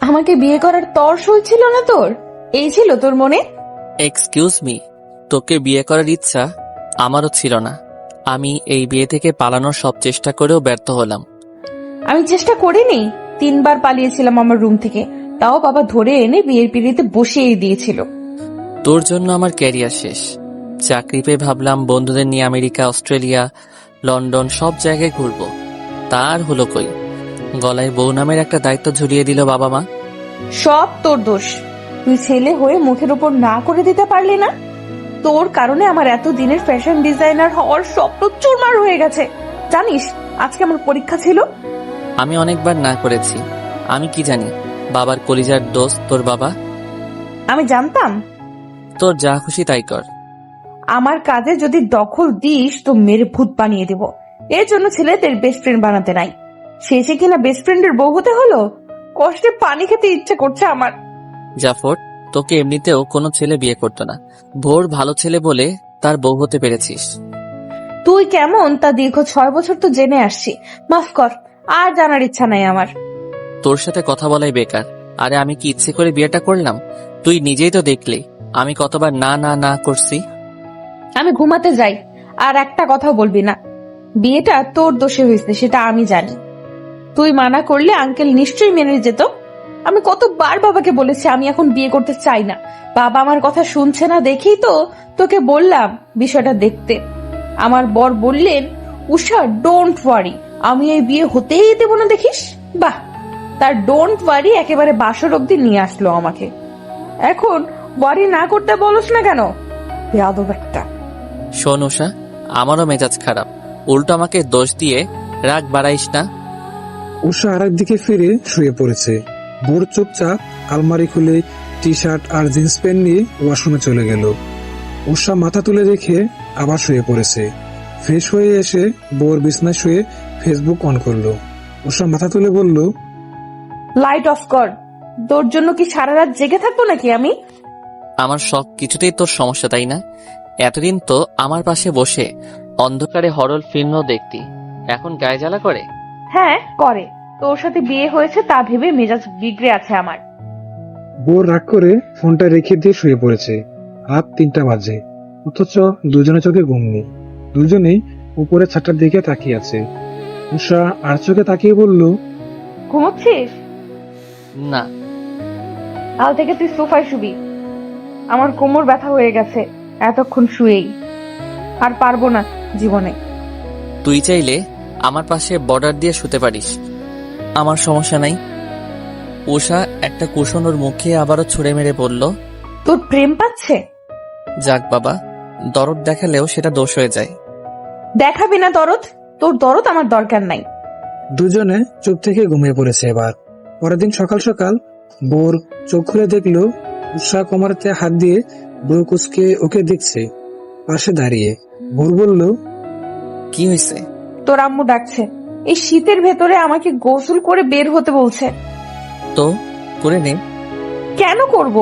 আমাকে বিয়ে করার তর্স হয়েছিল না তোর? এই ছিল তোর মনে? এক্সকিউজ মি, তোকে বিয়ে করার ইচ্ছা আমারও ছিল না। আমি এই বিয়ে থেকে পালানোর সব চেষ্টা করেও ব্যর্থ হলাম। আমি চেষ্টা করিনি। 3বার পালিয়েছিলাম আমার রুম থেকে, তাও বাবা ধরে এনে বিয়ের পিড়িতে বসিয়ে দিয়েছিল। তোর জন্য আমার ক্যারিয়ার শেষ। চাকরি পেয়ে ভাবলাম বন্ধুদের নিয়ে আমেরিকা, অস্ট্রেলিয়া, লন্ডন সব জায়গায় ঘুরবো। তার হলো কই, গলায় বউ নামের একটা দায়িত্ব ঝুলিয়ে দিল বাবা মা। সব তোর দোষ। তুই ছেলে হয়ে মুখের উপর না করে দিতে পারলি না? তোর কারণে আমার এত দিনের ফ্যাশন ডিজাইনার হওয়ার স্বপ্ন চুরমার হয়ে গেছে। জানিস, আজকে আমার পরীক্ষা ছিল। আমি অনেকবার না করেছি। আমি কি জানি বাবার কলিজার দোস্ত তোর বাবা। আমি জানতাম। তোর যা খুশি তাই কর। আমার কাজে যদি দখল দিস তো মেরে ভূত বানিয়ে দেব। এর জন্য ছেলেদের বেস্ট ফ্রেন্ড বানাতে নাই। শেষে কিনা বেস্ট ফ্রেন্ডের বউ হতে হলো। কষ্টে পানি খেতে ইচ্ছে করছে আমার। জাফর, তোকে এমনিতেও কোনো ছেলে বিয়ে করতো না। ভোর ভালো ছেলে বলে তার বউ হতে পেরেছিস। তুই কেমন তা দীর্ঘ 6 বছর তো জেনে আসছি। মাফ কর, আর জানার ইচ্ছা নাই আমার। তোর সাথে কথা বলাই বেকার। আরে আমি কি ইচ্ছে করে বিয়েটা করলাম? তুই নিজেই তো দেখলি আমি কতবার না না না করছি। আমি ঘুমাতে যাই, আর একটা কথাও বলবি না। বিয়েটা তোর দোষে হয়েছে সেটা আমি জানি। তুই মানা করলে আঙ্কেল নিশ্চয়ই মেনে যেত। আমি কতবার বাবাকে বলেছি আমি এখন বিয়ে করতে চাই না। বাবা আমার কথা শুনছে না দেখেই তো তোকে বললাম বিষয়টা দেখতে। আমার বর বললেন, উষা ডোন্ট ওয়ারি, আমি এই বিয়ে হতেই দেব না দেখিস। বাহ, তার ডোন্ট ওয়ারি একেবারে বাসর অব্দি নিয়ে আসলো আমাকে। এখন ওয়ারি না করতে বলস না কেন? বেয়াদব একটা। শোন উষা, আমারও মেজাজ খারাপ, উল্টো আমাকে দোষ দিয়ে রাগ বাড়াইস না। উষা আরেক দিকে ফিরে শুয়ে পড়েছে। ভোর চুপচাপ আলমারি খুলে টি শার্ট আর জিন্স প্যান্ট নিয়ে ওয়াশরুমে চলে গেল। উষা মাথা তুলে রেখে আবার শুয়ে পড়েছে। ফ্রেশ হয়ে এসে বোর বিছনায় শুয়ে ফেসবুক অন করলো। উষা মাথা তুলে বলল, লাইট অফ কর। তোর জন্য কি সারা রাত জেগে থাকবো নাকি আমি? আমার সব কিছুতেই তোর সমস্যা, তাই না? এতদিন তো আমার পাশে বসে অন্ধকারে হরর ফিল্মও দেখতি, এখন গায়ে জ্বালা করে। হ্যাঁ করে। তোর সাথে বিয়ে হয়েছে তা ভেবে মেজাজ বিগড়ে আছে আমার। বোর রাগ করে ফোনটা রেখে দিয়ে শুয়ে পড়েছে। রাত 3টা বাজে, অথচ দুজনে চোখে ঘুম নেই। দুজনেই উপরে ছাদটার দিকে তাকিয়ে আছে। উষা আর চোখে তাকিয়ে বলল, ঘুমোচ্ছিস? না। কাল থেকে তুই সোফায় শুবি। আমার কোমর ব্যথা হয়ে গেছে এতক্ষণ শুয়েই। আর পারবো না জীবনে। তুই চাইলে আমার পাশে বর্ডার দিয়ে শুতে পারিস, আমার সমস্যা নাই। উষা একটা কুশন ওর মুখে আবারও ছুঁড়ে মেরে বলল, তোর প্রেম পাচ্ছে? যাক বাবা, দরদ দেখালেও সেটা দোষ হয়ে যায়। দেখাবি না দরদ? তোর দরদ আমার দরকার নাই। দুজনে চুপ থেকে ঘুমিয়ে পড়েছে। এবার পরের দিন সকাল সকাল বোর চোখ খুলে দেখলো উষা কোমরেতে হাত দিয়ে বউ কুচকে ওকে দেখছে পাশে দাঁড়িয়ে। ভোর বলল, কি হয়েছে? তোর আম্মু ডাকছে। এই শীতের ভেতরে আমাকে গোসল করে বের হতে বলছে। তো করে নে। কেন করব?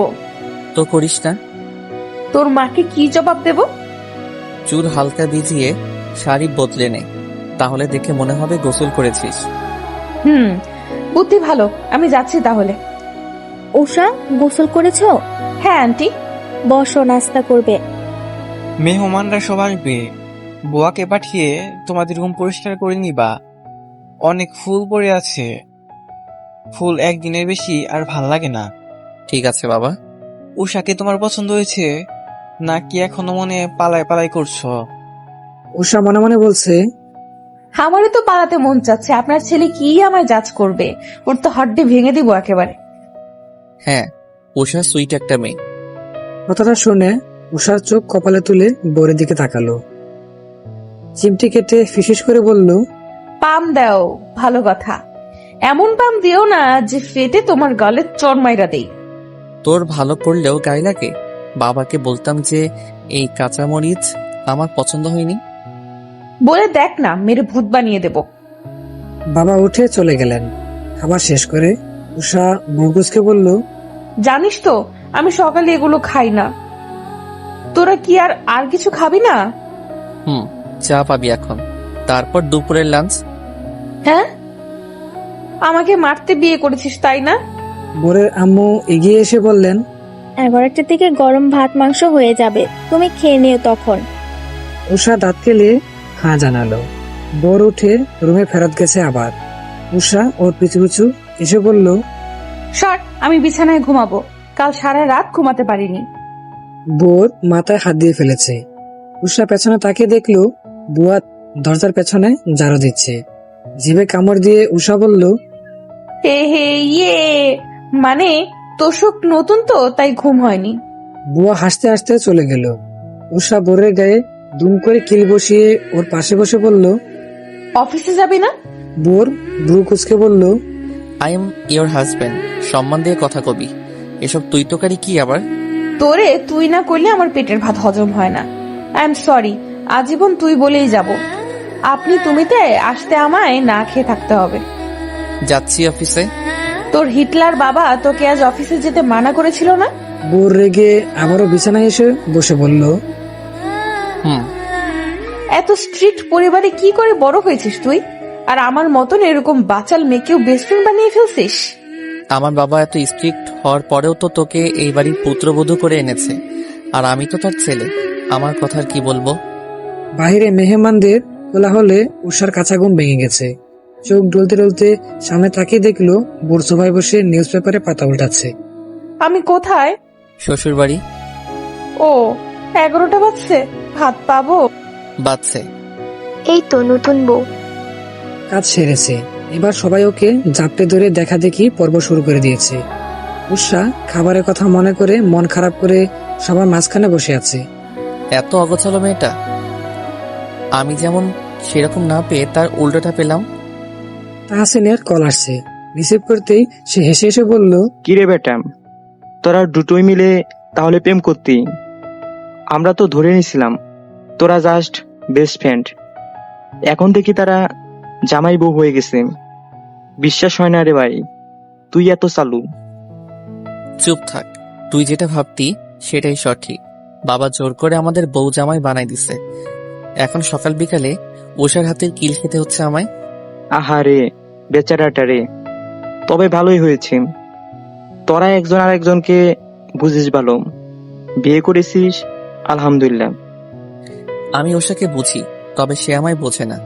তো করিস না। তোর মাকে কি জবাব দেব? চুল হালকা ভিজিয়ে শাড়ি বদলে নে, তাহলে দেখে মনে হবে গোসল করেছিস। বুদ্ধি ভালো, আমি যাচ্ছি তাহলে। উষা, গোসল করেছো? হ্যাঁ আন্টি। বসো, নাস্তা করবে। মেহমানরা সব আসবে, বুয়াকে পাঠিয়ে তোমাদের রুম পরিষ্কার করে নিবা। অনেক ফুল পড়ে আছে, ফুল একদিনের বেশি আর ভাল লাগে না। ঠিক আছে বাবা। উষাকে তোমার পছন্দ হয়েছে নাকি এখনো মনে পালায় পালাই করছো? উষা মনে মনে বলছে, আমারও তো পালাতে মন চাচ্ছে। আপনার ছেলে কি আমায় জাজ করবে? ওর তো হাড্ডি ভেঙে দিব একেবারে। হ্যাঁ, উষা সুইট একটা মেয়ে। কথাটা শুনে উষার চোখ কপালে তুলে বোরের দিকে তাকালো। চিমটি কেটে ফিসিস করে বলল, পাম দাও, ভালো কথা। এমন পাম দিও না যে ফেটে তোমার গলে চড়মাইরা দেই। তোর ভালো পড়লেও গায়ে লাগে। বাবাকে বলতাম যে এই কাঁচামরিচ আমার পছন্দ হয়নি। বলে দেখ না, মেরে ভূত বানিয়ে দেব। বাবা উঠে চলে গেলেন। খাবার শেষ করে উষা বউকুচকে বলল, জানিস তো আমি সকালে এগুলো খাই না। তোরা কি আর কিছু খাবি না? চা পাবি এখন, তারপর দুপুরের লাঞ্চ। হ্যাঁ, আমাকে মারতে বিয়ে করেছিস তাই না? বোরের আম্মু এগিয়ে এসে বললেন, 11টার দিকে গরম ভাত মাংস হয়ে যাবে, তুমি খেয়ে নিও তখন। উষা দাঁত কেলে হ্যাঁ জানালো। বোর উঠে রুমে ফেরত গেছে আবার। উষা ওর পিছু পিছু এসে বলল, সর, আমি বিছানায় ঘুমাবো। কাল সারা রাত ঘুমাতে পারিনি। বোর মাথায় হাত দিয়ে ফেলেছে। উষা পেছনে তাকিয়ে দেখলো বুয়া দরজার পেছনে ঝাড়ু দিচ্ছে। জিভে কামড় দিয়ে উষা বলল, হে হে ইয়ে, মানে তোষক নতুন তো তাই ঘুম হয়নি। বুয়া হাসতে হাসতে চলে গেল। উষা বোরের গায়ে দুম করে কিল বসিয়ে ওর পাশে বসে বলল, অফিসে যাবি না? বোর ব্রু কুচকে বলল, আই এম ইয়োর হাজবেন্ড, সম্মান দিয়ে কথা কবি। এসব তুই তোকারি কি আবার? তোরে তুই না করলে আমার পেটের ভাত হজম হয় না। আই এম সরি, আজীবন তুই বলেই যাব। আপনি তুমিতে আসতে আমায় না খেয়ে থাকতে হবে। যাচ্ছি অফিসে। তোর হিটলার বাবা তোকে আজ অফিসে যেতে মানা করেছিল না? বোর রেগে আবারও বিছানায় এসে বসে বলল, হুম। এত স্ট্রিক্ট পরিবারে কি করে বড় হয়েছিস তুই? আর আমার মতন এরকম বাচাল মেয়েকেও বেস্ট ফ্রেন্ড বানিয়ে ফেলছিস। আমার বাবা এত স্ট্রিক্ট হওয়ার পরেও তো তোকে এই বাড়ির পুত্রবধূ করে এনেছে, আর আমি তো তার ছেলে। আমার কথা আর কি বলবো? বাহিরে মেহমানদের কোলাহলে উষার কাঁচা ঘুম ভেঙে গেছে। চোখ ডলতে ডলতে সামনে তাকিয়ে দেখলো বোর সোফায় বসে নিউজ পেপারে পাতা উল্টাচ্ছে। আমি কোথায়? শ্বশুর বাড়ি। ও, 11টা বাজছে, ভাত পাবো? বাচ্চে। এই তো নতুন বউ। কাজ সেরেছে, এবার সবাই ওকে জাপটে ধরে দেখা দেখি পর্ব শুরু করে দিয়েছে। উষা খাবারের কথা মনে করে মন খারাপ করে সবার মাঝখানে বসে আছে। এত অগোছালো মেয়েটা। আমি যেমন সেরকম না পেয়ে তার উল্টোটা পেলাম। তাহসিনের কল আসছে। রিসিভ করতেই সে হেসে হেসে বলল, কিরে বেটা, তোরা দুটোই মিলে তাহলে প্রেম করতি? আমরা তো ধরে নিছিলাম তোরা জাস্ট বেস্ট ফ্রেন্ড। এখন দেখি তারা জামাই বউ হয়ে গেছে। বিশ্বাস হয় না রে ভাই, তুই এত চালু। চুপ থাক, তুই যেটা ভাবতি সেটাই সঠিক। বাবা জোর করে আমাদের বউ জামাই বানাই দিছে। এখন সকাল বিকালে উষার হাতের কিল খেতে হচ্ছে আমায়। আহারে বেচারাটা রে। তবে ভালোই হয়েছে, তোরা একজন আরেকজনকে বুঝিস ভালো। বিয়ে করেছিস, আলহামদুলিল্লাহ। আমি উষাকে বুঝি, তবে সে আমায় বোঝে না।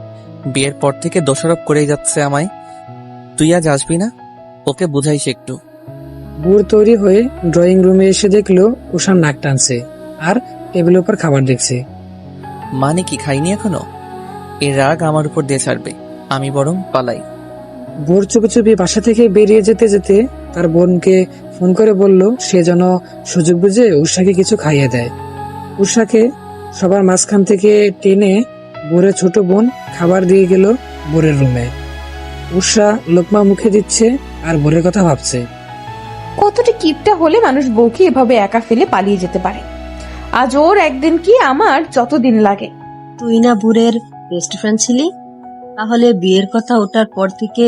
বিয়ের পর থেকে দোষারোপ করেই যাচ্ছে আমায়। তুই আজ আসবি না? ওকে বুঝাইস একটু। বুড় তৈরি হয়ে ড্রয়িং রুমে এসে দেখলো উষার নাক টানছে আর টেবিলের উপর খাবার দেখছে। মানে কি খাইনি এখনো? এর রাগ আমার উপর দিয়ে ছাড়বে, আমি বরং পালাই। বোর চুপি চুপি বাসা থেকে বেরিয়ে যেতে যেতে তার বোনকে ফোন করে বলল সে যেন সুযোগ বুঝে উষাকে কিছু খাইয়ে দেয়। উষাকে সবার মাঝখান থেকে টেনে বোরের ছোট বোন খাবার দিয়ে গেল বোরের রুমে। উষা লোকমা মুখে দিচ্ছে আর বোরের কথা ভাবছে। কতটা কিপটা হলে মানুষ বউকে এভাবে একা ফেলে পালিয়ে যেতে পারে। আজ ওর একদিন কি আমার যতদিন লাগে। তুই না বুড়ের বেস্ট ফ্রেন্ড ছিলি, তাহলে বিয়ের কথা ওঠার পর থেকে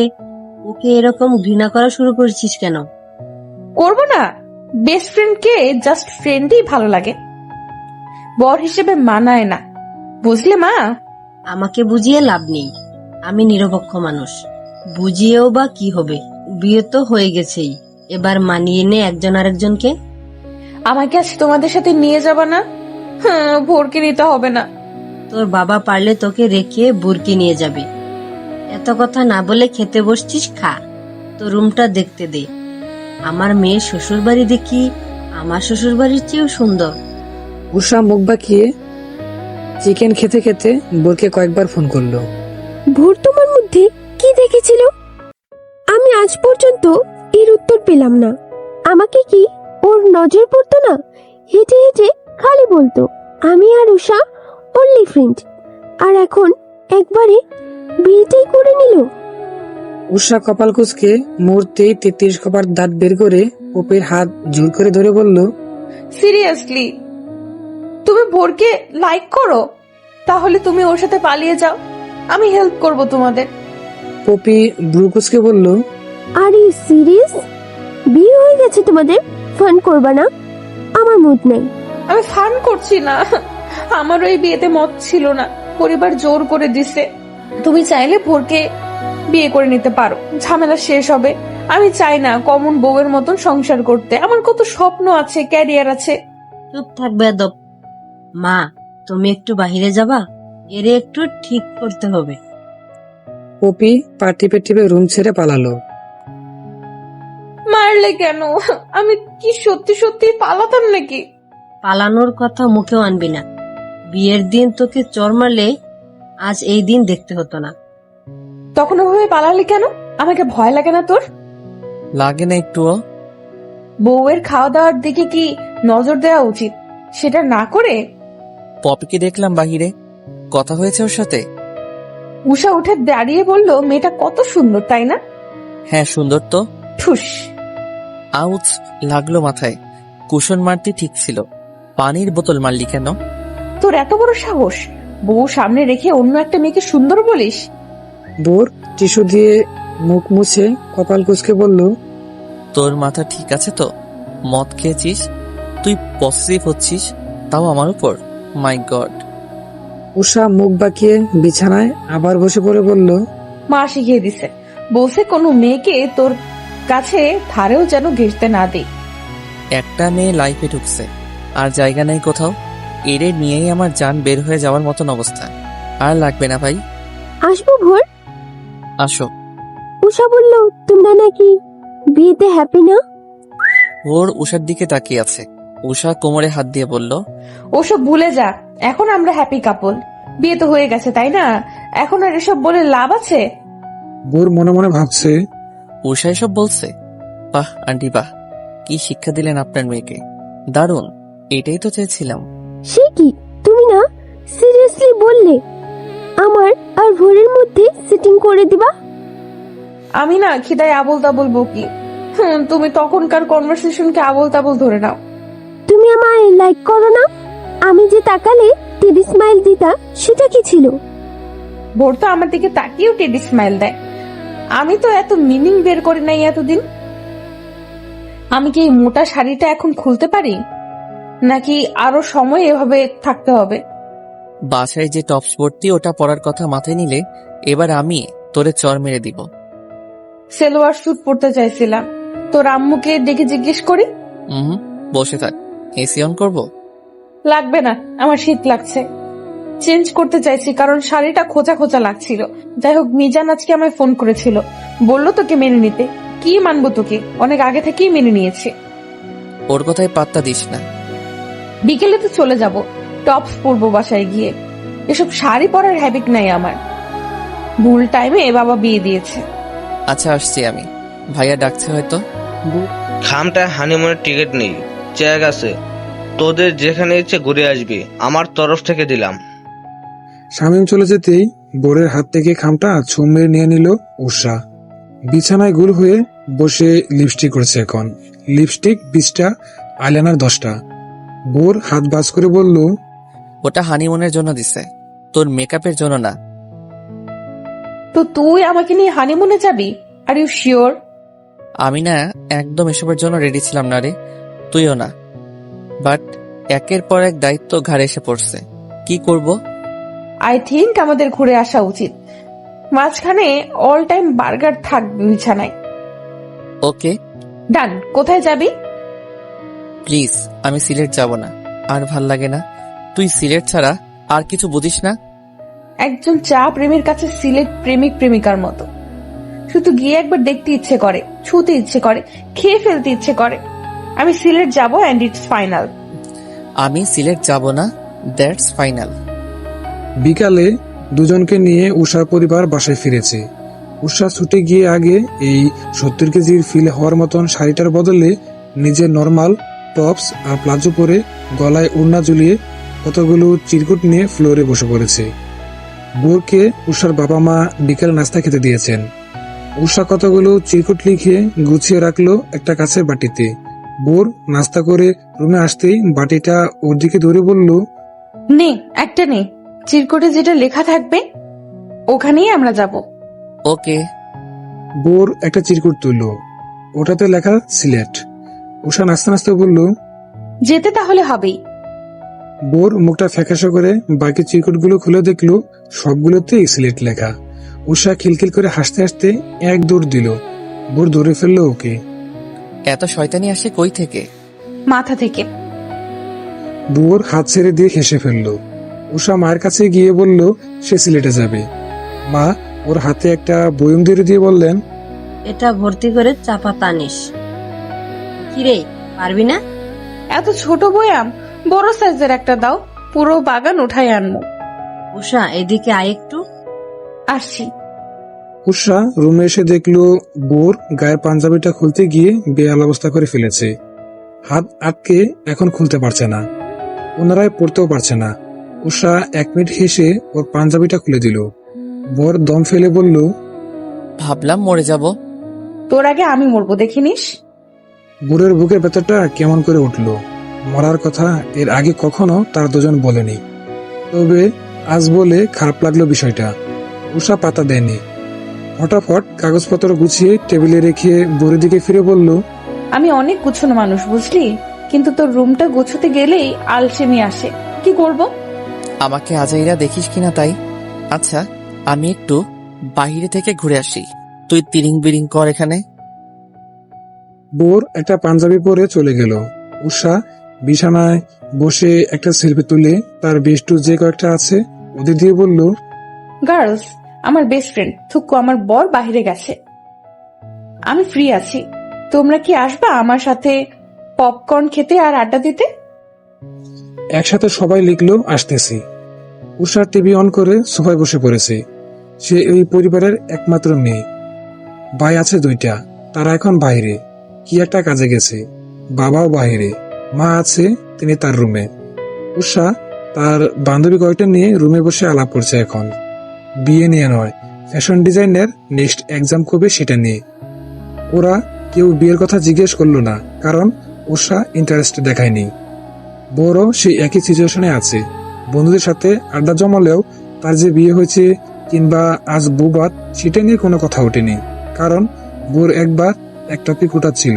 ওকে এরকম ঘৃণা করা শুরু করেছিস কেন? করবো না? বেস্ট ফ্রেন্ডকে জাস্ট ফ্রেন্ডই ভালো লাগে, বর হিসেবে মানায় না, বুঝলে মা? আমাকে বুঝিয়ে লাভ নেই, আমি নিরপেক্ষ মানুষ। বুঝিয়েও বা কি হবে, বিয়ে তো হয়ে গেছেই, এবার মানিয়ে নে একজন আরেকজনকে। আমাকে আজ তোমাদের সাথে নিয়ে যাবা না? হ্যাঁ, ভোরকে নিতে হবে না। তোর বাবা পারলে তোকে রেখে বুরকি নিয়ে যাবে। এত কথা না বলে খেতে বসছিস, খা। তো রুমটা দেখতে দে। আমার মেয়ের শ্বশুর বাড়ি দেখি আমার শ্বশুর বাড়ির চেয়েও সুন্দর। উষা মুখ বাঁকিয়ে চিকেন খেতে খেতে বোরকে কয়েকবার ফোন করলো। ভোর তোমার মধ্যে কি দেখেছিল? আমি আজ পর্যন্ত এর উত্তর পেলাম না। আমাকে কি ওর নজর পড়তো না? হেঁটে হেঁটে খালি বলতো আমি আর উষা অনলি ফ্রেন্ড, আর এখন একবারে বিয়েটাই করে নিল। উষা কপাল কুচকে মুহূর্তেই 33 কপার দাঁত বের করে ওপের হাত জোর করে ধরে বলল, সিরিয়াসলি তুমি ভোরকে লাইক করো? তাহলে তুমি ওর সাথে পালিয়ে যাও, আমি হেল্প করব তোমাদের। পপি ব্রু কুচকে বলল, আর ইউ সিরিয়াস? বিয়ে হয়ে গেছে তোমাদের, ফান করবা না? আমার মুড নেই। আমি ফান করছি না, আমার ওই বিয়েতে মত ছিল না, পরিবার জোর করে দিছে। তুমি চাইলে ভোরকে বিয়ে করে নিতে পারো, ঝামেলা শেষ হবে, আমি চাই না কমন বউয়ের মতন সংসার করতে। আমার কত স্বপ্ন আছে, ক্যারিয়ার আছে। চুপ থাকবে আদব। মা, তুমি একটু বাহিরে যাবা? এরে একটু ঠিক করতে হবে। পপি পা টিপে টিপে রুম ছেড়ে পালালো। মারলে কেন? আমি কি সত্যি সত্যি পালাতাম নাকি? পালানোর কথা মুখেও আনবি না। বিয়ের দিন তোকে চর মারলে আজ এই দিন দেখতে হতো না। তখন ওভাবে পালালি কেন? আমাকে ভয় লাগে না তোর? লাগে না একটুও? বউয়ের খাওয়া দাওয়ার দিকে কি নজর দেওয়া উচিত? সেটা না করে পপিকে দেখলাম বাহিরে, কথা হয়েছে ওর সাথে? উষা উঠে দাঁড়িয়ে বলল, মেয়েটা কত সুন্দর, তাই না? হ্যাঁ সুন্দর তো। ঠুস। আউচ লাগলো মাথায়। কুশন মারতে ঠিক ছিল, পানির বোতল মারলি কেন? তোর এত বড় সাহস, বউ সামনে রেখে অন্য একটা মেয়েকে সুন্দর বলিস? বোর টিস্যু দিয়ে মুখ মুছে কপাল কুঁচকে বলল, তোর মাথা ঠিক আছে তো? মদ খেয়েছিস? তুই পসেসিভ হচ্ছিস, তাও আমার উপর? মাই গড। উষা মুখ বাঁকিয়ে বিছানায় আবার বসে পড়ে বলল, মা শিখিয়ে দিছে, বলছে কোনো মেয়েকে তোর কাছে ধারেও যেন ঘেঁষতে না দে। একটা মেয়ে লাইফে ঢুকছে, আর জায়গা নেই কোথাও। এরে নিয়েই আমার জান বের হয়ে যাওয়ার মতন অবস্থা। আর লাগবে না ভাই। আসবো ভোর? আসো। উষা বলল, তোমরা নাকি বিয়েতে হ্যাপি না? ওর উষার দিকে তাকিয়ে আছে। উষা কোমরে হাত দিয়ে বলল, ওসব ভুলে যা, এখন আমরা হ্যাপি কাপল। বিয়ে তো হয়ে গেছে, তাই না? এখন আর এসব বলে লাভ আছে? বোর মনে মনে ভাবছে, উষা এসব বলছে? বাহ আন্টি বাহ, কি শিক্ষা দিলেন আপনার মেয়েকে, দারুণ। এটাই তো চেয়েছিলাম। সে কি, তুমি না সিরিয়াসলি বললে আমার আর ভোরের মধ্যে সেটিং করে দিবা? আমি না খিদায় আবল তাবল বকি। তুমি তখনকার কনভারসেশনকে আবল তাবল ধরে নাও। তুমি আমায় লাইক করো না? আমি যে তাকালে টেডি স্মাইল দিতা, সেটা কি ছিল? ভোর তো আমার দিকে তাকিয়েও টেডি স্মাইল দেয়। আমি তো এত মিনিং বের করি নাই এতদিন। আমি কি এই মোটা শাড়িটা এখন খুলতে পারি, নাকি আরো সময় এভাবে থাকতে হবে? বাসায় যে টপস পরতি ওটা পরার কথা মাথায় নিলে এবার আমি তোরে চর মেরে দিব। সেলোয়ার স্যুট পরতে চাইছিলাম, তোর আম্মুকে ডেকে জিজ্ঞেস করি। বসে থাক, এসি অন করবো? লাগবে না, আমার শীত লাগছে। চেঞ্জ করতে চাইছি কারণ শাড়িটা খোঁচা খোঁচা লাগছিল। যাই হোক, মিজান আজকে আমায় ফোন করেছিল, বললো তোকে মেনে নিতে। কি মানবো তোকে, অনেক আগে থেকেই মেনে নিয়েছে। ওর কথায় পাত্তা দিস না। বিকেলে তো চলে যাব, টপস পরবো বাসায় গিয়ে। এসব শাড়ি পরার হ্যাবিট নাই আমার। ভুল টাইমে বাবা বিয়ে দিয়েছে। আচ্ছা আসছি আমি, ভাইয়া ডাকছে হয়তো। খামটা হানিমুনের টিকিট নেই, চেক আছে। তোদের যেখানে ইচ্ছে ঘুরে আসবি, আমার তরফ থেকে দিলাম। শামীম চলে যেতেই বোরের হাত থেকে খামটা ছুঁ মেরে নিয়ে নিল উষা। বিছানায় গোল হয়ে বসে লিপস্টিক করছে এখন। লিপস্টিক 20টা, আইলাইনার 10টা। বোর হাত বাজ করে বলল, ওটা হানিমুনের জন্য দিছে, তোর মেকআপের জন্য না। তো তুই আমাকে নিয়ে হানিমুনে যাবি? Are you sure? আমি না একদম এসবের জন্য রেডি ছিলাম না রে, তুইও না। বাট একের পর এক দায়িত্ব ঘাড়ে এসে পড়ছে, কি করব? আই থিংক আমাদের ঘুরে আসা উচিত। মাঝখানে অল টাইম বার্গার থাকবে বিছানায়। ওকে ডান। কোথায় যাবি? প্লিজ, আমি সিলেট যাব না, আর ভাল লাগে না। তুই সিলেট ছাড়া আর কিছু বুঝিস না। একজন চা প্রেমীর কাছে সিলেট প্রেমিক প্রেমিকার মতো। শুধু গিয়ে একবার দেখতে ইচ্ছে করে, ছুতে ইচ্ছে করে, খেয়ে ফেলতে ইচ্ছে করে। আমি সিলেট যাব, এন্ড ইটস ফাইনাল। আমি সিলেট যাব না, দ্যাটস ফাইনাল। বিকালে দুজনকে নিয়ে উষার পরিবার বাসায় ফিরেছে। উষা ছুটে গিয়ে আগে এই 70 কেজির ফিল হওয়ার মতন শাড়িটার বদলে নিজের নর্মাল টপস আর প্লাজো পরে গলায় ওড়না ঝুলিয়ে কতগুলো চিরকুট নিয়ে ফ্লোরে বসে পড়েছে। বোরকে উষার বাবা মা বিকেল নাস্তা খেতে দিয়েছেন। উষা কতগুলো চিরকুট লিখে গুছিয়ে রাখলো একটা কাছের বাটিতে। বোর নাস্তা করে রুমে আসতেই বাটিটা ওর দিকে ধরে বলল, নে, একটা নে। চিরকুটে যেটা লেখা থাকবে ওখানেই আমরা যাব। ওকে। বোর একটা চিরকুট তুলল, ওটাতে লেখা সিলেট। উষা নাচতে নাচতে বলল, যেতে তাহলে হবেই। বোর মুখটা ফ্যাকাশে করে বাকি চিরকুটগুলো খুলে দেখলো সবগুলোতেই সিলেট লেখা। উষা খিলখিল করে হাসতে হাসতে এক দৌড় দিল। ভোর ধরে ফেললো ওকে। এত শয়তানি আসে কই থেকে? মাথা থেকে। ভোর হাত ছেড়ে দিয়ে হেসে ফেললো। উষা মায়ের কাছে গিয়ে বলল সে সিলেটে যাবে। মা ওর হাতে একটা বয়ম ধরে দিয়ে বললেন, এটা ভর্তি করে চা পাতা আনিস। কিরে, পারবি না? এত ছোট বয়াম, বড় সাইজের একটা দাও, পুরো বাগান উঠাই আনবো। উষা, এদিকে আয় একটু। আসছি। উষা রুমে এসে দেখলো ভোর গায়ের পাঞ্জাবিটা খুলতে গিয়ে বেহাল অবস্থা করে ফেলেছে। হাত আটকে এখন খুলতে পারছে না, পুনরায় পড়তেও পারছে না। উষা 1 মিনিট হেসে ওর পাঞ্জাবিটা খুলে দিল। ভোর দম ফেলে বলল, ভাবলাম মরে যাব। তোর আগে আমি মরবো, দেখিনিস। ভোরের বুকের ভেতরটা কেমন করে উঠল। মরার কথা এর আগে কখনো তার দুজন বলেনি, তবে আজ বলে খারাপ লাগলো বিষয়টা। উষা পাতা দেয়নি। ফটাফট কাগজপত্র গুছিয়ে টেবিলে রেখে ভোরের দিকে ফিরে বলল, আমি অনেক গুছানো মানুষ, বুঝলি, কিন্তু তোর রুমটা গোছাতে গেলেই আলসেমি আসে। কি করব? আমাকে আজাইরা দেখিস কিনা তাই। আচ্ছা, আমি একটু বাইরে থেকে ঘুরে আসি, তুই তিরিং বিরিং কর এখানে। ভোর একটা পাঞ্জাবি পরে চলে গেল। উষা বিছানায় বসে একটা সেলফি তুলে তার বেস্টু যে কয়েকটা আছে ওদের দিয়ে বলল, গার্লস, আমার বেস্ট ফ্রেন্ড থুক্কু আমার বর বাইরে গেছে, আমি ফ্রি আছি, তোমরা কি আসবা আমার সাথে পপকর্ন খেতে আর আড্ডা দিতে? একসাথে সবাই লিখলো আসতেছি। উষা টিভি অন করে সোফায় বসে পড়েছে। সে এই পরিবারের একমাত্র মেয়ে। ভাই আছে 2টা, তারা এখন বাইরে কি একটা কাজে গেছে। বাবাও বাইরে, মা আছে, তিনি তার রুমে। উষা তার বান্ধবী কয়েকটা নিয়ে রুমে বসে আলাপ করছে এখন। বিয়ে নিয়ে নয়, ফ্যাশন ডিজাইনের নেক্সট এক্সাম কবে সেটা নিয়ে। ওরা কেউ বিয়ের কথা জিজ্ঞেস করলো না, কারণ উষা ইন্টারেস্ট দেখায়নি। বড় সেই একই সিচুয়েশনে আছে। বন্ধুদের সাথে আড্ডা জমালেও তার যে বিয়ে হয়েছে কিংবা আজ বউভাত সেটা নিয়ে কোনো কথা ওঠেনি, কারণ বোর একবার এক টপিক উঠাচ্ছিল।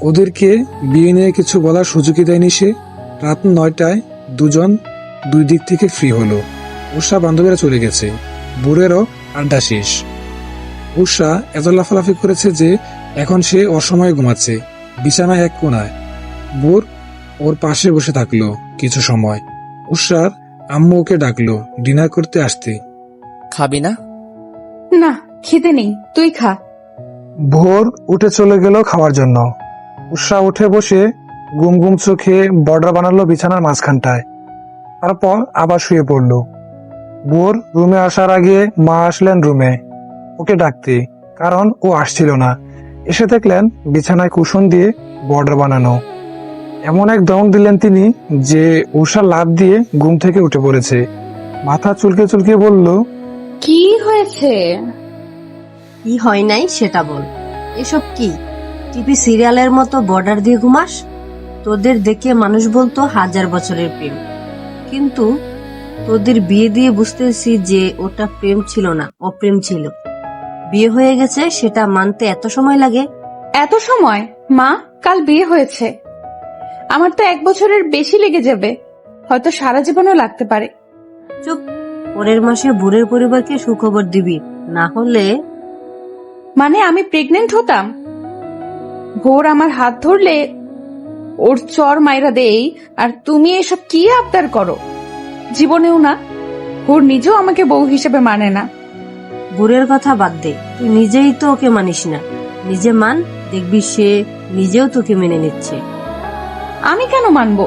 ওদেরকে বিয়ে নিয়ে কিছু বলার সুযোগই দেয়নি সে। রাত 9টায় দুজন 2 দিক থেকে ফ্রি হলো। উষা বান্ধবীরা চলে গেছে, বোরেরও আড্ডা শেষ। উষা এত লাফালাফি করেছে যে এখন সে অসময়ে ঘুমাচ্ছে বিছানায় এক কোনায়। বোর ওর পাশে বসে থাকলো কিছু সময়। উষার আম্মু ওকে ডাকলো ডিনার করতে আসতে। খাবি না? না, খেতে নেই, তুই খা। ভোর উঠে চলে গেল খাওয়ার জন্য। উষা উঠে বসে গুম গুম চোখে বর্ডার বানালো বিছানার মাঝখানটায়, তারপর আবার শুয়ে পড়ল। ভোর রুমে আসার আগে মা আসলেন রুমে ওকে ডাকতে, কারণ ও আসছিল না। এসে দেখলেন বিছানায় কুশন দিয়ে বর্ডার বানানো। এমন এক দম দিলেন তিনি যে উষা লাফ দিয়ে ঘুম থেকে উঠে পড়েছে। মাথা চুলকে চুলকে বলল, কি হয়েছে? কি হয় নাই সেটা বল। এসব কি টিভি সিরিয়ালের মতো বর্ডার দিয়ে ঘুমাস? তোদের দেখে মানুষ বলতো 1000 বছরের প্রেম, কিন্তু তোদের বিয়ে দিয়ে বুঝতেছি যে ওটা প্রেম ছিল না, অপ্রেম ছিল। বিয়ে হয়ে গেছে সেটা মানতে এত সময় লাগে? এত সময়? মা, কাল বিয়ে হয়েছে, আমার তো 1 বছরের বেশি লেগে যাবে, হয়তো সারা জীবনও লাগতে পারে। চুপ, পরের মাসে বুড়ের পরিবারকে সুখবর দিবি, না হলে। মানে আমি প্রেগনেন্ট হতাম? ভোর আমার হাত ধরলে ওর চর মাইরা দেই, আর তুমি এসব কি আবদার করো? জীবনেও না। ভোর নিজেও আমাকে বউ হিসেবে মানে না। বুড়ের কথা বাদ দে, তুই নিজেই তো ওকে মানিস না। নিজে মান, দেখবি সে নিজেও তোকে মেনে নিচ্ছে। আমি কেন মানবো?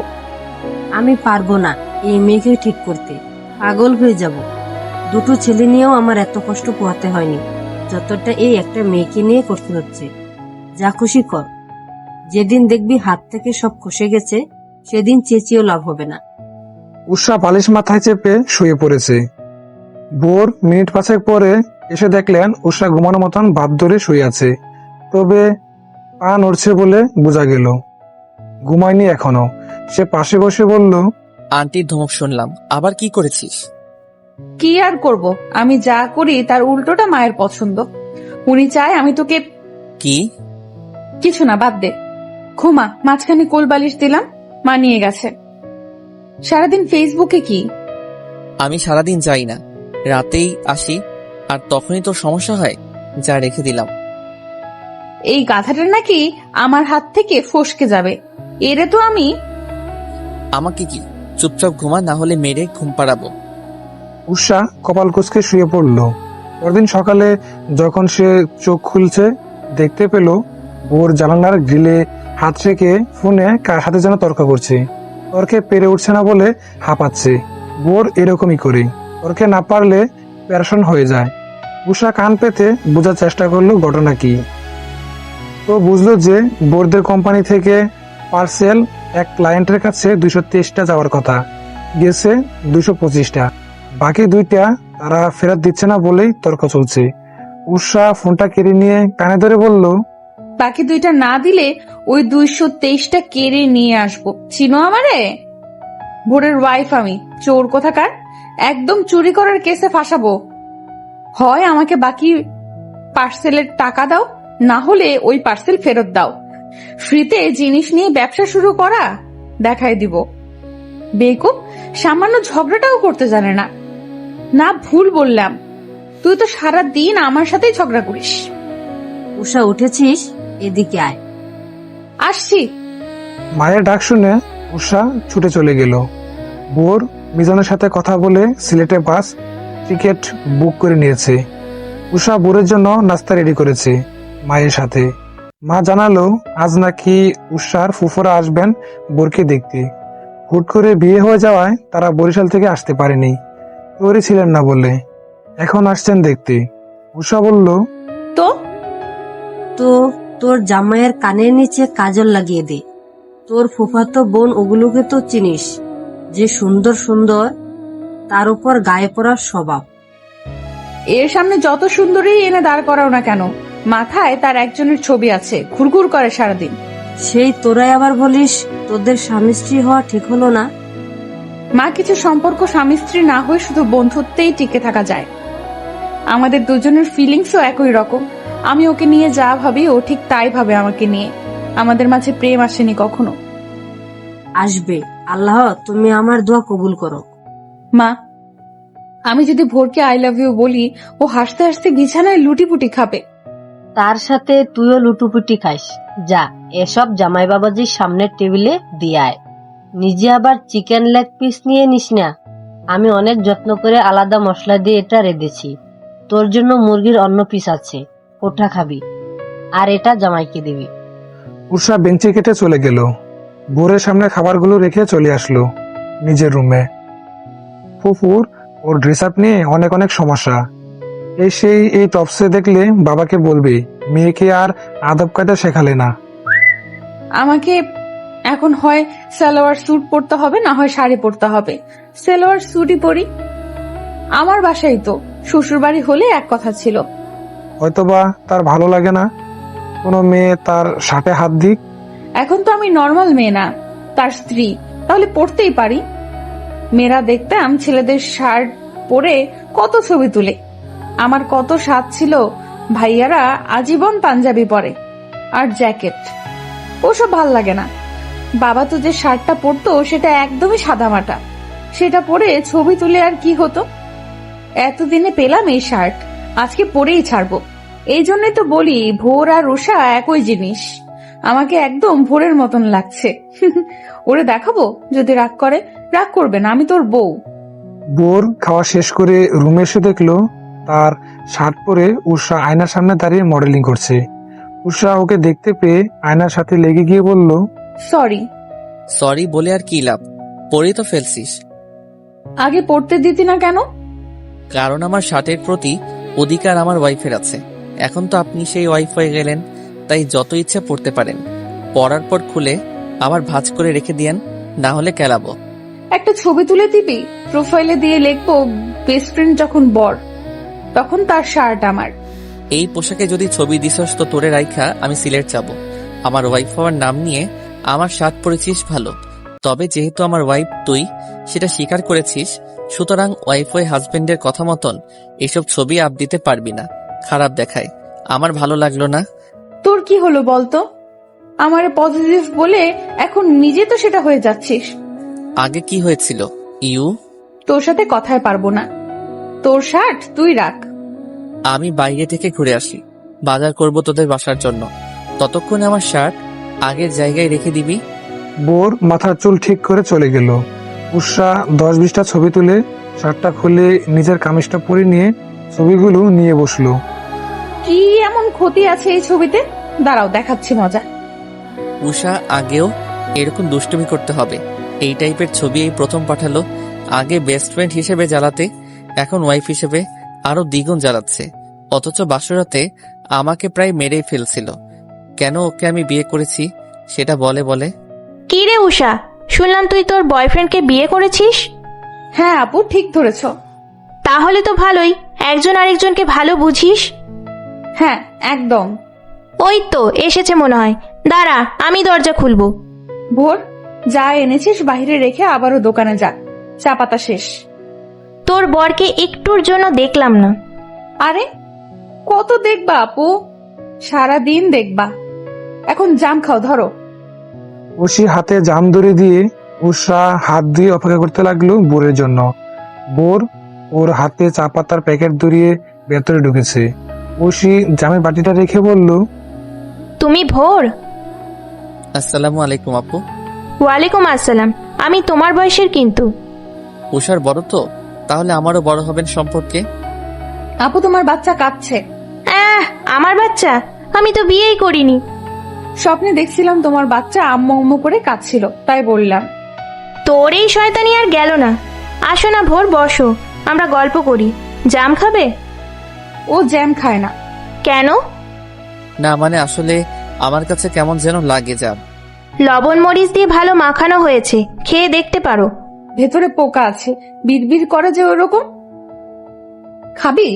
আমি পারবো না এই মেয়েকে ঠিক করতে, পাগল হয়ে যাব। 2টো ছেলে নিয়েও আমার এত কষ্ট পোহাতে হয়নি যতটা এই একটা মেয়েকে নিয়ে করতে হচ্ছে। যা খুশি কর, যেদিন দেখবি হাত থেকে সব খসে গেছে সেদিন চেঁচিয়েও লাভ হবে না। উষা বালিশ মাথায় চেপে শুয়ে পড়েছে। ভোর মিনিট 5 পরে এসে দেখলেন উষা ঘুমানো মতন ভাব ধরে শুয়ে আছে, তবে পা নড়ছে বলে বোঝা গেল। ঘুমায়নি এখনো। সে পাশে বসে বলল, আন্টির ধমক শুনলাম, আবার কি করেছিস? কি আর করব, আমি যা করি তার উল্টোটা মায়ের পছন্দ। উনি চায় আমি তোকে। কি? কিছু না, বাদ দে, ঘুমা। মাঝখানে কোল বালিশ দিলাম, মা নিয়ে গেছে। সারাদিন ফেসবুকে কি? আমি সারাদিন যাই না, রাতেই আসি, আর তখনই তোর সমস্যা হয়, যা রেখে দিলাম। এই গাধাটা নাকি আমার হাত থেকে ফসকে যাবে। এরে তো আমি। আমাকে কি চুপচাপ ঘুমা, না হলে মেরে ঘুম পাড়াবো। উষা কপাল কুঁচকে শুয়ে পড়ল। পরদিন সকালে যখন সে চোখ খুলছে, দেখতে পেল ওর জানালার গ্রিলে হাত রেখে ফোনে কার সাথে যেন তর্ক করছে। তর্কে পেরে উঠছে না বলে হাঁপাচ্ছে। বোর এরকমই করে, তর্কে না পারলে প্যারেশান হয়ে যায়। উষা কান পেতে বোঝার চেষ্টা করলো ঘটনা কি। তো বুঝলো যে বোরদের কোম্পানি থেকে পার্সেল এক ক্লায়েন্টের কাছে 223টা যাওয়ার কথা, গেছে 225টা। বাকি 2টা তারা ফেরত দিচ্ছে না বলেই তর্ক চলছে। উষা ফোনটা কেড়ে নিয়ে কানে ধরে বলল, বাকি 2টা না দিলে ওই 223টা কেড়ে নিয়ে আসবো। চিনো আমারে? ভোরের ওয়াইফ আমি, চোর কোথাকার। একদম চুরি করার কেসে ফাঁসাবো। হয় আমাকে বাকি পার্সেলের টাকা দাও, না হলে ওই পার্সেল ফেরত দাও। ফ্রিতে জিনিস নিয়ে ব্যবসা শুরু করা দেখাই দিব। বেকুব, সামান্য ঝগড়াটাও করতে জানে না। না ভুল বললাম? তুই তো সারা দিন আমার সাথেই ঝগড়া করিস। উষা, উঠেছিস? এদিকে আয়। আসছি। মায়ের ডাক শুনে উষা ছুটে চলে গেল। বোর মিজানের সাথে কথা বলে সিলেটে বাস টিকিট বুক করে নিয়েছে। উষা বোরের জন্য নাস্তা রেডি করেছে মায়ের সাথে। মা জানালো আজ নাকি উষার ফুফুরা আসবেন বোরকে দেখতে। হুট করে বিয়ে হয়ে যাওয়ায় তারা বরিশাল থেকে আসতে পারেনি, তৈরি ছিলেন না বলে। এখন আসছেন দেখতে। উষা বলল, তো তো তোর জামাইয়ের কানের নিচে কাজল লাগিয়ে দে। তোর ফুফাতো বোন ওগুলোকে তো চিনিস, যে সুন্দর সুন্দর, তার উপর গায়ে পড়ার স্বভাব। এর সামনে যত সুন্দরী এনে দাঁড় করাও না কেন, মাথায় তার একজনের ছবি আছে, ঘুরঘুর করে সারাদিন। সেই তোরাই আবার বলিস তোদের স্বামী স্ত্রী হওয়া ঠিক হলো না। মা, কিছু সম্পর্ক স্বামী স্ত্রী না হয়ে শুধু বন্ধুত্বেই টিকে থাকা যায়। আমাদের দুজনের ফিলিংসও একই রকম। আমি ওকে নিয়ে যা ভাবি ও ঠিক তাই ভাবে আমাকে নিয়ে। আমাদের মাঝে প্রেম আসেনি কখনো। আসবে, আল্লাহ তুমি আমার দোয়া কবুল করো। মা, আমি যদি ভোরকে আই লাভ ইউ বলি, ও হাসতে হাসতে বিছানায় লুটিপুটি খাবে। তার সাথে তুইও লুটুপুটি খাইস। যা, এসব জামাই বাবাজির সামনের টেবিলে দিয়ে আয়। নিজে আবার চিকেন লেগ পিস নিয়ে নিস না। আমি অনেক যত্ন করে আলাদা মশলা দিয়ে এটা রেঁধেছি। তোর জন্য মুরগির অন্য পিস আছে, ওটা খাবি, আর এটা জামাইকে দিবি। উষা বেঞ্চি কেটে চলে গেল। বোরের সামনে খাবারগুলো রেখে চলে আসলো নিজের রুমে। ফুফুর ওর ড্রেস আপ নিয়ে অনেক অনেক সমস্যা। এই টপসে দেখলে বাবাকে বলবে মেয়েকে আর আদব কায়দা শেখালে না। আমাকে এখন হয় সালোয়ার স্যুট পরতে হবে, না হয় শাড়ি পরতে হবে। সালোয়ার স্যুটই পরি। আমার বাসায় তো শ্বশুর বাড়ি হলে এক কথা ছিল। হয়তোবা তার ভালো লাগে না কোনো মেয়ে তার শার্টে হাত দিক। এখন তো আমি নর্মাল মেয়ে না, তার স্ত্রী, তাহলে পড়তেই পারি। মেয়েরা দেখতাম ছেলেদের শার্ট পরে কত ছবি তুলে। আমার কত স্বাদ ছিল ভাইয়ারা আজীবন পাঞ্জাবি পরে আর জ্যাকেট। ওসব ভাল লাগে না। বাবা তো যে শার্টটা পরতো সেটা একদমই সাদামাটা। সেটা পরে ছবি তুলে আর কি হতো? এতদিনে পেলাম এই শার্ট, আজকে পরেই ছাড়বো। এই জন্যই তো বলি ভোর আর উষা একই জিনিস। আমাকে একদম ভোরের মতন লাগছে। ওরে দেখাবো, যদি রাগ করে। রাগ করবে না, আমি তোর বউ। বোর খাওয়া শেষ করে রুমে এসে দেখলো তার শার্ট পরে উষা আয়নার সামনে দাঁড়িয়ে মডেলিং করছে। উষা ওকে দেখতে পেয়ে আয়নার সাথে লেগে গিয়ে বলল, সরি। সরি বলে আর কি লাভ, পরেই তো ফেলছিস। আগে পড়তে দিতি না কেন? কারণ আমার শার্টের প্রতি অধিকার আমার ওয়াইফের আছে। এখন তো আপনি সেই ওয়াইফ হয়ে গেলেন, তাই যত ইচ্ছা পড়তে পারেন। পড়ার পর খুলে আবার ভাঁজ করে রেখে দিয়েন, না হলে কেলাবো। একটা ছবি তুলে দিবি, প্রোফাইলে দিয়ে লিখবো বেস্ট ফ্রেন্ড যখন বর, তখন তার শার্ট আমার। এই পোশাকে যদি ছবি দিছস তো তোরে রাইখা আমি সিলেট যাবো। আমার ওয়াইফ হওয়ার নাম নিয়ে আমার শার্ট পরেছিস ভালো, তবে যেহেতু আমার ওয়াইফ তুই সেটা স্বীকার করেছিস, সুতরাং ওয়াইফ হয়ে হাজবেন্ডের কথা মতন এসব ছবি আপ দিতে পারবি না, খারাপ দেখায়। আমার ভালো লাগলো না। তোর কি হলো বলতো? আমারে পজিটিভ বলে এখন নিজে তো সেটা হয়ে যাচ্ছিস। আগে কি হয়েছিল? তোর সাথে কথায় পারবো না। তোর শার্ট তুই রাখ। আমি বাইরে থেকে ঘুরে আসি, বাজার করব তোদের বাসার জন্য। ততক্ষণে আমার শার্ট আগের জায়গায় রেখে দিবি। বোর মাথার চুল ঠিক করে চলে গেল। উষা 10-20টা ছবি তুলে শার্টটা খুলে নিজের কামিজটা পরে নিয়ে ছবিগুলো নিয়ে বসলো। কি এমন ক্ষতি আছে এই ছবিতে? দাঁড়াও, দেখাচ্ছি মজা। উষা আগেও এরকম দুষ্টুমি করতে হবে, এই টাইপের ছবি এই প্রথম পাঠালো। আগে বেস্ট ফ্রেন্ড হিসেবে জ্বালাতে, এখন ওয়াইফ হিসেবে আরো দ্বিগুণ জ্বালাচ্ছে। অথচ বাসরাতে আমাকে প্রায় মেরেই ফেলছিল। কেন ওকে আমি বিয়ে করেছি সেটা বলে। কি রে উষা, শুনলাম তুই তোর বয়ফ্রেন্ডকে বিয়ে করেছিস? হ্যাঁ আপু, ঠিক ধরেছ। তাহলে তো ভালোই, একজন আরেকজনকে ভালো বুঝিস। হ্যাঁ একদম। ওই তো এসেছে মনে হয়, দাঁড়া আমি দরজা খুলবো। ভোর, যা এনেছিস বাইরে রেখে আবারও দোকানে যা, চা পাতা শেষ। তোর বরকে একটুর জন্য দেখলাম না। আরে কত দেখবা আপু, সারা দিন দেখবা। এখন জাম খাও, ধরো। উষি হাতে জাম দড়ি দিয়ে উষা হাত দিয়ে অপেক্ষা করতে লাগলো বোরের জন্য। বোর ওর হাতে চা পাতার প্যাকেট ধরিয়ে ভেতরে ঢুকেছে। উষি জামের বাটিটা রেখে বলল, তুমি ভোর? আসসালামু আলাইকুম আপু। ওয়ালাইকুম আসসালাম। আমি তোমার বয়সের কিন্তু। উষার বড় তো, তাহলে আমারও বড় হবেন সম্পর্কে। আপু তোমার বাচ্চা কাঁদছে। আমার বাচ্চা? আমি তো বিয়েই করিনি। স্বপ্নে দেখছিলাম তোমার বাচ্চা আম্মু আম্মু করে কাঁদছিল, তাই বললাম। তোর এই শয়তানি আর গেল না। আসো না ভোর, বসো, আমরা গল্প করি। জাম খাবে? ও জ্যাম খায় না। কেন? না মানে আসলে আমার কাছে কেমন যেন লাগে জাম। লবণ মরিচ দিয়ে ভালো মাখানো হয়েছে, খেয়ে দেখতে পারো। ভেতরে পোকা আছে, বিড়বিড় করে যে ওরকম। খাবি?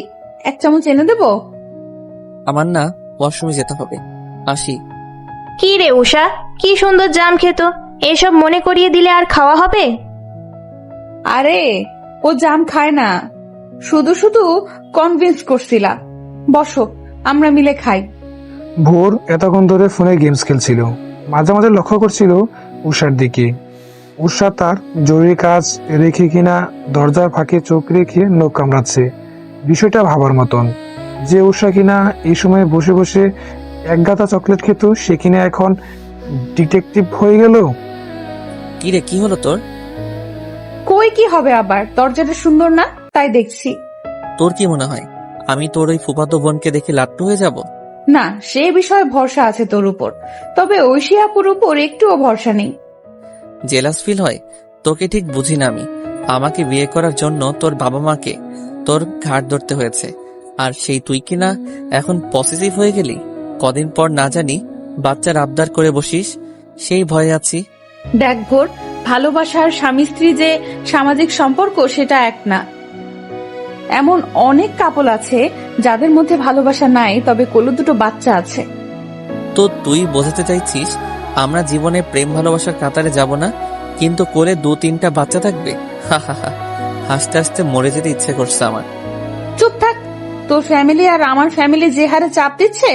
1 চামচ এনে দেবো? আমার না ওয়াশরুমে যেতে হবে, আসি। কি রে উষা, কি সুন্দর জাম খেত, এসব মনে করিয়ে দিলে আর খাওয়া হবে? আরে ও জাম খায় না, শুধু শুধু কনভিন্স করছিলা। বসো, আমরা মিলে খাই। ভোর এতক্ষণ ধরে ফোনে গেমস খেলছিল। মাঝে মাঝে লক্ষ্য করছিল উষার দিকে। উষা তার জরুরি কাজ রেখে কিনা দরজার ফাঁকে চোখ রেখে নখ কামড়াচ্ছে। বিষয়টা ভাবার মতন যে উষা কিনা এই সময় বসে বসে এক গাদা চকলেট খেত, সে কিনা এখন ডিটেকটিভ হয়ে গেল। কি রে, কি হলো তোর? কই কি হবে আবার, দরজাটা সুন্দর না তাই দেখছি। তোর কি মনে হয় আমি তোর ওই ফুফাতো বোনকে দেখে লাট্টু হয়ে যাব? না, সে বিষয়ে ভরসা আছে তোর উপর, তবে ঐশী আপুর উপর একটুও ভরসা নেই। জেলাস ফিল হয়? তোকে ঠিক বুঝি না আমি। আমাকে বিয়ে করার জন্য তোর বাবা মাকে তোর ঘাট ধরতে হয়েছে, আর সেই তুই কিনা এখন পসেসিভ হয়ে গেলি। কদিন পর না জানি বাচ্চার আবদার করে বসিস, সেই ভয়ে আছি। দেখ ভোর, ভালোবাসার স্বামী স্ত্রী যে সামাজিক সম্পর্ক সেটা এক না। এমন অনেক কাপল আছে যাদের মধ্যে ভালোবাসা নাই, তবে কোলে দুটো বাচ্চা আছে। তো তুই বোঝাতে চাইছিস আমরা জীবনে প্রেম ভালোবাসার কাতারে যাব না, কিন্তু কোলে 2-3টা বাচ্চা থাকবে? হা হা হা, হাসতে হাসতে মরে যেতে ইচ্ছে করছে আমার। চুপ থাক। তোর ফ্যামিলি আর আমার ফ্যামিলি যে হারে চাপ দিচ্ছে,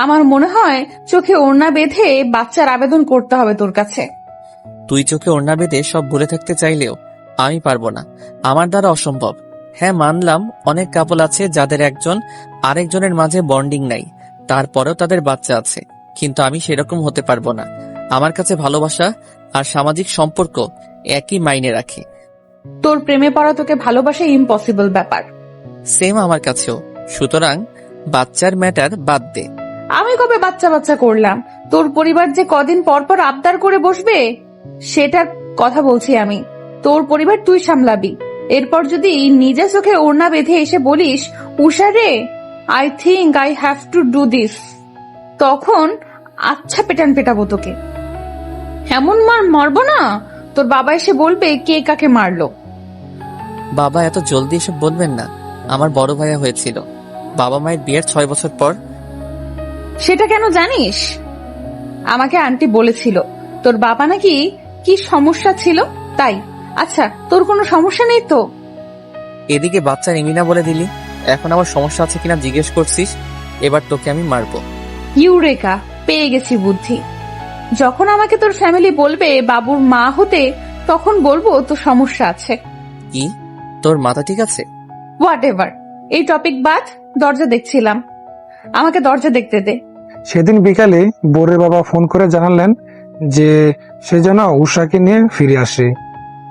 আমার মনে হয় চোখে ওড়না বেঁধে বাচ্চার আবেদন করতে হবে তোর কাছে। তুই চোখে ওড়না বেঁধে সব ভুলে থাকতে চাইলেও আমি পারবো না, আমার দ্বারা অসম্ভব। হ্যাঁ মানলাম অনেক কাপল আছে যাদের একজন আরেকজনের মাঝে বন্ডিং নাই, তারপরেও তাদের বাচ্চা আছে, কিন্তু আমি সেরকম হতে পারবো না। আমার কাছে ভালোবাসা আর সামাজিক সম্পর্ক একই মাইনে রাখে। তোর প্রেমে পড়া তোকে ভালোবাসা ইম্পসিবল ব্যাপার। সেম আমার কাছেও। সুতরাং বাচ্চার ম্যাটার বাদ দে। আমি কবে বাচ্চা বাচ্চা করলাম? তোর পরিবার যে কদিন পর পর আবদার করে বসবে সেটার কথা বলছি আমি। তোর পরিবার তুই সামলাবি, এরপর যদি নিজে চোখে ওড়না বেঁধে এসে বলিস উষা রে I think I have to do this, তখন আচ্ছা পেটান পেটাবো তোকে। এমন মারবো না তোর বাবা এসে বলবে কে কাকে মারলো। বাবা এত জলদি এসব বলবেন না, আমার বড় ভাইয়া হয়েছিল বাবা মায়ের বিয়ের 6 বছর পর। সেটা কেন জানিস? আমাকে আন্টি বলেছিল তোর বাবা নাকি কি সমস্যা ছিল, তাই। আচ্ছা তোর কোনো সমস্যা নেই তো? এদিকে বাচ্চা নিমিনা বলে দিলি, এখন আবার সমস্যা আছে কিনা জিজ্ঞেস করছিস। এবার তোকে আমি মারবো। ইউরেকা, পেয়ে গেছি বুদ্ধি। যখন আমাকে তোর ফ্যামিলি বলবে বাবুর মা হতে, তখন বলবো তোর সমস্যা আছে। কি তোর মাথা ঠিক আছে? হোয়াট এভার, এই টপিক বাদ। দরজা দেখছিলাম, আমাকে দরজা দেখতে দে। সেদিন বিকালে বোরের বাবা ফোন করে জানালেন যে সে যেন উষাকে নিয়ে ফিরে আসে।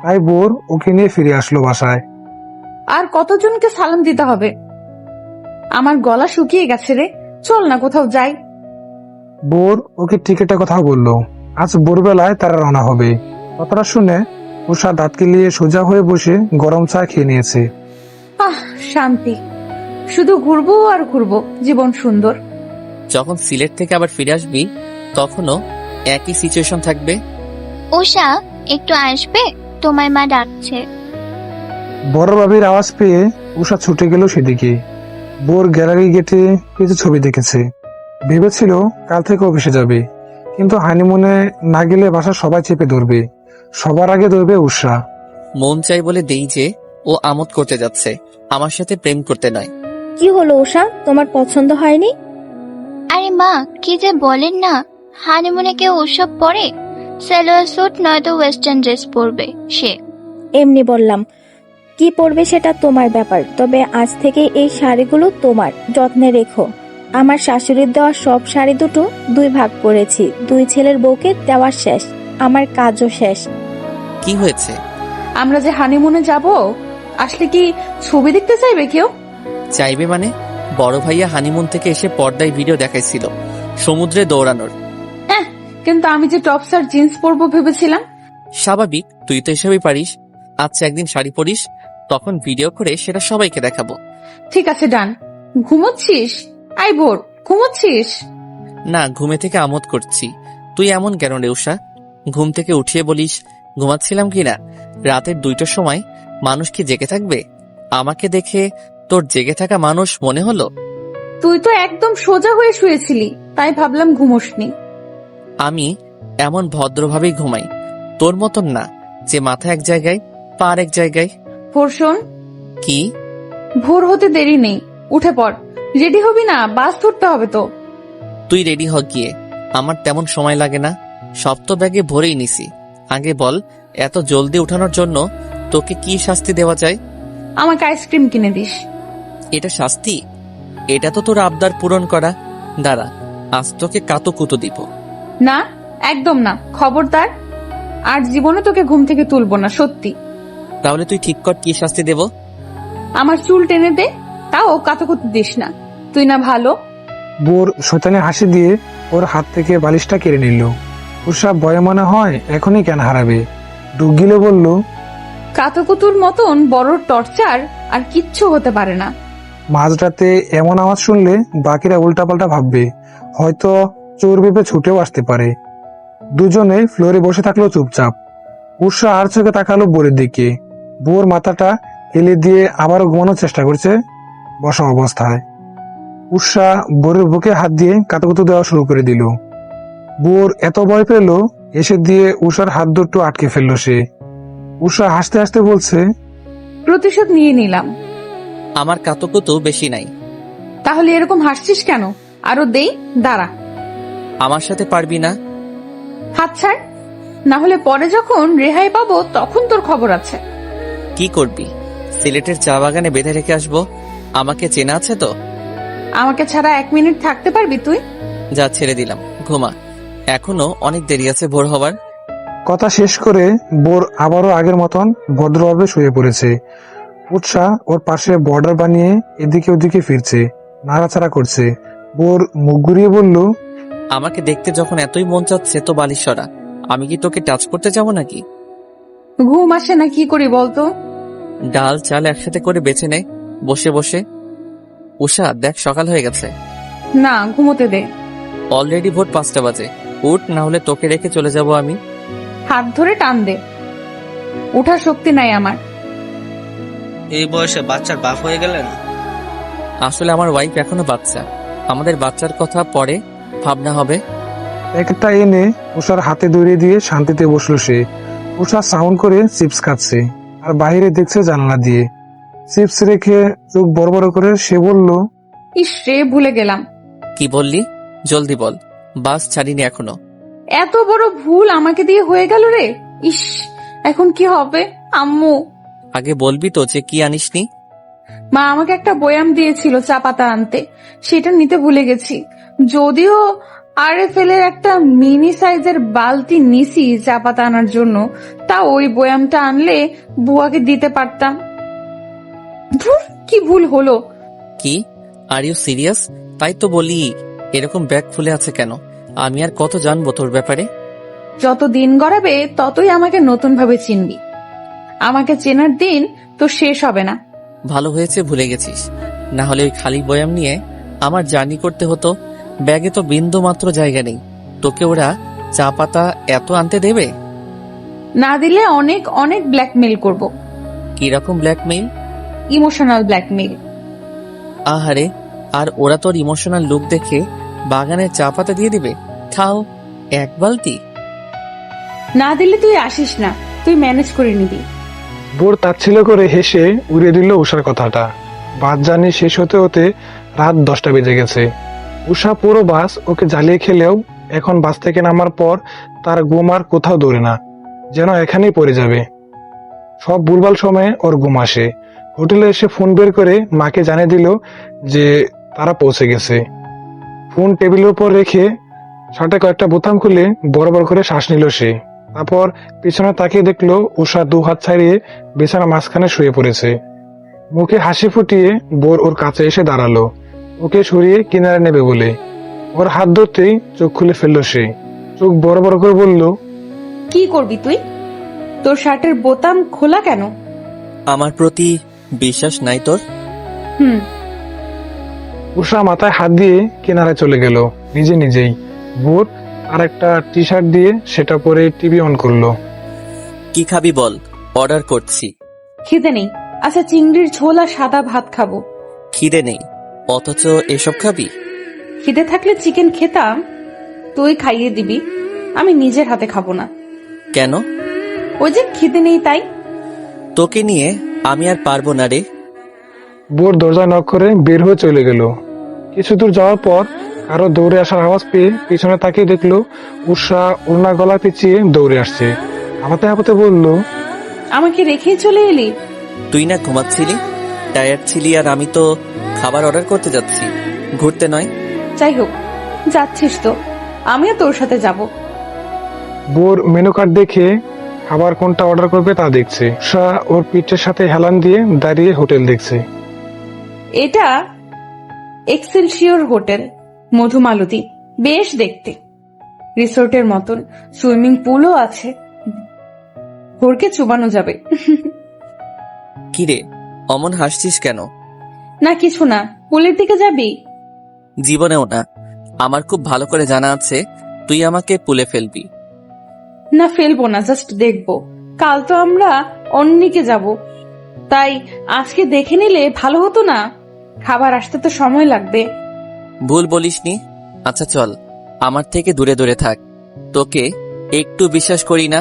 তাই বোর ওকে নিয়ে ফিরে আসলো বাসায়। আর কতজনকে সালাম দিতে হবে? আমার গলা শুকিয়ে গেছে রে, চল না কোথাও যাই। বোর ওকে টিকেটের কথা বললো। আজ ভোরবেলায় তারা রওনা হবে। কথাটা শুনে উষা দাঁত কিলিয়ে সোজা হয়ে বসে গরম চা খেয়ে নিয়েছে। আহ, শান্তি। শুধু ঘুরবো আর ঘুরবো, জীবন সুন্দর। যখন সিলেট থেকে আবার ফিরে আসবি তখনও একই সিচুয়েশন থাকবে। উষা, একটু আসবে? তোমার মা ডাকছে। বড় ভাবির আওয়াজ পেয়ে উষা ছুটে গেল সেদিকে। বোর গ্যালারি গেটে কিছু ছবি দেখেছে। ভেবেছিল কাল থেকে অফিসে যাবে, কিন্তু হানিমুনে না গেলে বাসা সবাই চেপে ধরবে। সবার আগে ধরবে উষা। মন চাই বলে দেই যে ও আমোদ করতে যাচ্ছে, আমার সাথে প্রেম করতে নয়। কি হলো উষা, তোমার পছন্দ হয়নি? আরে মা, কি যে বলেন না, হানিমুনে কেউ ওসব পরে? সালোয়ার স্যুট নয়তো ওয়েস্টার্ন ড্রেস পরবে সে। এমনি বললাম, কি পরবে সেটা তোমার ব্যাপার, তবে আজ থেকে এই শাড়িগুলো তোমার, যত্নে রেখো। আমার শাশুড়ির দেওয়া সব শাড়ি দুটো 2 ভাগ করেছি, 2 ছেলের বউকে দেওয়া শেষ, আমার কাজও শেষ। কি হয়েছে? আমরা যে হানিমুনে যাব, আসলে কি ছবি দেখতে চাইবে কেউ? চাইবে মানে? বড় ভাইয়া হানিমুন থেকে এসে পর্দায় ভিডিও দেখাইছিল সমুদ্রে দৌড়ানোর। হ্যাঁ, কিন্তু আমি যে টপস আর জিন্স পরবো ভেবেছিলাম। স্বাভাবিক, তুই তো এসবই পারিস। আচ্ছা, একদিন শাড়ি পরিস, তখন ভিডিও করে সেটা সবাইকে দেখাবো। ঠিক আছে, ডান। ঘুমোচ্ছিস? আই ভোর, ঘুমোচ্ছিস? না, ঘুমে থেকে আমোদ করছি। তুই এমন কেন রে উষা? ঘুম থেকে উঠিয়ে বলিস ঘুমাচ্ছিলাম কিনা? রাতের 2টার সময় মানুষ কি জেগে থাকবে? আমাকে দেখে তোর জেগে থাকা মানুষ মনে হলো? তুই তো একদম সোজা হয়ে শুয়েছিলি, তাই ভাবলাম ঘুমোসনি। আমি এমন ভদ্রভাবেই ঘুমাই, তোর মতন না যে মাথা এক জায়গায় পা এক জায়গায়। ভোর শোন। কি? ভোর হতে দেরি নেই, উঠে পড়। রেডি হবি না? বাস ধরতে হবে তো। তুই রেডি হ গিয়ে, আমার তেমন সময় লাগে না, সব তো ব্যাগে ভরেই নিছি। আগে বল, এত জলদি উঠানোর জন্য তোকে কি শাস্তি দেওয়া যায়? আমাকে আইসক্রিম কিনে দিস। এটা শাস্তি? এটা তো তোর আবদার পূরণ করা। দাঁড়া, আজ তোকে কাতো কুতো দিব। না, একদম না, খবরদার। আর জীবনে তোকে ঘুম থেকে তুলবো না, সত্যি। তাহলে তুই ঠিক কর কি শাস্তি দেব। আমার চুল টেনে দে, তাও কাতুকুতু দিস না। তুই না ভালো। বোর শয়তানি হাসি দিয়ে ওর হাত থেকে বালিশটা কেড়ে নিল। উষা ভয়ে মনে হয় এখনই জ্ঞান হারাবে। ডুব গিলে বলল, কাতুকুতুর মতন বড় টর্চার আর কিচ্ছু হতে পারে না। মাঝরাতে এমন আওয়াজ শুনলে বাকিরা উল্টাপাল্টা ভাববে, হয়তো চোর ভেবে ছুটেও আসতে পারে। দুজনে ফ্লোরে বসে থাকলো চুপচাপ। উষা আর চোখে তাকালো বোরের দিকে। বোর মাথাটা হেলে দিয়ে আবারও ঘুমানোর চেষ্টা করছে বসা অবস্থায়। উষা বোরের বুকে হাত দিয়ে কাতুকুতু দেওয়া শুরু করে দিল। বোর এত ভয় পেল, এসে দিয়ে উষার হাত দুটো আটকে ফেললো সে। উষা হাসতে হাসতে বলছে, প্রতিশোধ নিয়ে নিলাম। আমার কাতুকুতু বেশি নাই। তাহলে এরকম হাসছিস কেন? আরো দেই, দাঁড়া। আমার সাথে পারবি না? হাত ছাড়, না হলে পরে যখন রেহাই পাবো তখন তোর খবর আছে। কি করবি? সিলেটের চা বাগানে বেঁধে রেখে আসবো? আমাকে চেনা আছে তো? আমাকে ছাড়া 1 মিনিট থাকতে পারবি তুই? যা, ছেড়ে দিলাম, ঘুমা। এখনো অনেক দেরি আছে ভোর হবার। কথা শেষ করে বোর আবারও আগের মতন ভদ্রভাবে শুয়ে পড়েছে। উৎসা ওর পাশে বর্ডার বানিয়ে এদিকে ওদিকে ফিরছে, নাড়াচাড়া করছে। বোর মুখ ঘুরিয়ে বলল, আমাকে দেখতে যখন এতই মন চাচ্ছে তো বালিশ সরা। আমি কি তোকে টাচ করতে যাবো নাকি? ঘুম আসে না, কি করি বলতো? ডাল চাল একসাথে করে বেছে নে বসে বসে। উষা, দেখ সকাল হয়ে গেছে। না, ঘুমোতে দে। অলরেডি ভোর 5টা বাজে। উঠ, না হলে তোকে রেখে চলে যাব আমি। হাত ধরে টান দে, ওঠার শক্তি নাই আমার। এই বয়সে বাচ্চার বাপ হয়ে গেলেন? আসলে আমার ওয়াইফ এখনো বাচ্চা, আমাদের বাচ্চার কথা পরে ভাবনা হবে। একটা এনে উষার হাতে ধরিয়ে দিয়ে শান্তিতে বসলো সে। উষা সাউন্ড করে চিপস খাচ্ছে আর বাইরে দেখছে জানালা দিয়ে। চিপস রেখে চোখ বড় বড় করে সে বলল, ইস রে, ভুলে গেলাম। কি বললি? জলদি বল, বাস ছাড়িনি এখনো। এত বড় ভুল আমাকে দিয়ে হয়ে গেল রে। ইস, এখন কি হবে আম্মু? আগে বলবি তো যে কি আনিসনি। মা আমাকে একটা বয়াম দিয়েছিল চা পাতা আনতে, সেটা নিতে ভুলে গেছি। যদিও আরএফএল এর একটা মিনি সাইজের বালতি নিছি চা পাতা আনার জন্য, তা ওই বয়ামটা আনলে বুয়াকে দিতে পারতাম। ধুর, কি ভুল হলো। কি, আর ইউ সিরিয়াস? তাই তো বলি, এরকম ব্যাগ ফুলে আছে কেন? আমি আর কত জানবো তোর ব্যাপারে? যত দিন গড়াবে ততই আমাকে নতুন ভাবে চিনবি। আমাকে চেনার দিন তো শেষ হবে না। ভালো হয়েছে ভুলে গেছিস, না হলে ওই খালি বয়াম নিয়ে আমার জার্নি করতে হতো। ব্যাগে তো বিন্দু মাত্র জায়গা নেই। তোকে ওরা চা পাতা এত আনতে দেবে? না দিলে অনেক অনেক ব্ল্যাকমেইল করব। কিরকম ব্ল্যাকমেইল? Emotional blackmail. আহারে, আর ওরা তোর ইমোশনাল লুক দেখে বাগানে চা পাতা দিয়ে দিবে? খাও, এক বালতি। না দিলে তুই আসিস না, তুই ম্যানেজ করে নিবি। বোর তাচ্ছিল্য করে হেসে উড়িয়ে দিল উষার কথাটা। বাস জার্নি শেষ হতে হতে রাত 10টা বেজে গেছে। উষা পুরো বাস ওকে জ্বালিয়ে খেলেও এখন বাস থেকে নামার পর তার ঘুম আর কোথাও দৌড়ে না, যেন এখানেই পড়ে যাবে। সব ভুলভাল সময়ে ওর ঘুম আসে। হোটেলে এসে ফোন বের করে মাকে জানিয়ে দিল যে তারা পৌঁছে গেছে। ফোন টেবিলের উপর রেখে শার্টে কয়েকটা বোতাম খুলে বড় বড় করে শ্বাস নিল সে। তারপর পিছনে তাকিয়ে দেখলো উষা 2 হাত ছাড়িয়ে বিছানা মাঝখানে শুয়ে পড়েছে। মুখে হাসি ফুটিয়ে বোর ওর কাছে এসে দাঁড়ালো, ওকে সরিয়ে কিনারে নেবে বলে। ওর হাত ধরতেই চোখ খুলে ফেললো সে। চোখ বড় বড় করে বলল, কি করবি তুই? তোর শার্টের বোতাম খোলা কেন? আমার প্রতি বিশ্বাস নাই তোর? হুম। উষা মাথায় হাত দিয়ে কিনারে চলে গেল নিজে নিজেই। বোর আর একটা টি শার্ট দিয়ে সেটা পরে টিভি অন করলো। কি খাবি বল, অর্ডার করছি। খিদে নেই। আচ্ছা, চিংড়ির ঝোল আর সাদা ভাত খাবো। খিদে নেই, অথচ এসব খাবি? খিদে থাকলে চিকেন খেতাম, তুই খাইয়ে দিবি। আমি নিজের হাতে খাবো না। কেন? ওই যে খিদে নেই তাই। তোকে নিয়ে আমি আর পারবো না রে। বোর দরজা নক করে বের হয়ে চলে গেল। কিছু দূর যাওয়ার পর কারো দৌড়ে আসার আওয়াজ পেয়ে পিছনে তাকিয়ে দেখলো উষা ওড়না গলা পিছিয়ে দৌড়ে আসছে। হাঁপাতে হাঁপাতে বলল, আমাকে রেখেই চলে এলি? তুই না ঘুমাচ্ছিলি, টায়ার্ড ছিলি, আর আমি তো খাবার অর্ডার করতে যাচ্ছি, ঘুরতে নয়। যাই হোক, যাচ্ছিস তো, আমিও তোর সাথে যাব। বোর মেনু কার্ড দেখে খাবার কোনটা অর্ডার করবে তা দেখছে। উষা ওর পিঠের সাথে হেলান দিয়ে দাঁড়িয়ে হোটেল দেখছে। এটা এক্সেলসিওর হোটেল, মধুমালতী। বেশ দেখতে, রিসোর্টের মতন। সুইমিং পুলও আছে, ভোরকে চুবানো যাবে। কিরে, অমন হাসছিস কেন? না কিছু না, পুলের দিকে যাবি? জীবনেও না। আমার খুব ভালো করে জানা আছে তুই আমাকে পুলে ফেলবি। না, ফেলবো না, জাস্ট দেখবো। কাল তো আমরা অন্যকে যাব, তাই আজকে দেখে নিলে ভালো হতো না? খাবার আসতে তো সময় লাগবে। ভুল বলিসনি। আচ্ছা চল, আমার থেকে দূরে দূরে থাক, তোকে একটু বিশ্বাস করি না।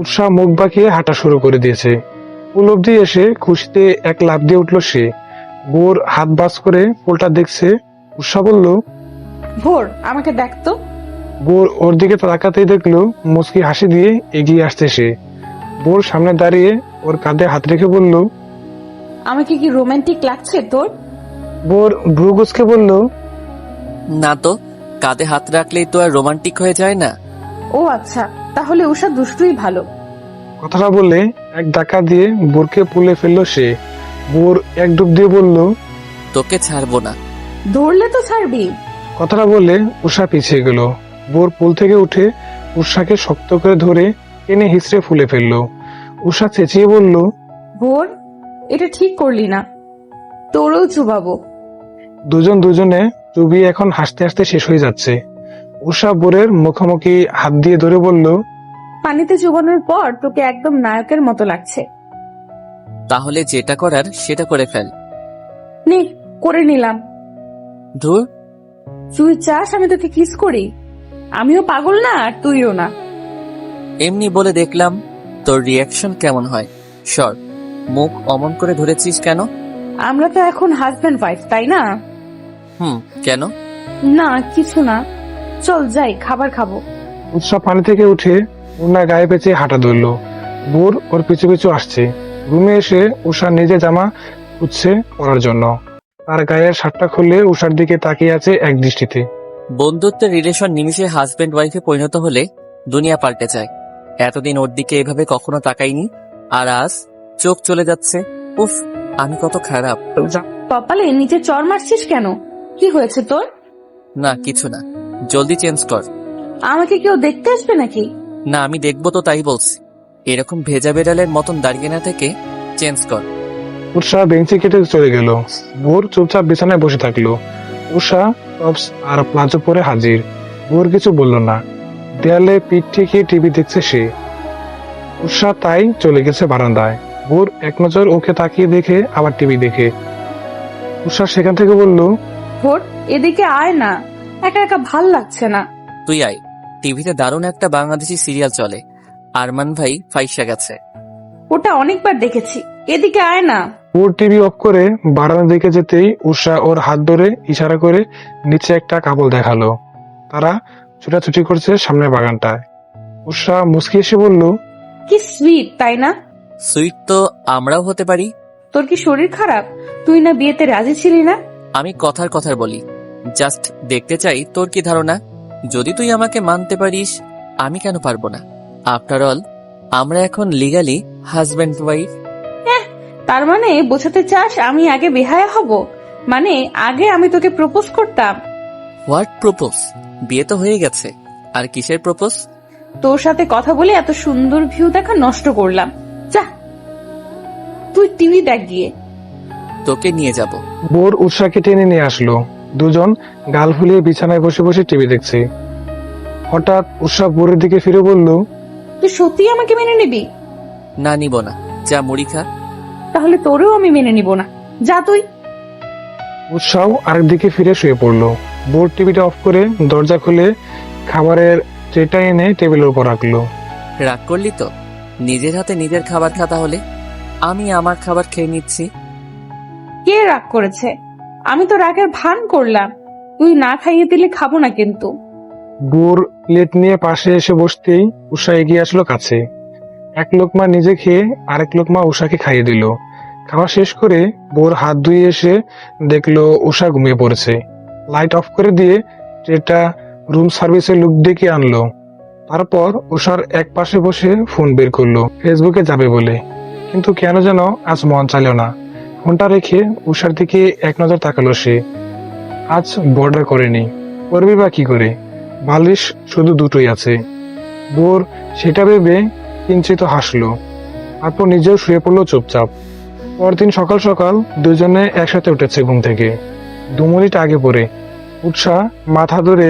উষা মুখ বাঁকিয়ে হাঁটা শুরু করে দিয়েছে। পুল অব্দি এসে খুশিতে এক লাফ দিয়ে উঠল সে। বোর হাত বাস করে পুলটা দেখছে। উষা বলল, ভোর, আমাকে দেখতো। বোর ওর দিকে তাকাতেই দেখলো মুচকি হাসি দিয়ে এগিয়ে আসছে সে। বোর সামনে দাঁড়িয়ে ওর কাঁধে হাত রেখে বলল, আমাকে কি রোমান্টিক লাগছে তোর? বোর ভ্রু কুঁচকে বলল, না তো, কাঁধে হাত রাখলেই তো আর রোমান্টিক হয়ে যায় না। ও আচ্ছা, তাহলে উষা দুষ্টুই ভালো। কথাটা বলে এক ধাক্কা দিয়ে বোরকে পুলে ফেললো সে। বোর এক ডুব দিয়ে বলল, তোকে ছাড়বো না। ধরলে তো ছাড়বি। কথাটা বলে উষা পিছিয়ে গেল। বোর পুল থেকে উঠে উষাকে শক্ত করে ধরে টেনে হিসড়ে ফুলে ফেললো। উষা চেঁচিয়ে বলল, ভোর, এটা ঠিক করলি না, তোরও চুবাবো। দুজন দুজনে চুবিয়ে এখন হাসতে হাসতে শেষ হয়ে যাচ্ছে। উষা বোরের মুখোমুখি হাত দিয়ে ধরে বলল, পানিতে চুবানোর পর তোকে একদম নায়কের মতো লাগছে। তাহলে যেটা করার সেটা করে ফেল। নে, করে নিলাম। ধুর, তুই চাস আমি তোকে কিস করি? আমিও পাগল না আর তুইও না। এমনি বলে দেখলাম তোর রিয়াকশন কেমন হয়। সর, মুখ অমন করে ধরেছিস কেন? আমরা তো এখন হাজব্যান্ড ওয়াইফ, তাই না? কেন? না কিছু না, চল যাই, খাবার খাবো। উৎসা পানি থেকে উঠে ওড়না গায়ে পেঁচে হাঁটা ধরল। বোর ওর পিছু পিছু আসছে। রুমে এসে উষা নিজে জামা খুঁজছে পরার জন্য। তার গায়ের শার্টটা খুলে উষার দিকে তাকিয়ে আছে এক দৃষ্টিতে। বন্ধুত্বের রিলেশন নিমিশে হাজবেন্ড ওয়াইফে পরিণত হলে দুনিয়া পাল্টে যায়। এতদিন ওর দিকে এভাবে কখনো তাকাইনি, আর আজ চোখ চলে যাচ্ছে। উফ, আমি কত খারাপ। কপালে নিচে চর মারছিস কেন? কি হয়েছে তোর? না কিছু না, জলদি চেঞ্জ কর। আমাকে কেউ দেখতে আসবে নাকি? না, আমি দেখবো তো তাই বলছি। এরকম ভেজা বেড়ালের মতন দাঁড়িয়ে না থেকে চেঞ্জ কর। উষা বেঞ্চি কেটে চলে গেল। ভোর চুপচাপ বিছানায় বসে থাকলো। উষা টপস আর প্লাজো পরে হাজির। ভোর কিছু বলল না। দেয়ালে পিঠ থেকে টিভি দেখছে সে। উষা তাই চলে গেছে বারান্দায়। ভোর এক নজর ওকে তাকিয়ে দেখে আবার টিভি দেখে। উষা সেখান থেকে বলল, ভোর, এদিকে আয় না, একা একা ভাল লাগছে না। তুই আয়, টিভিতে দারুণ একটা বাংলাদেশি সিরিয়াল চলে। আরমান ভাই ফাইসা গেছে। ওটা অনেকবার দেখেছি, এদিকে আয় না। ভোর টিভি অফ করে বারান্দার দিকে যেতেই উষা ওর হাত ধরে ইশারা করে নিচে একটা কাপড় দেখালো। তারা ছুটাছুটি করছে সামনের বাগানটায়। উষা মুচকি এসে বলল, কি সুইট, তাই না? সুইট তো আমরাও হতে পারি। তোর কি শরীর খারাপ? তুই না বিয়েতে রাজি ছিলি না? আমি কথার বলি, জাস্ট দেখতে চাই তোর কি ধারণা। যদি তুই আমাকে মানতে পারিস, আমি কেন পারবো না? আফটার অল আমরা এখন লিগালি হাজবেন্ড ওয়াইফ। তার মানে বোঝাতে চাস আমি আগে বেহায়া হব? মানে আগে আমি তোকে প্রপোজ করতাম? What propose? বিয়ে তো হয়ে গেছে, আর কিসের প্রপোজ? তোর সাথে কথা বলে এত সুন্দর ভিউ দেখা নষ্ট করলাম। যা, তুই টিভি দেখ গিয়ে। তোকে নিয়ে যাব। ভোর উষাকে টেনে নিয়ে আসলো। দুজন গাল ফুলিয়ে বিছানায় বসে বসে টিভি দেখছে। হঠাৎ উষা ভোরের দিকে ফিরে বলল, তুই সত্যি আমাকে মেনে নিবি? না, নিব না। যা মুড়ি খা। তাহলে তোরেও আমি মেনে নিব না, যা তুই। উৎসাহ আরেক দিকে ফিরে শুয়ে পড়লো। ভোর টিভিটা অফ করে দরজা খুলে খাবারের ট্রেটা এনে টেবিলের উপর রাখলো। রাগ করলি তো? নিজের হাতে নিজের খাবার খা তাহলে। আমি আমার খাবার খেয়ে নিচ্ছি। কে রাগ করেছে? আমি তো রাগের ভান করলাম। তুই না খাইয়ে দিলে খাবো না কিন্তু। ভোর প্লেট নিয়ে পাশে এসে বসতেই উষা এগিয়ে আসলো কাছে। এক লোকমা নিজে খেয়ে আরেক লোকমা উষাকে খাইয়ে দিল। খাওয়া শেষ করে ভোর হাত ধুয়ে এসে দেখলো উষা ঘুমিয়ে পড়েছে। লাইট অফ করে দিয়ে ট্রেটা রুম সার্ভিসের লোক ডেকে আনলো। তারপর উষার এক পাশে বসে ফোন বের করলো ফেসবুকে যাবে বলে, কিন্তু কেন যেন আজ মন চাইল না। ফোনটা রেখে উষার দিকে এক নজর তাকালো সে। আজ বর্ডার করেনি, করবি বা কি করে? বালিশ শুধু দুটোই আছে। ভোর সেটা ভেবে কিঞ্চিত হাসলো, তারপর নিজেও শুয়ে পড়লো চুপচাপ। পরদিন সকাল সকাল দুজনে একসাথে উঠেছে ঘুম থেকে। 2 মিনিট আগে পরে উৎসাহ মাথা ধরে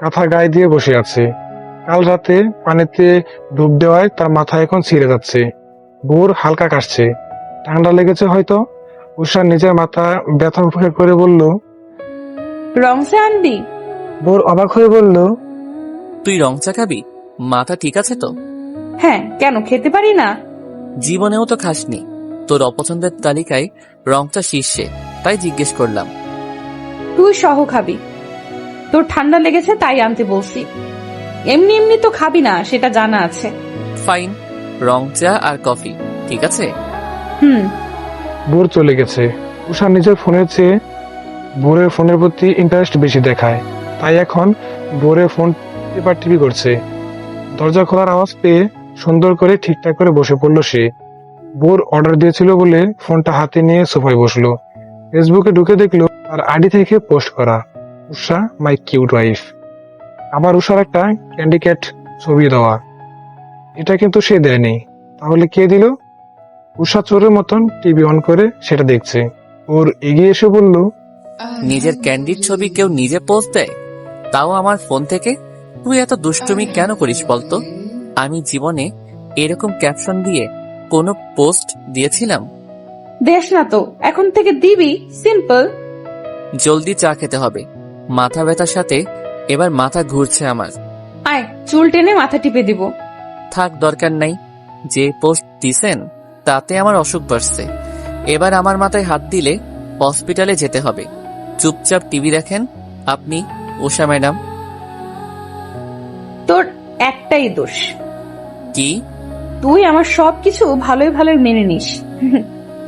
কাঁথা গায়ে দিয়ে বসে আছে। কাল রাতে পানিতে ডুব দেওয়ায় তার মাথা এখন ছিঁড়ে যাচ্ছে। ভোর হালকা কাশছে, ঠান্ডা লেগেছে হয়তো। উষা নিজের মাথা ব্যথা উপেক্ষা করে বলল, রংসে আনবি? ভোর অবাক হয়ে বলল, তুই রং চা খাবি? মাথা ঠিক আছে তো? হ্যাঁ, কেন খেতে পারি না? জীবনেও তো খাসনি। তোর অপছন্দের তালিকায় রংটা শীর্ষে, তাই জিজ্ঞেস করলাম। তুই সহ খাবি। তোর ঠান্ডা লেগেছে তাই আনতে বলছি। এমনি এমনি তো খাবি না, সেটা জানা আছে। ফাইন, রং চা আর কফি, ঠিক আছে? হুম। ভোর চলে গেছে। উষা নিজের ফোনের চেয়ে ভোরের ফোনের প্রতি ইন্টারেস্ট বেশি দেখায়, তাই এখন ভোরের ফোন টিপি করছে। দরজা খোলার আওয়াজ পেয়ে সুন্দর করে ঠিকঠাক করে বসে পড়লো সে। ভোর অর্ডার দিয়েছিল বলে ফোনটা হাতে নিয়ে সোফায় বসলো। ফেসবুকে ঢুকে দেখলো আর আইডি থেকে পোস্ট করা, উষা মাই কিউট ওয়াইফ। আবার উষার একটা ক্যান্ডি ক্যাট ছবি দেওয়া। এটা কিন্তু সে দেয়নি, তাহলে কে দিল? উষা চোরের মতন টিভি অন করে সেটা দেখছে। ওর এগিয়ে এসে বলল, নিজের ক্যান্ডির ছবি কেউ নিজে পোস্ট দেয়, তাও আমার ফোন থেকে? তুই এত দুষ্টুমি কেন করিস বলতো? আমি জীবনে এরকম ক্যাপশন দিয়ে কোনো পোস্ট দিয়েছিলাম? দেশ না তো, এখন থেকে দিবি। সিম্পল। জলদি চা খেতে হবে, মাথা ব্যথার সাথে এবার মাথা ঘুরছে আমার। আয়, চুল টেনে মাথা টিপে দিব। থাক, দরকার নাই। যে পোস্ট দিছেন তাতে আমার অসুখ বাড়ছে। এবার আমার মাথায় হাত দিলে হসপিটালে যেতে হবে। চুপচাপ টিভি দেখেন আপনি, উষা ম্যাডাম। তোর একটাই দোষ, কি? তুই আমার সবকিছু ভালোই ভালোই মেনে নিস।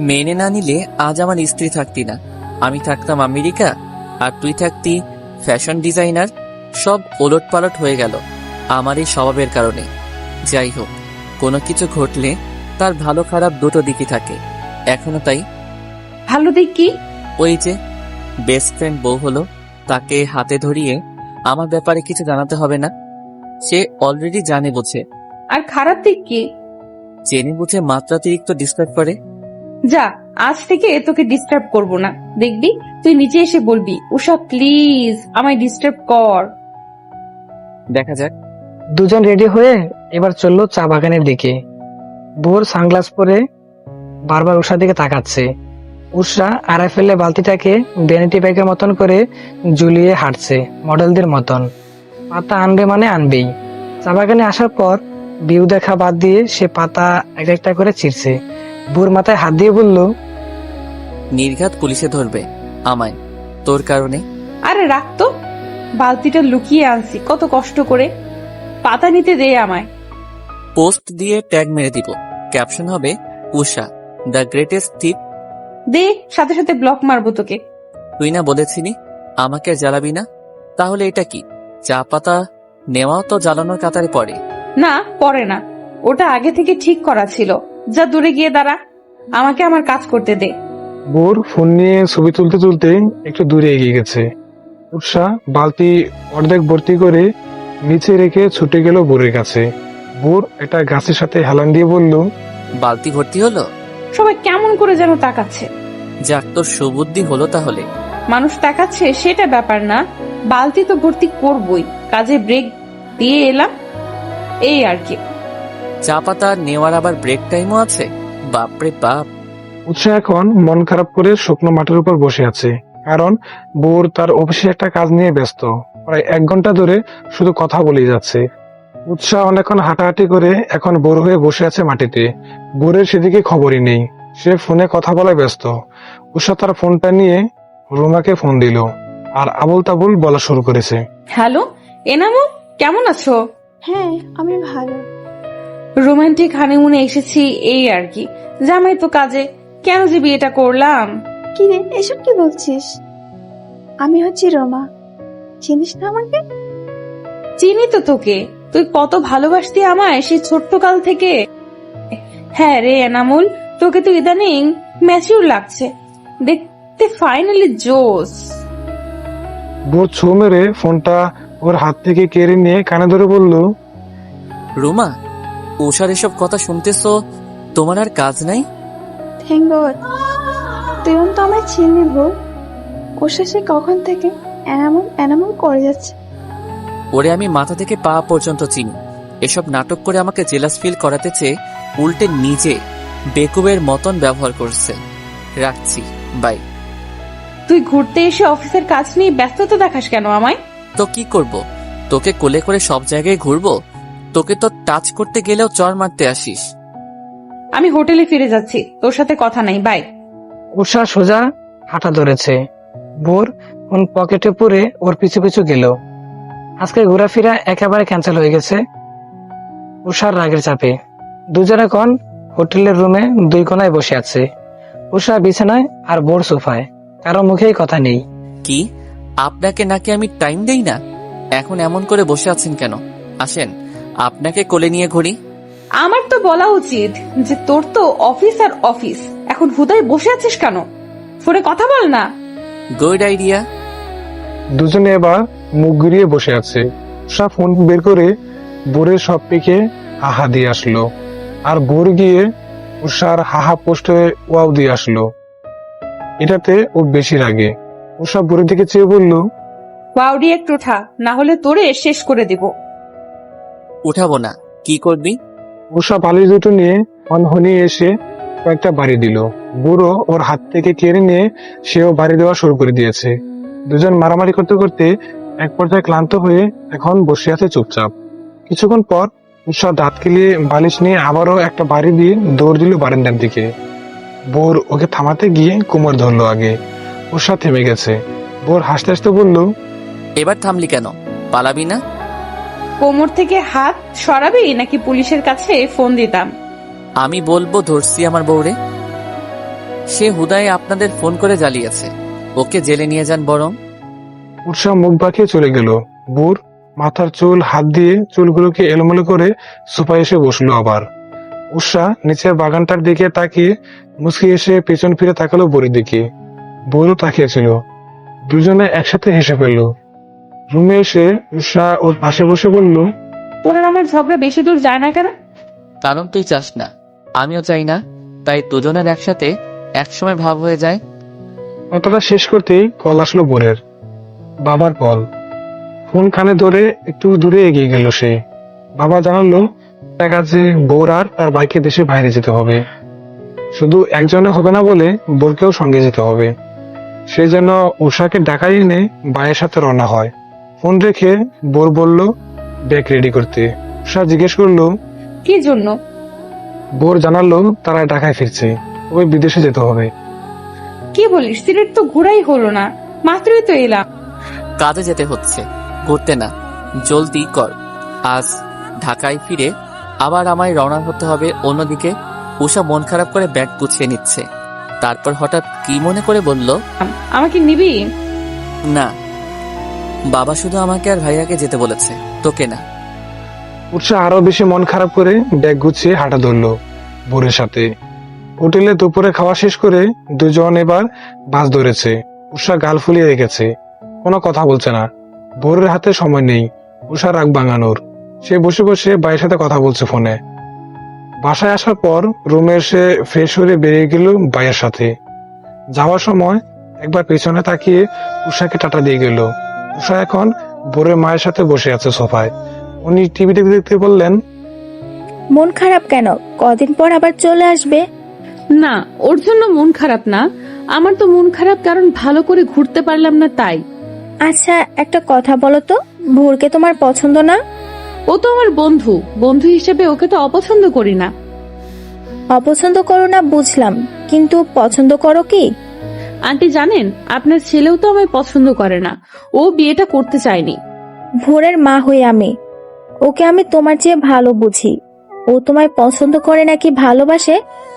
মেনে না নিলে আজ আমার স্ত্রী থাকতি না। আমি থাকতাম আমেরিকা আর তুই থাকতি ফ্যাশন ডিজাইনার। সব ওলট পালট হয়ে গেল আমার এই স্বভাবের কারণে। যাই হোক, কোনো কিছু ঘটলে তার ভালো খারাপ দুটো দিকই থাকে, এখনো তাই। ভালো দিক কি? ওই যে বেস্ট ফ্রেন্ড বউ হলো, তাকে হাতে ধরিয়ে আমার ব্যাপারে কিছু জানাতে হবে না। সে অলরেডি জানে বোঝে। আর খারাপ দিক কি? জেনে বুঝে মাত্রাতিরিক্ত ডিস্টার্ব করে। যা, আজ থেকে তোকে ডিস্টার্ব করব না। দেখবি তুই নিচে এসে বলবি, উষা প্লিজ আমায় ডিস্টার্ব কর। দেখা যাক। দুজন রেডি হয়ে এবার চললো চা বাগানের দিকে। ভোর সানগ্লাস পরে বারবার উষার দিকে তাকাচ্ছে। উষা আড়াই ফেলে বালতিটাকে ভ্যানিটি ব্যাগের মতন করে ঝুলিয়ে হাঁটছে, মডেলদের মতন। পাতা আনবে মানে আনবেই। চা বাগানে আসার পর ভিউ দেখা বাদ দিয়ে সে পাতা এক একটা করে ছিঁড়ছে। ভোর মাথায় হাত দিয়ে বলল, নির্ঘাত পুলিশে ধরবে আমায় তোর কারণে। আরে রাখতো, বালতিটা লুকিয়ে আনছি কত কষ্ট করে। পাতা নিতে দে আমায়। পোস্ট দিয়ে ট্যাগ মেরে দিব, ক্যাপশন হবে উষা দ্য গ্রেটেস্ট থিপ। দে, সাথে সাথে ব্লক মারবো তোকে। তুই না বলেছিলি আমাকে আর জ্বালাবি না? তাহলে এটা কি? চা পাতা নেওয়াও তো জ্বালানোর কাতারে পড়ে। না, পরে না, ওটা আগে থেকে ঠিক করা ছিল। যা দূরে গিয়ে দাঁড়া, আমাকে আমার কাজ করতে দে। ভোর ফোন নিয়ে ছবি তুলতে তুলতে একটু দূরে এগিয়ে গেছে। উৎসা বালতি অর্ধেক ভর্তি করে নিচে রেখে ছুটে গেল ভোরের কাছে। ভোর একটা গাছের সাথে হেলান দিয়ে বলল, বালতি ভর্তি হলো? সবাই কেমন করে যেন তাকাচ্ছে। যাক, তোর সুবুদ্ধি হলো তাহলে। মানুষ তাকাচ্ছে সেটা ব্যাপার না, বালতি তো ভর্তি করবই। কাজে ব্রেক দিয়ে এলাম, এই আর কি। চা পাতা নেওয়ার আবার ব্রেক টাইমও আছে? বাপরে বাপ। উৎসা এখন মন খারাপ করে শুকনো মাটির উপর বসে আছে, কারণ ভোর তার অফিসে একটা কাজ নিয়ে ব্যস্ত। প্রায় 1 ঘন্টা ধরে শুধু কথা বলেই যাচ্ছে। উৎসাহ অনেকক্ষণ হাঁটাহাঁটি করে এখন বোর হয়ে বসে আছে মাটিতে। বোরের সেদিকে খবরই নেই, সে ফোনে কথা বলায় ব্যস্ত। উৎসাহ তার ফোনটা নিয়ে রুমাকে ফোন দিল আর আবুল তাবুল বলা শুরু করেছে। হ্যালো এনামু, কেমন আছো? হ্যাঁ, আমি ভালো। রোমান্টিক হানিমুনে এসেছি, এই আর কি। জামাই তো কাজে, কেন যে বিয়েটা করলাম। কি রে, এসব কি বলছিস? আমি হচ্ছি রমা, চিনিস না আমাকে? চিনি তো তোকে, তুই কত ভালোবাসতি আমায় সেই ছোট্ট কাল থেকে। হ্যাঁ রে এনামুল, তোকে তো ইদানিং ম্যাচিউর লাগছে, দেখতে ফাইনালি জোস। বোর ছো মেরে ফোনটা ওর হাত থেকে কেড়ে নিয়ে কানে ধরে বলল, রুমা, উষার এসব কথা শুনতেছো, তোমার আর কাজ নাই? থ্যাংক গড, তুই তো আমায় চিনি বউ। ওর শেষে কখন থেকে এনামুল এনামুল করে যাচ্ছে। ওরে আমি মাথা থেকে পা পর্যন্ত চিনি। এসব নাটক করে আমাকে জেলাস ফিল করাতে চেয়ে উল্টে নিজে বেকুবের মতন ব্যবহার করছে। রাখছি, বাই। তুই ঘুরতে এসে অফিসের কাজ নিয়ে ব্যস্ততা দেখাস কেন আমায়? তো কি করব? তোকে কোলে করে সব জায়গায় ঘুরবো? তোকে তো টাচ করতে গেলেও চর মারতে আসিস। আমি হোটেলে ফিরে যাচ্ছি, তোর সাথে কথা নাই, বাই। উষা সোজা হাঁটা ধরেছে। ভোর ফোন পকেটে পুরে ওর পিছু পিছু গেল। আজকে ঘোরাফেরা একেবারে ক্যান্সেল হয়ে গেছে উষার রাগের চাপে। দুজন এখন হোটেলের রুমে 2 কোণায় বসে আছে। উষা বিছানায় আর ভোর সোফায়, কারো মুখেই কথা নেই। কি, আপনাকে নাকি আমি টাইম দেই না? এখন এমন করে বসে আছেন কেন? আসেন, আপনাকে কোলে নিয়ে ঘুরি। আমার তো বলা উচিত যে তোর তো অফিস আর অফিস, এখন হুদায় বসে আছিস কেন? ফোনে কথা বল না। Good idea. দুজনে এবার মুখ ঘুরিয়ে বসে আছে। উষা ফোন বের করে বোরের সব পিকে হাহা দিয়ে আসলো, আর বোর গিয়ে উষার হাহা পোস্টে ওয়াও দিয়ে আসলো। এটাতে ও বেশি রাগে। উষা বোরের দিকে চেয়ে বলল, বাউডি একটু উঠা, না হলে তোরে শেষ করে দিব। উঠাবো না, কি করবি? উষা বালিশ দুটো নিয়ে হনহনি এসে কয়েকটা বাড়ি দিল। বুড়ো ওর হাত থেকে কেড়ে নিয়ে সেও বাড়ি দেওয়া শুরু করে দিয়েছে। দুজন মারামারি করতে করতে এক পর্যায়ে ক্লান্ত হয়ে এখন বসে আছে চুপচাপ। কিছুক্ষণ পর উষা দাঁত কেলিয়ে বালিশ নিয়ে আবারও একটা বাড়ি দিয়ে দৌড় দিল বারান্দার দিকে। বোর ওকে থামাতে গিয়ে কোমর ধরলো আগে। উষা থেমে গেছে। বোর হাসতে হাসতে বলল, এবার থামলি কেন? পালাবি না? কোমর থেকে হাত সরাবি নাকি পুলিশের কাছে ফোন দিতাম? আমি বলবো ধরছি আমার বউরে। সে হুদায় আপনাদের ফোন করে জ্বালিয়েছে। ওকে জেলে নিয়ে যান বরং। উৎসাহ মুখ বাঁকিয়ে চলে গেল। বুর মাথার চুল হাত দিয়ে চুলগুলোকে এলোমেলো করে সোফায় এসে বসলো আবার। উৎসাহ নিচের বাগানটার দিকে তাকিয়ে মুচকি এসে পেছন ফিরে তাকালো বুড়ির দিকে। বুড়ও তাকিয়েছিল। দুজনে একসাথে হেসে ফেললো। রুমে এসে উৎসাহ ওর পাশে বসে বলল, তোর আমার ঝগড়া বেশি দূর যায় না কেন? কারণ তুই চাস না, আমিও চাই না, তাই দুজনের একসাথে একসময় ভাব হয়ে যায়। কথাটা শেষ করতেই কল আসলো বোরের। বাবার কল। ফোন কানে ধরে একটু দূরে এগিয়ে গেল সে। বাবা জানালো তার কাছে বোর আর তার ভাইকে দেশে বাইরে যেতে হবে। শুধু একজনে হবে না বলে বোরকেও সঙ্গে যেতে হবে। সেই জন্য উষাকে ঢাকায় এনে ভাইয়ের সাথে রওনা হয়। ফোন রেখে বোর বলল ব্যাগ রেডি করতে। উষা জিজ্ঞেস করলো কি জন্য? বোর জানালো তারা ঢাকায় ফিরছে, তবে বিদেশে যেতে হবে। কি বলিস? সিলেট তো ঘোরাই হলো না, মাত্রই তো এলাম। কাজে যেতে হচ্ছে, ঘুরতে না। জলদি কর, আজ ঢাকায় ফিরে আবার আমায় রওনা হতে হবে অন্যদিকে। উষা মন খারাপ করে ব্যাগ গুছিয়ে নিচ্ছে। তারপর হঠাৎ কি মনে করে বলল, আমাকে নিবি? না, বাবা শুধু আমাকে আর ভাইয়াকে যেতে বলেছে, তোকে না। উৎসাহ আরো বেশি মন খারাপ করে ব্যাগ গুছিয়ে হাঁটা ধরলো বোরের সাথে। হোটেলে দুপুরে খাওয়া শেষ করে দুজন এবার বাস ধরেছে। উষা গাল ফুলিয়ে রেখেছে, কোনো কথা বলছে না। বোরের হাতে সময় নেই উষা রাগ ভাঙানোর। সে বসে বসে ভাইয়ের সাথে কথা বলছে ফোনে। বাসায় আসার পর রুমে এসে ফ্রেশ হয়ে বেরিয়ে গেল ভাইয়ের সাথে। যাওয়ার সময় একবার পেছনে তাকিয়ে উষাকে টাটা দিয়ে গেল। উষা এখন বোরের মায়ের সাথে বসে আছে সোফায়। উনি টিভি দেখতে দেখতে বললেন, মন খারাপ কেন? কদিন পর আবার চলে আসবে। না, ওর জন্য মন খারাপ না, আমার তো মন খারাপ কারণ ভালো করে ঘুরতে পারলাম না তাই। আচ্ছা, একটা কথা বলো তো, ভোরকে তোমার পছন্দ না? ও তো আমার বন্ধু, বন্ধু হিসেবে ওকে তো অপছন্দ করি না। অপছন্দ করো না বুঝলাম, কিন্তু পছন্দ করো কি? আন্টি জানেন, আপনার ছেলেও তো আমায় পছন্দ করে না, ও বিয়েটা করতে চায়নি। ভোরের মা হই আমি, ওকে আমি তোমার চেয়ে ভালো বুঝি। ও তোমায় পছন্দ করে নাকি ভালোবাসে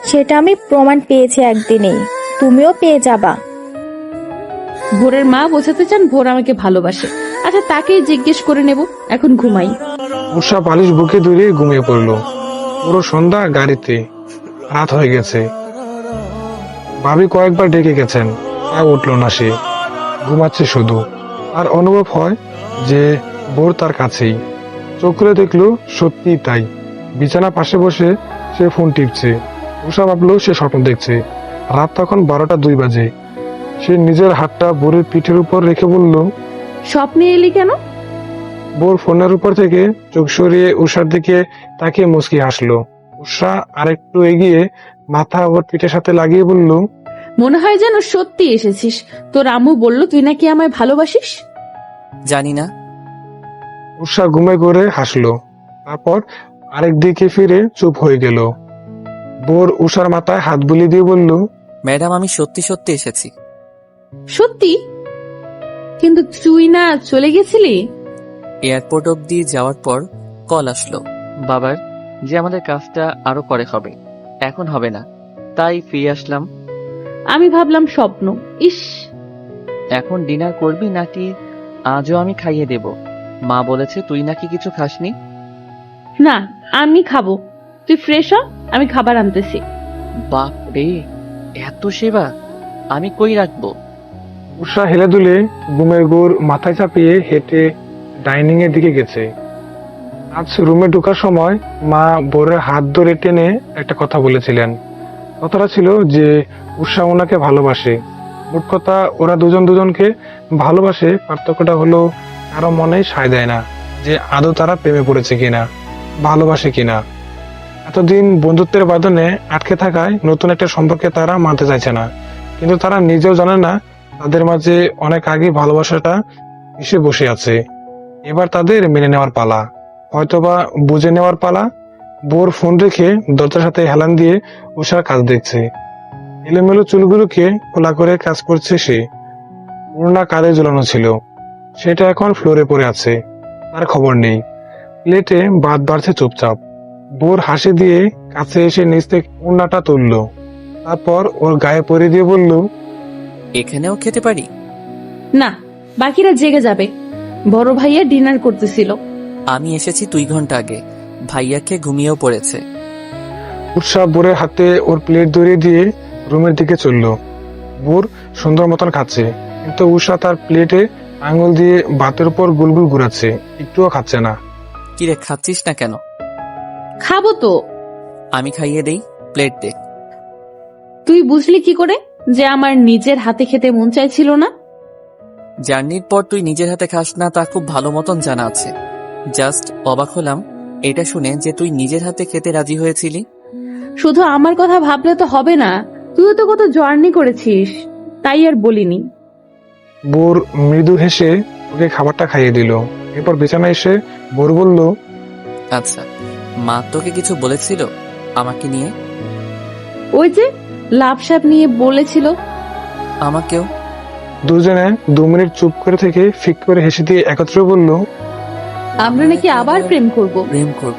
সেটা আমি প্রমাণ পেয়েছি একদিনেই, তুমিও পেয়ে যাবা। ভোরের মা বোঝাতে চান ভোর আমাকে ভালোবাসে। আচ্ছা, তাকেই জিজ্ঞেস করে নেব, এখন ঘুমাই। উষা বালিশ বুকে ধরে ঘুমিয়ে পড়লো। পুরো সন্ধ্যা গাড়িতে, রাত হয়ে গেছে। ভাবি কয়েকবার ডেকে গেছেন, তা উঠলো না সে, ঘুমাচ্ছে শুধু। আর অনুভব হয় যে বোর তার কাছেই। চোখ খুলে দেখলো সত্যিই তাই। বিছানা পাশে বসে সে ফোন টিপছে। উষা ভাবলো সে স্বপ্ন দেখছে। রাত তখন 12টা 2 বাজে। সে নিজের হাতটা বোরের পিঠের উপর রেখে বলল, স্বপ্নে এলি কেন? বোর ফোনের উপর থেকে চোখ সরিয়ে উষার দিকে তাকিয়ে মুচকি হাসলো। উষা আরেকটু এগিয়ে মাথা ওর পিঠের সাথে লাগিয়ে বলল, মনে হয় যেন সত্যি এসেছিস। তোর আম্মু বলল তুই নাকি আমায় ভালোবাসিস। জানি না। উষা ঘুমে ঘুরে হাসলো। তারপর আরেক দিকে ফিরে চুপ হয়ে গেল। বোর উষার মাথায় হাত বুলিয়ে দিয়ে বলল, ম্যাডাম, আমি সত্যি সত্যি এসেছি। সত্যি? কিন্তু তুই না চলে গেছিলি? এয়ারপোর্ট অব্দি যাওয়ার পর কল আসলো বাবার যে আমাদের কাজটা আরো পরে হবে, এখন হবে না, তাই ফিরে আসলাম। আমি ভাবলাম স্বপ্ন। ইস, এখন ডিনার করবি নাকি আজও আমি খাইয়ে দেব? মা বলেছে তুই নাকি কিছু খাসনি। না, আমি খাবো। তুই ফ্রেশ হ, আমি খাবার আনতেছি। বাপ রে, এত সেবা আমি কই রাখবো? উষা হেলে দুলে ঘুমের ঘোর মাথায় চাপিয়ে হেঁটে ডাইনিং এর দিকে গেছে। আজ রুমে ঢোকার সময় মা বোরের হাত ধরে টেনে একটা কথা বলেছিলেন। কথাটা ছিল যে উষা ওনাকে ভালোবাসে। মোট কথা ওরা দুজন দুজনকে ভালোবাসে, পার্থক্যটা হলো কারো মনেই সায় দেয় না যে আদৌ তারা প্রেমে পড়েছে কিনা, ভালোবাসে কিনা। এতদিন বন্ধুত্বের বাঁধনে আটকে থাকায় নতুন একটা সম্পর্কে তারা মানতে চাইছে না, কিন্তু তারা নিজেও জানে না তাদের মাঝে অনেক আগে ভালোবাসাটা এসে বসে আছে। এবার তাদের মেনে নেওয়ার পালা, হয়তোবা বুঝে নেওয়ার পালা। বোর ফোন রেখে দরজার সাথে হেলান দিয়ে উষার কাজ দেখছে। এলোমেলো চুলগুলোকে খোলা করে কাজ করছে সে। ওড়না কাঁধে ঝুলানো ছিল, সেটা এখন ফ্লোরে পড়ে আছে, তার খবর নেই। প্লেটে ভাত বাড়ছে চুপচাপ। বোর হাসি দিয়ে কাছে এসে নিচ থেকে ওড়নাটা তুললো, তারপর ওর গায়ে পরিয়ে দিয়ে বলল, এখানেও খেতে পারি? না, বাকিরা জেগে যাবে। বড় ভাইয়া ডিনার করতেছিল। আমি এসেছি 2 ঘন্টা আগে। ভাইয়াকে ঘুমিয়েও পড়েছে। উৎসাহ বোরের হাতে ওর প্লেট ধরিয়ে দিয়ে রুমের দিকে চলল। বোর সুন্দর মতন খাচ্ছে, কিন্তু উষা তার প্লেটে আঙুল দিয়ে ভাতের উপর গুলগুল ঘুরাচ্ছে, একটুও খাচ্ছে না। কিরে, খাচ্ছিস না কেন? খাবো তো। আমি খাইয়ে দেই, প্লেট দে। তুই বুঝলি কি করে যে আমার নিজের হাতে খেতে মন চাইছিল না? জার্নির পর তুই নিজের হাতে খাস না তা খুব ভালো মতন জানা আছে। জাস্ট অবাক হলাম এটা শুনে যে তুই নিজের হাতে খেতে রাজি হয়েছিলি। শুধু আমার কথা ভাবলে তো হবে না, তুইও তো কত জার্নি করেছিস, তাই আর বলিনি। বোর মৃদু হেসে ওকে খাবারটা খাইয়ে দিল। এরপর বিছানায় এসে বোর বলল, আচ্ছা, মা তোকে কিছু বলেছিল আমাকে নিয়ে? ওই যে লাভ সাপ নিয়ে বলেছিল। আমাকেও। দুজনে 2 মিনিট চুপ করে থেকে ফিক করে হেসে দিয়ে একত্রে বলল, আমরা নাকি আবার প্রেম করব। প্রেম করব।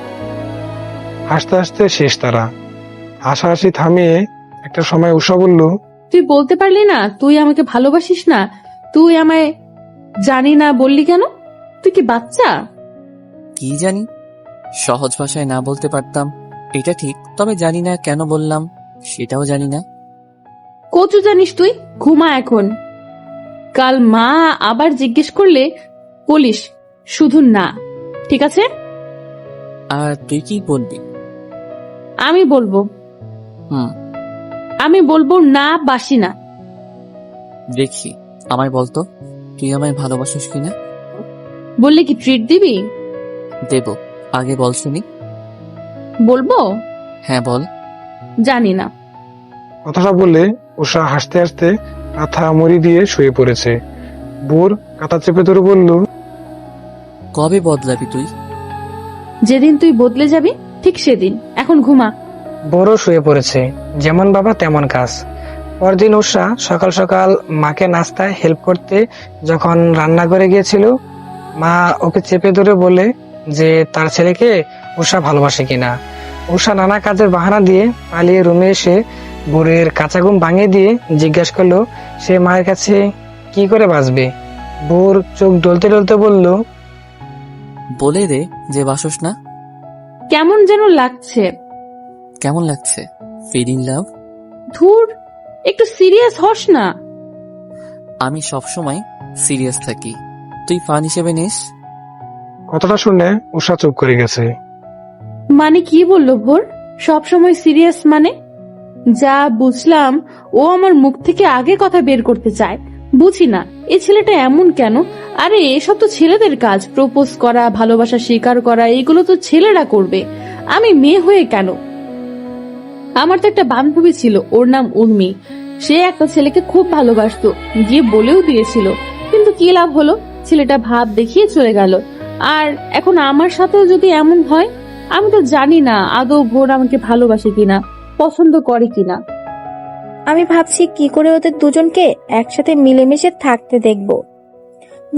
হাসতে হাসতে শেষ তারা। হাসাহাসি থামিয়ে একটা সময় উষা বলল, তুই বলতে পারলি না তুই আমাকে ভালোবাসিস না? তুই আমায় জানি না বললি কেন? তুই কি বাচ্চা? কি জানি, সহজ ভাষায় না বলতে পারতাম এটা ঠিক, তবে জানি না কেন বললাম সেটাও জানি না। কচু জানিস তুই? ঘুমা এখন। কাল মা আবার জিজ্ঞেস করলে বলিস শুধু না, ঠিক আছে? আর তুই কি বলবি? আমি বলবো। হুম, আমি বলবো না বাসি না। দেখি, আমায় বলতো তুই আমায় ভালোবাসিস কিনা। বললে কি ট্রিট দিবি? দেব, আগে বল শুনি। বলবো? হ্যাঁ বল। জানি না। কথাটা বলে উষা হাসতে হাসতে কাঁথা মুড়ি দিয়ে শুয়ে পড়েছে। বোর কাঁথা চেপে ধরে বলল, কবে বদলাবি তুই? যেদিন তুই বদলে যাবি ঠিক সেদিন। এখন ঘুমা। বড় শুয়ে পড়েছে, যেমন বাবা তেমন কাজ। পরদিন উষা সকাল সকাল মাকে নাস্তায় হেল্প করতে যখন রান্নাঘরে গিয়েছিল, মা ওকে চেপে ধরে বলে যে তার ছেলেকে উষা ভালোবাসে কিনা। উষা নানা কাজের বাহানা দিয়ে পালিয়ে রুমে এসে বোরের কাঁচা ঘুম ভাঙিয়ে দিয়ে জিজ্ঞাসা করলো সে মায়ের কাছে কি করে বাঁচবে। বোর চোখ ডলতে ডলতে বলল, বলে দে যে বাসস না। কেমন যেন লাগছে। কেমন লাগছে? Fill in love. ধুর, একটু সিরিয়াস হস না। আমি সবসময় সিরিয়াস থাকি, তুই ফান হিসেবে নিস। কথাটা শুনে উষা চুপ করে গেছে। মানে কি বললো ভোর? সব সময় সিরিয়াস মানে? যা বুঝলাম ও আমার মুখ থেকে আগে কথা বের করতে চায়। বুঝি না এই ছেলেটা এমন কেন। আরে এসব তো ছেলেদের কাজ, প্রপোজ করা, ভালোবাসা স্বীকার করা, এগুলো তো ছেলেরা করবে। আমি মেয়ে হয়ে কেন? আমার তো একটা বান্ধবী ছিল, ওর নাম উর্মি। সে একটা ছেলেকে খুব ভালোবাসতো, গিয়ে বলেও দিয়েছিল, কিন্তু কি লাভ হলো? ছেলেটা ভাব দেখিয়ে চলে গেল। আর এখন আমার সাথেও যদি এমন হয়, আমি তো জানি না আদৌ ভোর আমাকে ভালোবাসে কিনা, পছন্দ করে কিনা। আমি ভাবছি কি করে ওদের দুজনকে একসাথে মিলেমিশে থাকতে দেখব।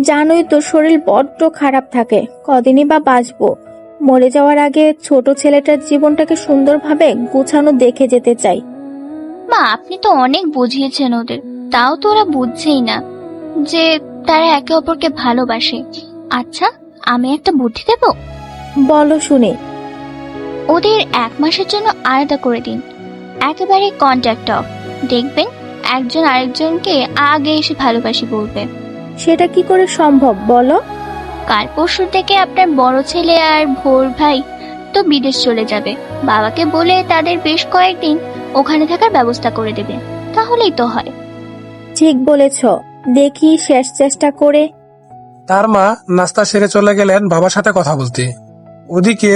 জানোই তো শরীর বড্ড খারাপ থাকে, কদিনই বা বাঁচবো। মরে যাওয়ার আগে ছোট ছেলেটার জীবনটাকে সুন্দরভাবে গুছানো দেখে যেতে চাই। মা, আপনি তো অনেক বুঝিয়েছেন ওদের, তাও তো ওরা বুঝছেই না যে তারা একে অপরকে ভালোবাসে। আচ্ছা, আমি একটা বুদ্ধি দেব। বলো শুনে। ওদের 1 মাসের জন্য আলাদা করে দিন, একেবারে কন্ট্যাক্ট অফ। দেখবেন একজন আরেকজনকে আগে এসে ভালোবাসি বলবে। সেটা কি করে সম্ভব বলো? কাল পরশু থেকে আপনার বড় ছেলে আর ভোর ভাই তো বিদেশ চলে যাবে। বাবাকে বলে তাদের বেশ কয়েকদিন ওখানে থাকার ব্যবস্থা করে দেবে, তাহলেই তো হয়। ঠিক বলেছ, দেখি শেষ চেষ্টা করে। তার মা নাস্তা সেরে চলে গেলেন বাবার সাথে কথা বলতে। ওদিকে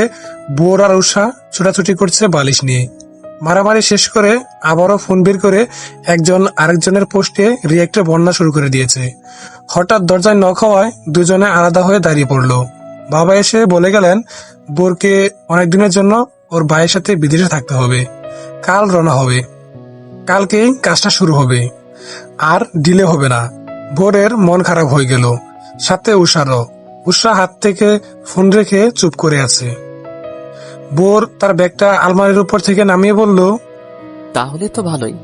বোর আর উষা ছোটাছুটি করছে বালিশ নিয়ে। মারামারি শেষ করে আবারও ফোন বের করে একজন আরেকজনের পোস্টে রিয়েক্টের বন্যা শুরু করে দিয়েছে। হঠাৎ দরজায় নক হওয়ায় দুজনে আলাদা হয়ে দাঁড়িয়ে পড়লো। বাবা এসে বলে গেলেন বোরকে অনেকদিনের জন্য ওর ভাইয়ের সাথে বিদেশে থাকতে হবে, কাল রওনা হবে, কালকেই কাজটা শুরু হবে, আর ডিলে হবে না। বোরের মন খারাপ হয়ে গেল, সাথে উষারও। উষা হাত থেকে ফোন রেখে চুপ করে আছে। বোর তার ব্যাগটা আলমারির উপর থেকে নামিয়ে বলল, তাহলে তো ভালোই,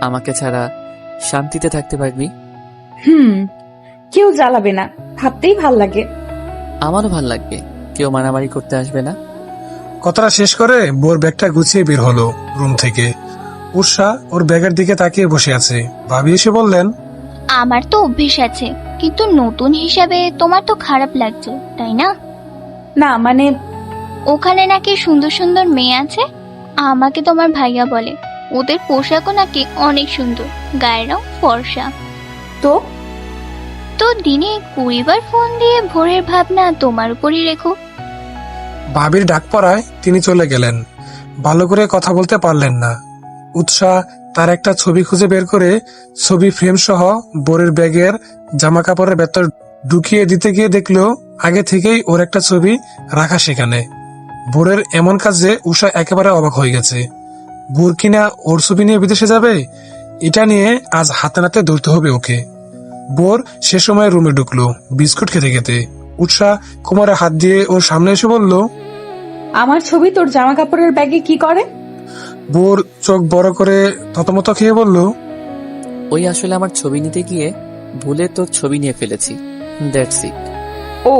আমাকে ছাড়া শান্তিতে থাকতে পারবি। কেউ জ্বালাবে না, ভাবতেই ভাল লাগে। আমারও ভাল লাগবে, কেউ মারামারি করতে আসবে না। কথাটা শেষ করে বোর ব্যাগটা গুছিয়ে বের হলো রুম থেকে। উষা ওর ব্যাগের দিকে তাকিয়ে বসে আছে। ভাবি এসে বললেন, আমার তো অভ্যেস আছে, কিন্তু নতুন হিসাবে তোমার তো খারাপ লাগছে, তাই না? না মানে, ওখানে নাকি সুন্দর সুন্দর মেয়ে আছে, আমাকে তোমার ভাইয়া বলে। ওদের পোশাকও নাকি অনেক সুন্দর, গায়ের রং ফর্সা। তো তো দিনে 20 বার ফোন দিয়ে ভোরের ভাবনা তোমার উপরই রেখো। ভাবির ডাক পড়ায় তিনি চলে গেলেন। ভালো করে কথা বলতে পারলেন না। উৎসাহ তার একটা ছবি খুঁজে বের করে ছবি ফ্রেম সহ বোরের ব্যাগের জামা কাপড়ের ভেতর ঢুকিয়ে দিতে গিয়ে দেখলো আগে থেকেই ওর একটা ছবি রাখা সেখানে। বোরের এমন কাজে উষা একেবারে অবাক হয়ে গেছে। বোর কিনা ওর ছবি নিয়ে বিদেশে যাবে, এটা নিয়ে আজ হাতে নাতে ধরতে হবে ওকে। বোর সে সময় রুমে ঢুকলো বিস্কুট খেতে খেতে। উৎসাহ কোমরে হাত দিয়ে ওর সামনে এসে বলল, আমার ছবি তোর জামা কাপড়ের ব্যাগে কি করে? বোর চোখ বড় করে থতমত খেয়ে বলল, ওই আসলে আমার ছবি নিতে গিয়ে ভুলে তোর ছবি নিয়ে ফেলেছি, দ্যাটস ইট। ও,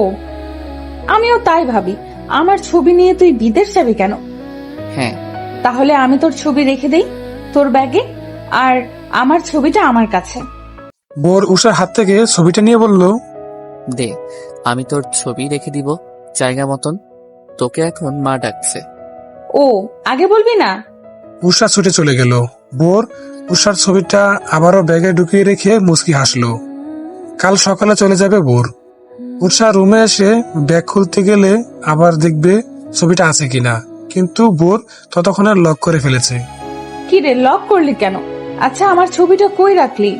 আমিও তাই ভাবি, আমার ছবি নিয়ে তুই বিদেশ যাবি কেন? হ্যাঁ, তাহলে আমি তোর ছবি রেখে দেই তোর ব্যাগে, আর আমার ছবিটা আমার কাছে। বোর উষার হাত থেকে ছবিটা নিয়ে বলল, দে, আমি তোর ছবি রেখে দিব জায়গা মতন। তোকে এখন মা ডাকছে। ও, আগে বলবি না? উষা ছুটে চলে গেল। বোর উষার ছবিটা আবারও ব্যাগে ঢুকিয়ে রেখে মুচকি হাসলো। কাল সকালে চলে যাবে বোর। উষা রুমে এসে ব্যাগ খুলতে গেলে আবার দেখবে ছবিটা আছে কিনা, কিন্তু বোর ততক্ষণে লক করে ফেলেছে। কি রে, লক করলি কেন? আচ্ছা, আমার ছবিটা কই রাখলি?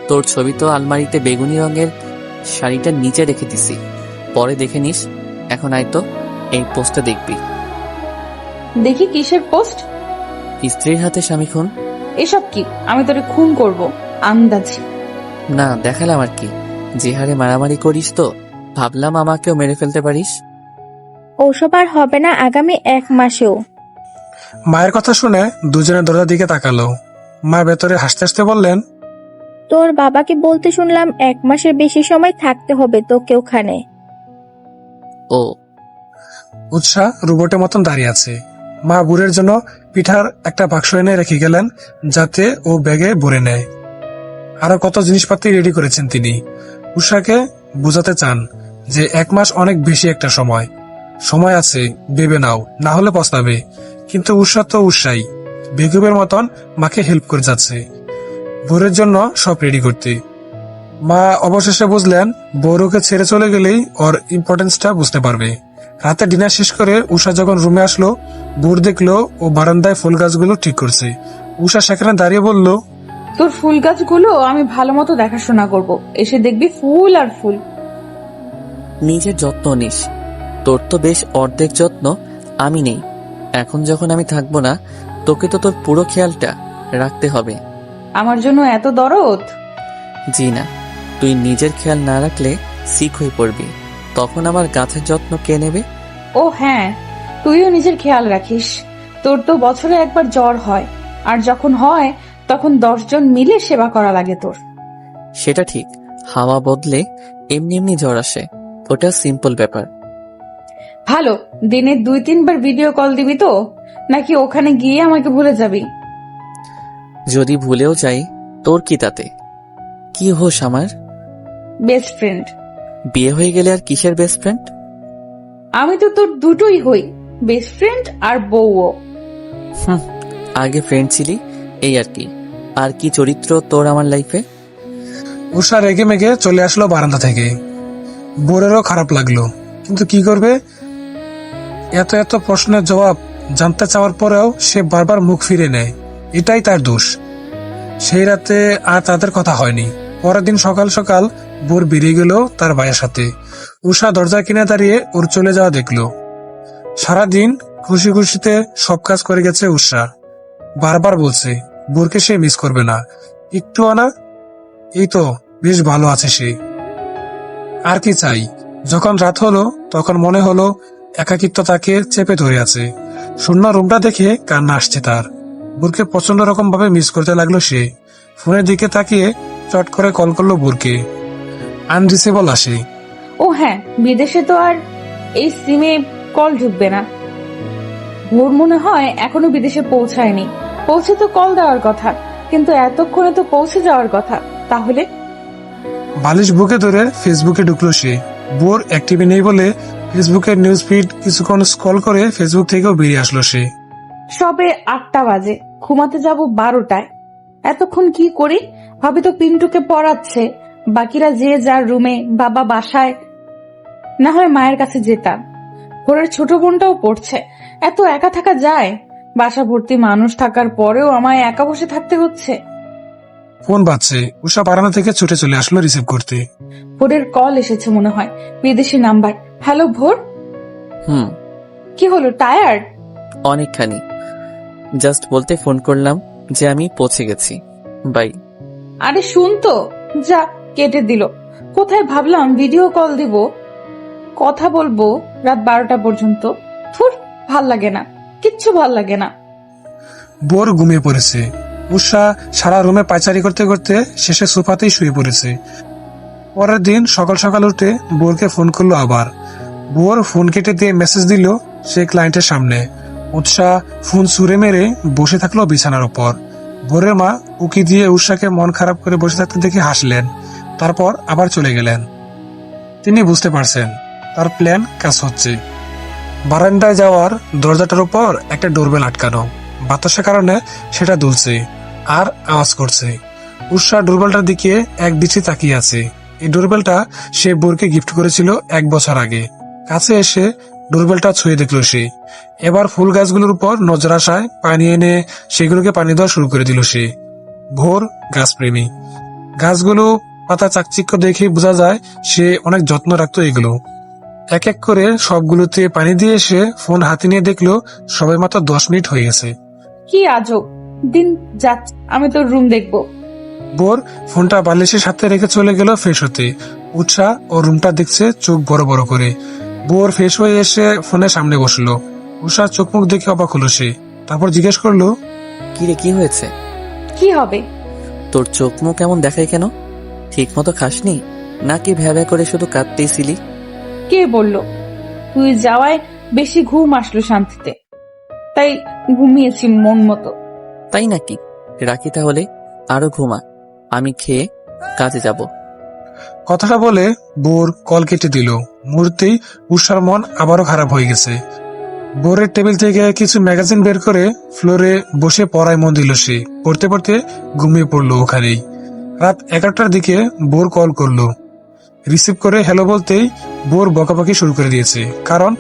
তোর ছবি তো আলমারিতে বেগুনি রঙের শাড়িটার নিচে রেখে দিছি, পরে দেখে নিস। এখন আয় তো, এই পোস্টটা দেখবি। দেখি কিসের পোস্ট? স্ত্রীর হাতে স্বামী খুন। এসব কি? আমি তোরে খুন করব আন্দাজি। না, দেখালাম আর কি। যে হারে মারামারি করিস তো ভাবলাম আমাকেও মেরে ফেলতে পারিস। ওসব আর হবে না আগামী 1 মাসেও। মায়ের কথা শুনে দুজনে দরজার দিকে তাকালো। মা ভেতরে হাসতে হাসতে বললেন, তোর বাবাকে বলতে শুনলাম 1 মাসের বেশি সময় থাকতে হবে তোকে ওখানে। ও, উৎসাহ রোবটের মতন দাঁড়িয়ে আছে। মা বুড়ের জন্য পিঠার একটা বাক্স এনে রেখে গেলেন যাতে ও ব্যাগে ভরে নেয়। আরো কত জিনিসপাতি রেডি করেছেন তিনি। উষাকে বোঝাতে চান যে 1 মাস অনেক বেশি একটা সময় আছে, ভেবে নাও, না হলে পস্তাবে। কিন্তু উষা তো উৎসাহী, বেগমের মতন মাকে হেল্প করে যাচ্ছে ভোরের জন্য সব রেডি করতে। মা অবশেষে বুঝলেন বউকে ছেড়ে চলে গেলেই ওর ইম্পর্টেন্সটা বুঝতে পারবে। রাতে ডিনার শেষ করে উষা যখন রুমে আসলো, বোর দেখলো ও বারান্দায় ফুল গাছগুলো ঠিক করছে। উষা সেখানে দাঁড়িয়ে বলল, তোর ফুল গাছগুলো আমি ভালো মতো দেখাশোনা করব, এসে দেখবি ফুল আর ফুল। নিজের যত্ন নিস। তোর তো বেশ অর্ধেক যত্ন আমি নেই। এখন যখন আমি থাকবো না, তোকে তো তোর পুরো খেয়ালটা রাখতে হবে। আমার জন্য এত দরদ? জি না, তুই নিজের খেয়াল না রাখলে সিক হয়ে পড়বি। তখন আমার গাছের যত্ন কে নেবে? ও হ্যাঁ, তুইও নিজের খেয়াল রাখিস। তোর তো বছরে একবার জ্বর হয়, আর যখন হয় তখন 10 জন মিলে সেবা করা লাগে তোর। সেটা ঠিক, হাওয়া বদলে এমনি এমনি জ্বর আসে, ওটা সিম্পল ব্যাপার। ভালো, দিনে 2-3 বার ভিডিও কল দিবি তো, নাকি ওখানে গিয়ে আমাকে ভুলে যাবি? যদি ভুলেও যাই তোর কি তাতে? কি হোস আমার? Best friend. বিয়ে হয়ে গেলে আর কিসের বেস্ট ফ্রেন্ড? আমি তো তোর দুটোই হই, বেস্ট ফ্রেন্ড আর বউও। আগে ফ্রেন্ড ছিলি, এই আর কি। আর কি চরিত্র তোর আমার লাইফে? উষা রেগে মেগে চলে আসলো বারান্দা থেকে। বোরেরও খারাপ লাগলো, কিন্তু কি করবে? এত এত প্রশ্নের জবাব জানতে চাওয়ার পরেও সে বারবার মুখ ফিরে নেয়, এটাই তার দোষ। সেই রাতে আর তাদের কথা হয়নি। পরের দিন সকাল সকাল বোর বেরিয়ে গেল তার ভাইয়ের সাথে। উষা দরজা কিনে দাঁড়িয়ে ওর চলে যাওয়া দেখলো। সারাদিন খুশি খুশিতে সব কাজ করে গেছে উষা। বারবার বলছে বোরকে সে মিস করবে না, একটু না। এই তো বেশ ভালো আছে সে, আর কি চাই? যখন রাত হলো তখন মনে হলো একাকিত্ব তাকে চেপে ধরে আছে। শূন্য রুমটা দেখে কান্না আসছে তার। বোরকে প্রচন্ড রকম ভাবে মিস করতে লাগলো সে। ফোনের দিকে তাকিয়ে চট করে কল করলো ভোরকে। আনরিচেবল আসে। ও হ্যাঁ, বিদেশে তো আর এই সিমে কল ঢুকবে না। ভোর মনে হয় এখনো বিদেশে পৌঁছায়নি। পৌঁছে তো কল দেওয়ার কথা, কিন্তু এতক্ষণে তো পৌঁছে যাওয়ার কথা। তাহলে বালিশ বুকে ধরে ফেসবুকে ঢুকলো সে। ভোর অ্যাক্টিভে নেই বলে ফেসবুকের নিউজ ফিড কিছুক্ষণ স্ক্রল করে ফেসবুক থেকেও বেরিয়ে আসলো সে। সবে 8টা বাজে, ঘুমাতে যাব 12টায়। এতক্ষণ কি করি ভাবি তো পিন্টুকে পড়াচ্ছে, বাকিরা যে যার রুমে, বাবা বাসায়, না হয় মায়ের কাছে যেতাম। ভোরের ছোট বোনটাও পড়ছে। এত একা থাকা যায়? বাসা ভর্তি মানুষ থাকার পরেও আমায় একা বসে থাকতে হচ্ছে। ফোন বাজছে। উষা বারান্দা থেকে ছুটে চলে আসলো রিসিভ করতে। ভোরের কল এসেছে মনে হয়, বিদেশি নাম্বার। হ্যালো ভোর, হুম, কি হলো, টায়ার্ড? অনেকখানি। জাস্ট বলতে ফোন করলাম যে আমি পৌঁছে গেছি। বাই। আরে শুন তো, যা কেটে দিল। কোথায় ভাবলাম ভিডিও কল দিব, কথা বলবো রাত 12টা পর্যন্ত। থুর, ভাল লাগে না, কিচ্ছু ভাল লাগে না। ভোর ঘুমিয়ে পড়েছে। উষা সারা রুমে পায়চারি করতে করতে শেষে সোফাতেই শুয়ে পড়েছে। পরের দিন সকাল সকাল উঠে ভোরকে ফোন করলো আবার। ভোর ফোন কেটে দিয়ে মেসেজ দিল সে ক্লায়েন্টের সামনে। উৎসাহ ফোন ছুঁড়ে মেরে বসে থাকলো বিছানার উপর। ভোরের মা উকি দিয়ে উৎসাহকে মন খারাপ করে বসে থাকতে দেখে হাসলেন, তারপর আবার চলে গেলেন। তিনি বুঝতে পারছেন তার প্ল্যান কাজ হচ্ছে। বারান্দায় যাওয়ার দরজাটার উপর একটা ডোরবেল আটকানো, বাতাসের কারণে সেটা দুলছে আর আওয়াজ করছে। উৎসাহ ডোরবেলটার দিকে এক দৃষ্টি তাকিয়ে আছে। এই ডোরবেলটা সে বোরকে গিফট করেছিল 1 বছর আগে। কাছে এসে ডোরবেলটা ছুঁয়ে দেখলো সে। এবার ফুল গাছগুলোর উপর নজর আসায় পানি এনে সেগুলোকে পানি দেওয়া শুরু করে দিল সে। ভোর গাছপ্রেমী। গাছগুলো পাতা চাকচিক্য দেখে বোঝা যায় সে অনেক যত্ন রাখতো এগুলো। এক এক করে সবগুলোতে পানি দিয়ে এসে ফোন হাতে নিয়ে দেখলো সবে মাত্র 10 মিনিট হয়ে গেছে। কি আজব দিন যাচ্ছে, আমি তোর রুম দেখবো। ভোর ফোনটা বালিশের সাথে রেখে চলে গেল ফ্রেশ হতে। উৎসাহ ও রুমটা দেখছে চোখ বড় বড় করে। ভোর ফ্রেশ হয়ে এসে ফোনের সামনে বসলো। উষা চোখ মুখ দেখে অবাক হলো সে। তারপর জিজ্ঞেস করলো, কিরে, কি হয়েছে? কি হবে? তোর চোখ মুখ কেমন দেখায় কেন? ঠিক মতো খাসনি নাকি ভ্যাভ্যা করে শুধু কাঁদতেইছিলি? কে বললো? তুই যাওয়ায় বেশি ঘুম আসলো শান্তিতে, তাই ঘুমিয়েছি মন মতো। তাই নাকি? রাখি তাহলে, আরো ঘুমা, আমি খেয়ে কাজে যাব। কথাটা বলে বোর কল কেটে দিল। মুহূর্তেই উষার মন আবারও খারাপ হয়ে গেছে। বোরের টেবিল থেকে কিছু ম্যাগাজিন বের করে ফ্লোরে বসে পড়ায় মন দিল সে। পড়তে পড়তে ঘুমিয়ে পড়লো ওখানেই। রাত 11টার দিকে বোর কল করলো। রিসিভ করে হ্যালো বলতেই বোর বকাবকি শুরু করে দিয়েছে, কারণ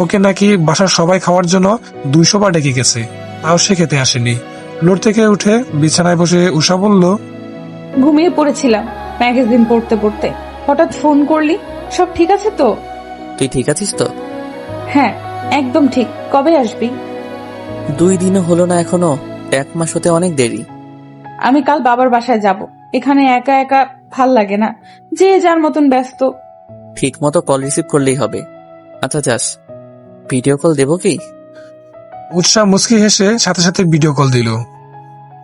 ওকে নাকি বাসার সবাই খাওয়ার জন্য 200 বার ডেকে গেছে, তাও সে খেতে আসেনি। ফ্লোর থেকে উঠে বিছানায় বসে উষা বলল, ঘুমিয়ে পড়েছিলাম ম্যাগাজিন পড়তে পড়তে, হঠাৎ ফোন করলি। সব ঠিক আছে তো? তুই ঠিক আছিস তো? হ্যাঁ, একদম ঠিক। কবে আসবি? 2 দিনও হলো না এখনো, 1 মাস হতে অনেক দেরি। আমি কাল বাবার বাসায় যাব। এখানে একা একা ভাল লাগে না, যে যার মতন ব্যস্ত। ঠিক মতো কল রিসিভ করলেই হবে। আচ্ছা যাস, ভিডিও কল দেবো কি? উৎসাহ মুচকি হেসে সাথে সাথে ভিডিও কল দিল।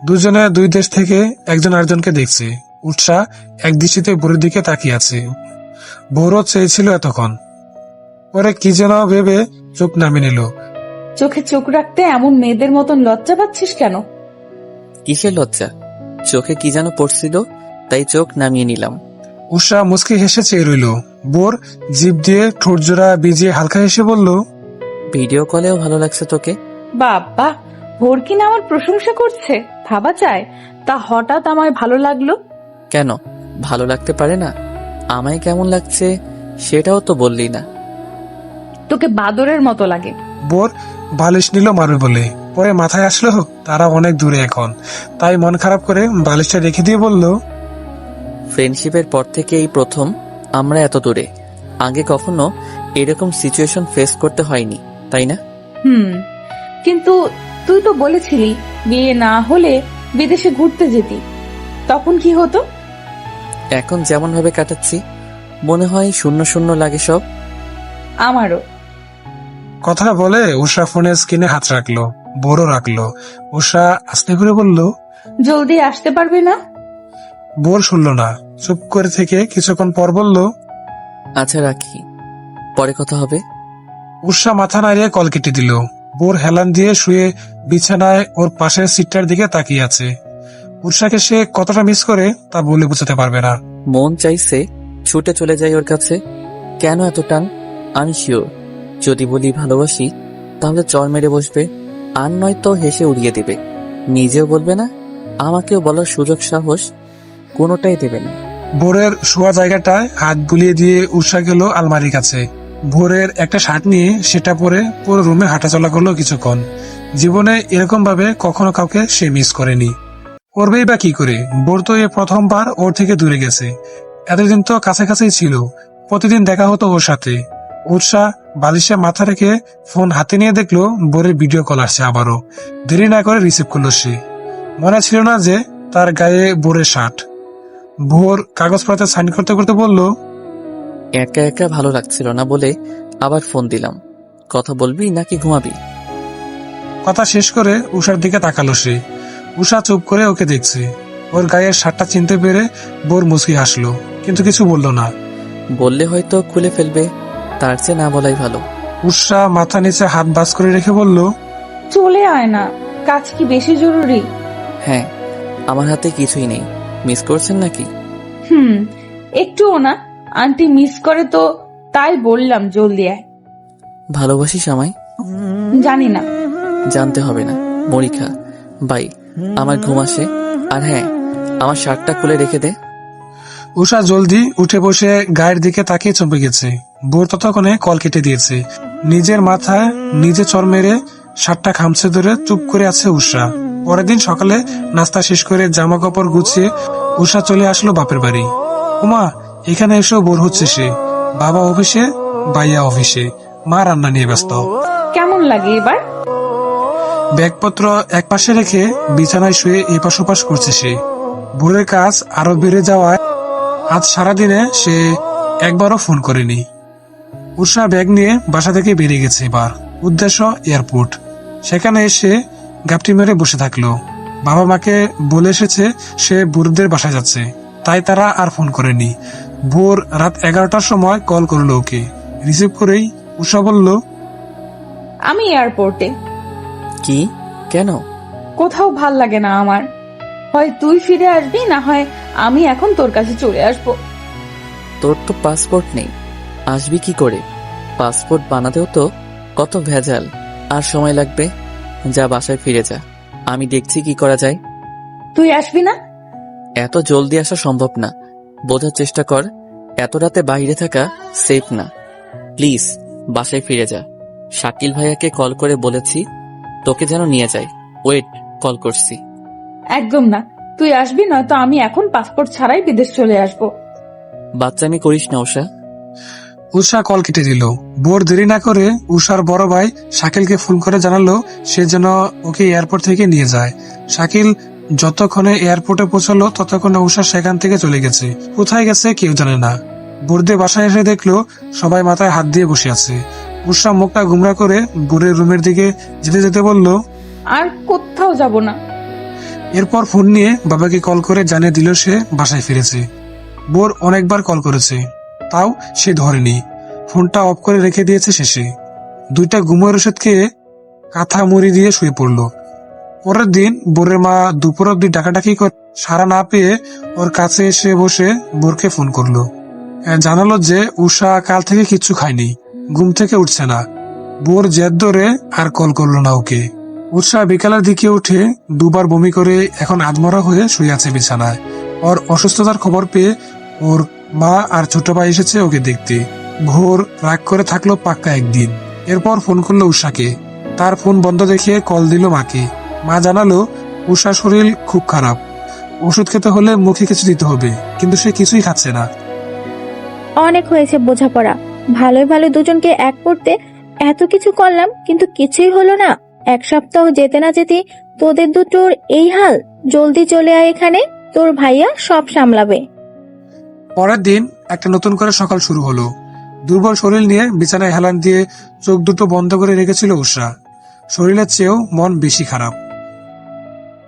দুজনে 2 দেশ থেকে একজন আরেকজনকে দেখছে। উৎসাহ এক দৃষ্টিতে বোরের দিকে তাকিয়ে আছে। বোরও চেয়েছিল এতক্ষণ। পরে কি যেন ভেবে চোখ নামিয়ে নিল। চোখে চোখ রাখতে এমন মেয়েদের মতন লজ্জা পাচ্ছিস কেন? কিসের লজ্জা? চোখে কি যেন পড়ছিল, তাই চোখ নামিয়ে নিলাম। উষা মুচকি হেসে চেয়ে রইল। বোর জিভ দিয়ে ঠোঁট জোড়া ভিজিয়ে হালকা হেসে বলল, ভিডিও কলেও ভালো লাগছে তোকে। বাবা, ভোর কিনা আমার প্রশংসা করছে, ভাবা যায়। তা হঠাৎ আমায় ভালো লাগলো কেন? ভালো লাগতে পারে না? আমায় কেমন লাগছে সেটাও তো বললি না। তোকে বাদরের মতো লাগে। বোর বালিশ নিল মারবে বলে, পরে মাথায় আসলো তারা অনেক দূরে এখন, তাই মন খারাপ করে বালিশটা রেখে দিয়ে বলল, ফ্রেন্ডশিপের পর থেকে এই প্রথম আমরা এত দূরে। আগে কখনো এরকম সিচুয়েশন ফেস করতে হয়নি, তাই না? কিন্তু তুই তো বলেছিলি বিয়ে না হলে বিদেশে ঘুরতে যেতি, তখন কি হতো? এখন যেমন ভাবে কাটাচ্ছি মনে হয় শূন্য শূন্য লাগে সব। আমারও। কথা বলে উষা ফোনের স্ক্রিনে হাত রাখলো, বোরও রাখলো। উষা আস্তে করে বলল, জলদি আসতে পারবি না? বোর শুনল না, চুপ করে থেকে কিছুক্ষণ পর বলল, আচ্ছা রাখি, পরে কথা হবে। উষা মাথা নাড়িয়ে কল কেটে দিল। বোর হেলান দিয়ে শুয়ে বিছানায় ওর পাশের সিটটার দিকে তাকিয়ে আছে। উষাকে সে কতটা মিস করে তা বলে বোঝাতে পারবে না। মন চাইছে ছুটে চলে যাই ওর কাছে। কেন এত টান? আমি শিওর যদি বলি ভালোবাসি তাহলে চর মেরে বসবে, আর নয়তো হেসে উড়িয়ে দেবে। নিজেও বলবে না, আমাকেও বলার সুযোগ সাহস কোনোটাই দেবে না। ভোরের শোয়া জায়গাটায় হাত বুলিয়ে দিয়ে উষা গেল আলমারির কাছে। ভোরের একটা শার্ট নিয়ে সেটা পরে পুরো রুমে হাঁটাচলা করলো কিছুক্ষণ। জীবনে এরকম ভাবে কখনো কাউকে সে মিস করেনি। করবেই বা কি করে? ভোর তো এ প্রথমবার ওর থেকে দূরে গেছে। এতদিন তো কাছাকাছি ছিল, প্রতিদিন দেখা হতো ওর সাথে। উষা বালিশে মাথা রেখে ফোন হাতে নিয়ে দেখলো ভোরের ভিডিও কল আসছে আবারও। দেরি না করে রিসিভ করলো সে। মনে ছিল না যে তার গায়ে ভোরের শার্ট। ভোর কাগজপত্রে সাইন করতে করতে বলল, একা একা ভালো লাগছিল না বলে আবার ফোন দিলাম। কথা বলবি নাকি ঘুমাবি? কথা শেষ করে উষার দিকে তাকালো সে। উষা চুপ করে ওকে দেখছে। ওর গায়ের শার্টটা চিনতে পেরে ভোর মুচকি হাসলো, কিন্তু কিছু বলল না। বললে হয়তো খুলে ফেলবে, তার চেয়ে না বলাই ভালো। উষা মাথা নিচে হাত বাস করে রেখে বলল, চলে আয় না, কাজ কি বেশি জরুরি? হ্যাঁ, আমার হাতে কিছুই নেই। মিস করছেন নাকি? একটুও না। আন্টি মিস করে তো, তাই বললাম জলদি আয়। ভালোবাসিস আমায়? জানি না। জানতে হবে না, মরিখা। বাই, আমার ঘুম আসে। আর হ্যাঁ, আমার শার্টটা খুলে রেখে দে। উষা জলদি উঠে বসে গায়ের দিকে তাকিয়ে চমকে গেছে। ভোর ততক্ষণে কল কেটে দিয়েছে। নিজের মাথায় নিজে চর মেরে শার্টটা খামছে ধরে চুপ করে আছে উষা। পরের দিন সকালে নাস্তা শেষ করে জামা কাপড় গুছিয়ে উষা চলে আসলো বাপের বাড়ি। উমা, এখানে এসেও বোর হচ্ছে সে। বাবা অফিসে, ভাইয়া অফিসে, মা রান্না নিয়ে ব্যস্ত। কেমন লাগে এবার? ব্যাগপত্র এক পাশে রেখে বিছানায় শুয়ে এপাশ ওপাশ করছে সে। ভোরের কাজ আরো বেড়ে যাওয়ায় আজ সারাদিনে সে একবারও ফোন করেনি। উষা ব্যাগ নিয়ে বাসা থেকে বেরিয়ে গেছে। এবার উদ্দেশ্য এয়ারপোর্ট। সেখানে এসে গাপটি মেরে বসে থাকলো। বাবা মাকে বলে এসেছে সে বুড়দের বাসায় যাচ্ছে, তাই তারা আর ফোন করেনি। ভোর রাত 11টার সময় কল করলো ওকে। রিসিভ করেই উষা বলল, আমি এয়ারপোর্টে। কি? কেন? কোথাও ভাল লাগে না আমার। হয় তুই ফিরে আসবি, না হয় আমি এখন তোর কাছে চলে আসবো। তোর তো পাসপোর্ট নেই, আসবি কি করে? পাসপোর্ট বানাতেও তো কত ভেজাল, আর সময় লাগবে। যা, বাসায় ফিরে যা, আমি দেখছি কি করা যায়। তুই আসবি না? এত জলদি আসা সম্ভব না, বোঝার চেষ্টা কর। এত রাতে বাইরে থাকা সেফ না। প্লিজ বাসায় ফিরে যা। শাকিল ভাইয়াকে কল করে বলেছি তোকে যেন নিয়ে যায়। ওয়েট, কল করছি। একদম না, তুই আসবি, নয়তো আমি এখন পাসপোর্ট ছাড়াই বিদেশ চলে আসবো। বাচ্চামি করিস না উষা। উষা কল কেটে দিল। ভোর দেরি না করে উষার বড় ভাই শাকিলকে ফোন করে জানালো সে যেন ওকে এয়ারপোর্ট থেকে নিয়ে যায়। শাকিল যতক্ষণে এয়ারপোর্টে পৌঁছালো ততক্ষণে উষা সেখান থেকে চলে গেছে। কোথায় গেছে কেউ জানে না। ভোরদের বাসায় এসে দেখলো সবাই মাথায় হাত দিয়ে বসে আছে। উষা মুখটা গুমরা করে ভোরের রুমের দিকে যেতে যেতে বলল, আর কোথাও যাব না। এরপর ফোন নিয়ে বাবাকে কল করে জানিয়ে দিল সে বাসায় ফিরেছে। ভোর অনেকবার কল করেছে, তাও সে ধরেনি। ফোনটা অফ করে রেখে দিয়েছে শেষে। 2টা ঘুমের ওষুধ খেয়ে কাঁথা মুড়ি দিয়ে শুয়ে পড়লো। পরের দিন ভোরের মা দুপুর অব্দি ডাকাডাকি করে সাড়া না পেয়ে ওর কাছে এসে বসে ভোরকে ফোন করলো। জানালো যে উষা কাল থেকে কিচ্ছু খায়নি, ঘুম থেকে উঠছে না। ভোর জেদ ধরে আর কল করলো না ওকে। উষা বিকালের দিকে উঠে 2বার বমি করে এখন আধমরা হয়ে শুয়ে আছে বিছানায়। ওর অসুস্থতার খবর পেয়ে ওর মা আর ছোট ভাই এসেছে ওকে দেখতে। ভোর রাগ করে থাকলো পাক্কা একদিন। এরপর ফোন করলো উষাকে। তার ফোন বন্ধ দেখে কল দিল মাকে। মা জানালো উষার শরীর খুব খারাপ, ওষুধ খেতে হলে মুখে কিছু দিতে হবে, কিন্তু সে কিছুই খাচ্ছে না। অনেক হয়েছে বোঝাপড়া, ভালোই ভালো দুজনকে এক করতে এত কিছু করলাম, কিন্তু কিছুই হলো না। 1 সপ্তাহ যেতে না যেতে তোদের দুটোর এই হাল। জলদি চলে আয় এখানে, তোর ভাইয়া সব সামলাবে। পরের দিন একটা নতুন করে সকাল শুরু হলো। দুর্বল শরীর নিয়ে বিছানায় হেলান দিয়ে চোখ দুটো বন্ধ করে রেখেছিল উষা। শরীরের চেয়েও মন বেশি খারাপ।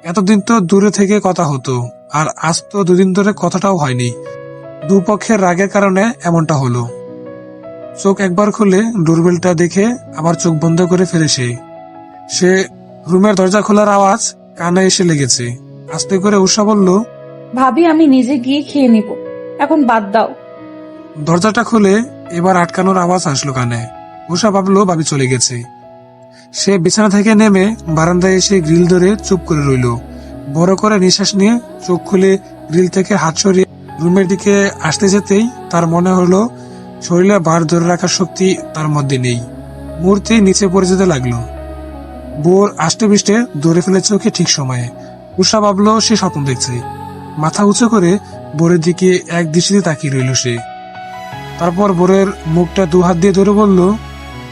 এতদিন তো দূরে থেকে কথা হতো, আর আজ তো দুদিন ধরে কথাটাও হয়নি। দুপক্ষের রাগের কারণে এমনটা হলো। চোখ একবার খুলে ডোরবেলটা দেখে আবার চোখ বন্ধ করে ফেলে সে রুমের দরজা খোলার আওয়াজ কানে এসে লেগেছে। আস্তে করে উষা বলল, ভাবি আমি নিজে গিয়ে খেয়ে নিব, এখন বাদ দাও। দরজাটা খুলে এবার আটকানোর আওয়াজ আসলো কানে। উষা ভাবলো ভাবি চলে গেছে। সে বিছানা থেকে নেমে বারান্দায় এসে গ্রিল ধরে চুপ করে রইল। বড় করে নিঃশ্বাস নিয়ে চোখ খুলে গ্রিল থেকে হাত সরিয়ে রুমের দিকে আসতে যেতেই তার মনে হলো শরীরে বার ধরে রাখার শক্তি তার মধ্যে নেই। মূর্তি নিচে পড়ে যেতে লাগলো। বোর আষ্টে পৃষ্ঠে ধরে ফেলেছে ওকে ঠিক সময়ে। উষা ভাবলো সে স্বপ্ন দেখছে। মাথা উঁচু করে বোরের দিকে এক দৃষ্টিতে তাকিয়ে রইল সে। তারপর বোরের মুখটা দু হাত দিয়ে ধরে বলল,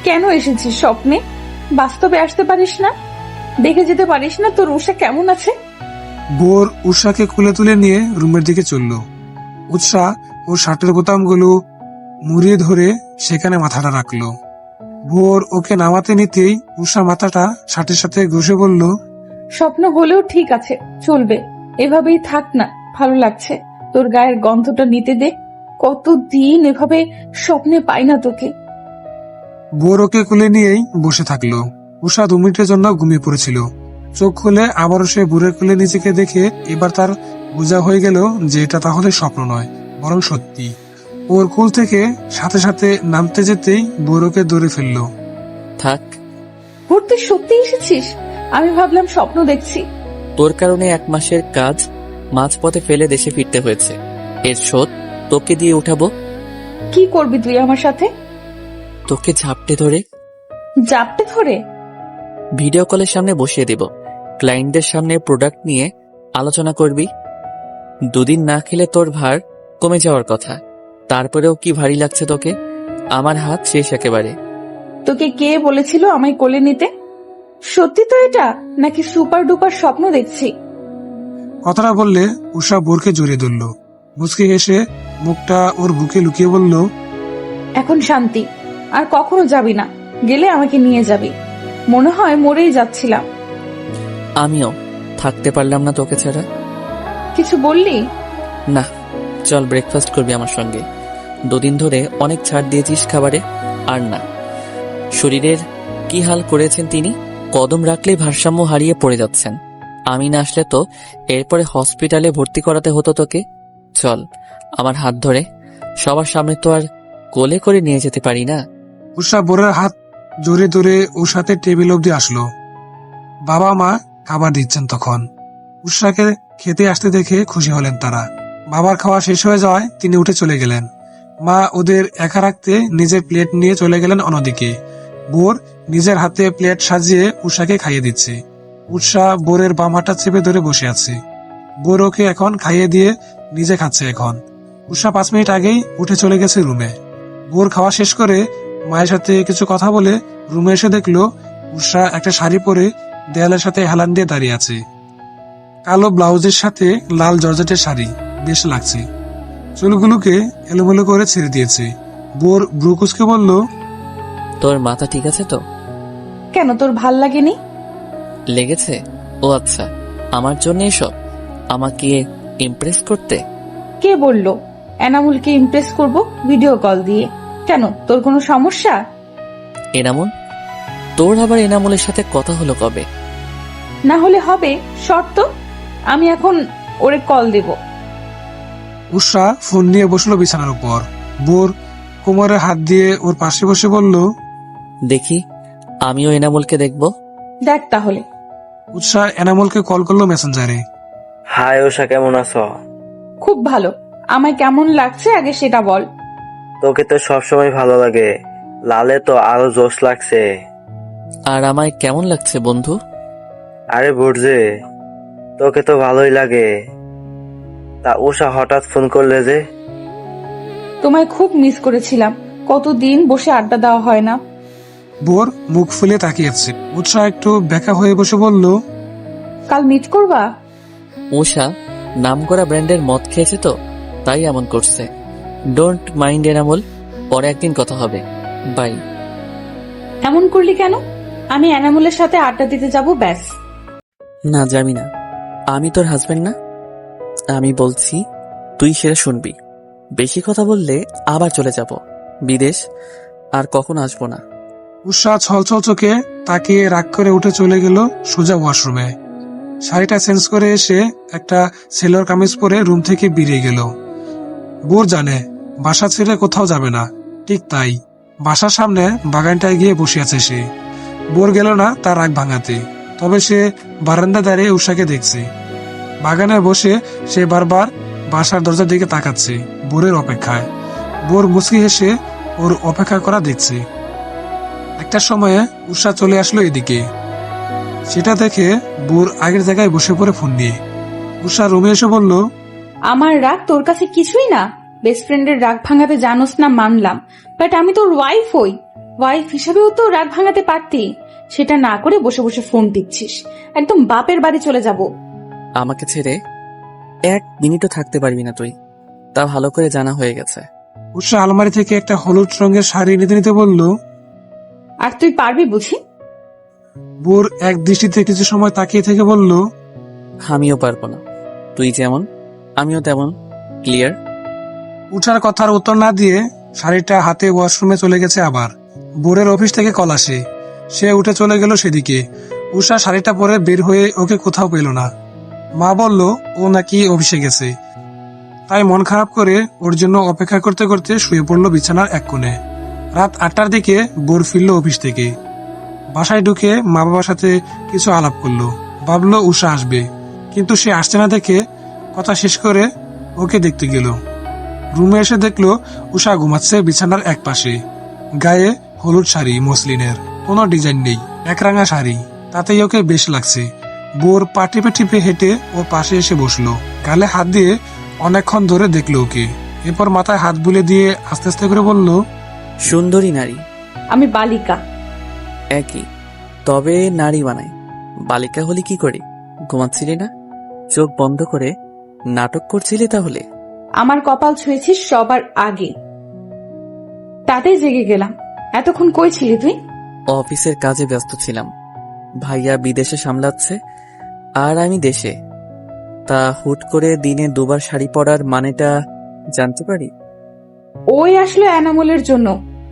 কেন এসেছিস স্বপ্নে? বাস্তবে আসতে পারিস না? দেখে যেতে পারিস না তোর উষা কেমন আছে? বোর উষাকে কোলে তুলে নিয়ে রুমের দিকে চলল। উষা ওর শার্টের বোতামগুলো মুড়িয়ে ধরে সেখানে মাথাটা রাখলো। ভোর ওকে নামাতে নিতেই উষা মাথাটা শার্টের সাথে ঘষে বলল, স্বপ্ন হলেও ঠিক আছে, চলবে, এভাবেই থাক না, ভালো লাগছে। তোর গায়ের গন্ধটা নিতে দে, কতদিন এভাবে স্বপ্নে পাই না তোকে। বোর ওকে কোলে নিয়েই বসে থাকলো। উষা 2 মিনিটের জন্য ঘুমিয়ে পড়েছিল। চোখ খুলে আবারও সে বোরের কোলে নিজেকে দেখে এবার তার বোঝা হয়ে গেল যে এটা তাহলে স্বপ্ন নয়, বরং সত্যি। ওর কোল থেকে সাথে সাথে নামতে যেতেই বোর ওকে ধরে ফেললো। থাক, ভোর তুই সত্যি এসেছিস? আমি ভাবলাম স্বপ্ন দেখছি। তোর কারণে 1 মাসের কাজ মাঝপথে ফেলে দেশে ফিরতে হয়েছে। এর শোধ তোকে দিয়ে উঠাবো। কি করবি তুই আমার সাথে? তোকে ঝাপটে ধরে জাপটে ধরে? ভিডিও কলের সামনে বসিয়ে দেব। ক্লায়েন্টদের সামনে প্রোডাক্ট নিয়ে আলোচনা করবি। 2 দিন না খেলে তোর ভার কমে যাওয়ার কথা, তারপরেও কি ভারী লাগছে তোকে? আমার হাত শেষ একেবারে। তোকে কে বলেছিল আমায় কোলে নিতে? সত্যি তো এটা, নাকি সুপার ডুপার স্বপ্ন দেখছি? কথাটা বললে উষা বোরকে জড়িয়ে ধরল। মুচকি হেসে মুখটা ওর বুকে লুকিয়ে বলল, এখন শান্তি, আর কখনো যাবি না। গেলে আমাকে নিয়ে যাবি। মনে হয় মরেই যাচ্ছিলাম। আমিও থাকতে পারলাম না তোকে ছাড়া। কিছু বললি? না, চল ব্রেকফাস্ট করবি আমার সঙ্গে। 2 দিন ধরে অনেক ছাড় দিয়েছিস খাবারে। আর না, শরীরের কি হাল করেছেন তিনি। কদম রাখলেই ভারসাম্য হারিয়ে পড়ে যাচ্ছেন। আমি না আসলে তো এরপরে হসপিটালে ভর্তি করাতে হতো তোকে। চল আমার হাত ধরে, সবার সামনে তো আর কোলে করে নিয়ে যেতে পারি না। উষা বোরের হাত জোরে ধরে ওর সাথে টেবিল অব্দি আসলো। বাবা মা খাবার দিচ্ছেন তখন। উষাকে খেতে আসতে দেখে খুশি হলেন তারা। বাবার খাওয়া শেষ হয়ে যাওয়ায় তিনি উঠে চলে গেলেন। মা ওদের একা রাখতে নিজের প্লেট নিয়ে চলে গেলেন অন্যদিকে। বোর নিজের হাতে প্লেট সাজিয়ে উষাকে খাইয়ে দিচ্ছে। উষা বোরের বাম হাতটা চেপে ধরে বসে আছে। বোর ওকে এখন খাইয়ে দিয়ে নিজে খাচ্ছে এখন। উষা 5 মিনিট আগেই উঠে চলে গেছে রুমে। বোর খাওয়া শেষ করে মায়ের সাথে কিছু কথা বলে রুমে এসে দেখলো উষা একটা শাড়ি পরে দেয়ালের সাথে হেলান দিয়ে দাঁড়িয়ে আছে। কালো ব্লাউজের সাথে লাল জর্জেটের শাড়ি, বেশ লাগছে। চুলগুলোকে এলোমেলো করে ছেড়ে দিয়েছে। বোর ব্রুকুসকে বলল, তোর মাথা ঠিক আছে তো? কেন, তোর ভাল লাগেনি? লেগেছে? ও আচ্ছা, আমার জন্য এসব? আমাকে ইমপ্রেস করতে? কে বললো এনামুলকে ইমপ্রেস করব ভিডিও কল দিয়ে? কেন, তোর কোনো সমস্যা? এনামুল? তোর আবার এনামুলের সাথে কথা হলো কবে? না হলে হবে, শর্ত, আমি এখন ওরে কল দেব। উষা ফোন নিয়ে বসলো বিছানার উপর। বোর কোমরে হাত দিয়ে ওর পাশে বসে বলল, দেখি আমিও এনামুলকে দেখব। দেখ তাহলে। উষা এনামুলকে কল করলো মেসেঞ্জারে। হাই উষা, কেমন আছো? খুব ভালো। আমায় কেমন লাগছে আগে সেটা বল। তোকে তো সবসময় ভালো লাগে, লালে তো আরো জোশ লাগছে। আর আমায় কেমন লাগছে বন্ধু? আরে বুঝছে, তোকে তো ভালোই লাগে। তা উষা হঠাৎ ফোন করলে যে? তোমায় খুব মিস করেছিলাম, কতদিন বসে আড্ডা দেওয়া হয় না। বোর মুখ ফুলে তাকিয়েছে। উষা একটু ব্যাকা হয়ে বসে বলল, কাল মিট করবা? উষা নামকরা ব্র্যান্ডের মদ খেয়েছে তো, তাই এমন করছে। ডোন্ট মাইন্ড এনামুল, পরে একদিন কথা হবে। বাই। এমন করলি কেন? আমি এনামুলের সাথে আড্ডা দিতে যাব, ব্যাস। না যাবি না, আমি তোর হাজবেন্ড না? আমি বলছি তুই সেটা শুনবি। বেশি কথা বললে আবার চলে যাব বিদেশ, আর কখনো আসবো না। উষা ছলছল চোখে তাকিয়ে রাগ করে উঠে চলে গেল সোজা ওয়াশরুমে। শাড়িটা চেঞ্জ করে এসে একটা সেলর কামিজ পরে রুম থেকে বেরিয়ে গেল। বোর জানে বাসা ছেড়ে কোথাও যাবে না, ঠিক তাই বাসার সামনে বাগানটায় গিয়ে বসে আছে সে। বোর গেল না তার রাগ ভাঙাতে, তবে সে বারান্দা দাঁড়িয়ে উষাকে দেখছে। বাগানে বসে সে বারবার বাসার দরজার দিকে তাকাচ্ছে বোরের অপেক্ষায়। বোর মুচকি হেসে ওর অপেক্ষা করা দেখছে। একটা সময়ে উষা চলে আসলো এদিকে। সেটা দেখে বোর আগের জায়গায় বসে পড়ে ফোন নিয়ে। উষা রুমে এসে বলল, আমার রাগ তোর কাছে কিছুই না। বেস্ট ফ্রেন্ডের রাগ ভাঙাতে জানোস না মানলাম, বাট আমি তোর ওয়াইফ হই। ওয়াইফ হিসেবেও তো রাগ ভাঙাতে পারতি, সেটা না করে বসে বসে ফোন টিপছিস। একদম বাপের বাড়ি চলে যাব। আমাকে ছেড়ে 1 মিনিটও থাকতে পারবি না তুই, তা ভালো করে জানা হয়ে গেছে। উষা আলমারি থেকে একটা হলুদ রঙের শাড়ি নিতে নিতে বলল। আর তুই পারবি বুঝি? বোর এক দৃষ্টিতে কিছু সময় তাকিয়ে থেকে বলল, আমিও পারবো না, তুই যেমন আমিও তেমন। ক্লিয়ার? উষার কথার উত্তর না দিয়ে শাড়িটা হাতে ওয়াশরুমে চলে গেছে। আবার বোরের অফিস থেকে কল আসে, সে উঠে চলে গেল সেদিকে। উষা শাড়িটা পরে বের হয়ে ওকে কোথাও পেল না। মা বলল ও নাকি অফিসে গেছে, তাই মন খারাপ করে ওর জন্য অপেক্ষা করতে করতে শুয়ে পড়লো বিছানার এক কোণে। রাত 8টার দিকে বোর ফিরল অফিস থেকে। বাসায় ঢুকে মা বাবার সাথে কিছু আলাপ করলো, ভাবলো উষা আসবে, কিন্তু সে আসছে না দেখে কথা শেষ করে ওকে দেখতে গেল। রুমে এসে দেখলো উষা ঘুমাচ্ছে বিছানার এক পাশে। গায়ে হলুদ শাড়ি, মসলিনের, কোনো ডিজাইন নেই, একরাঙা শাড়ি, তাতেই ওকে বেশ লাগছে। বোর পা টিপে টিপে হেঁটে ওর পাশে এসে বসলো, গালে হাত দিয়ে অনেকক্ষণ ধরে দেখলো ওকে। এরপর মাথায় হাত বুলে দিয়ে আস্তে আস্তে করে বলল, সুন্দরী নারী। আমি বালিকা। একই, তবে নারী বানাই। বালিকা হলি কি করে? ঘুমাচ্ছিলি না? চোখ বন্ধ করে নাটক করছিলি তাহলে? আমার কপাল ছুঁয়েছিস সবার আগে, তাতেই জেগে গেলাম। এতক্ষণ কই ছিলি তুই? অফিসের কাজে ব্যস্ত ছিলাম, ভাইয়া বিদেশে সামলাচ্ছে আর আমি দেশে। তা হুট করে দিনে 2 বার শাড়ি পরার মানেটা জানতে পারি? ওই আসলো এনামুলের জন্য,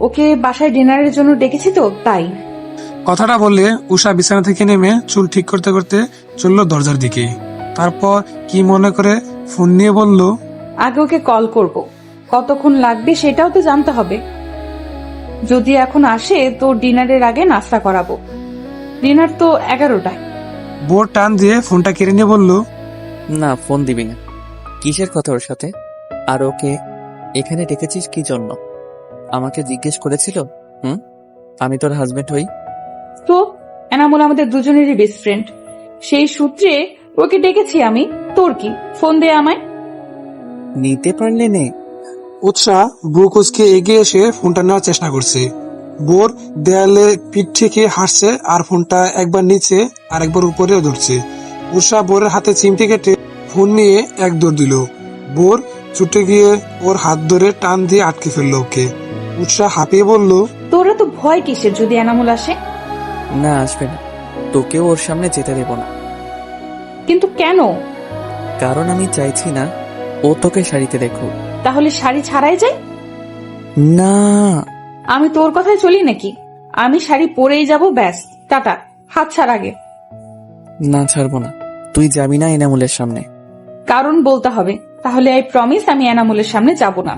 ওকে বাসায় ডিনারের জন্য ডেকেছি তো তাই। কথাটা বললে উষা বিছানা থেকে নেমে চুল ঠিক করতে করতে চলল দরজার দিকে। তারপর কি মনে করে ফোন নিয়ে বলল, আগে ওকে কল করব, কতক্ষণ লাগবে সেটাও তো জানতে হবে। যদি এখন আসে তো ডিনারের আগে নাস্তা করাবো। ডিনার তো 11টায়। বোর টান দিয়ে ফোনটা কেড়ে নিয়ে বলল, না, ফোন দিবি না। কিসের কথা ওর সাথে? আর ওকে এখানে ডেকেছিস কি জন্য? আমাকে জিজ্ঞেস করেছিল? আমি তোর হাজবেন্ড হই। তো এনামুল আমাদের দুজনেরই বেস্ট ফ্রেন্ড, সেই সূত্রে ওকে ডেকেছি আমি। তোর কি? ফোন দে আমায়। নিতে পারলে নে। উৎসাহ ব্রুকোজকে এগিয়ে এসে ফোনটা নেওয়ার চেষ্টা করছে। বোর দেয়ালে পিঠ থেকে হাসছে আর ফোনটা একবার নিচে আর একবার উপরেও ধরছে। উৎসাহ বোরের হাতে চিমটি কেটে ফোন নিয়ে এক দৌড় দিল। বোর ছুটে গিয়ে ওর হাত ধরে টান দিয়ে আটকে ফেললো ওকে। উৎসাহ হাঁপিয়ে বলল, তোরা তো ভয় কিসের যদি এনামুল আসে? না, আসবে না, তোকেও ওর সামনে যেতে দেব না। কিন্তু কেন? কারণ আমি চাইছি না ও তোকে শাড়িতে দেখুক। তাহলে শাড়ি ছাড়াই যাই? না, আমি তোর কথায় চলি নাকি? আমি শাড়ি পরেই যাব, ব্যাস। টাটা, হাত ছাড় আগে। না, ছাড়বো না। তুই যাবি না এনামুলের সামনে। কারণ বলতে হবে। তাহলে আই প্রমিস আমি এনামুলের সামনে যাব না।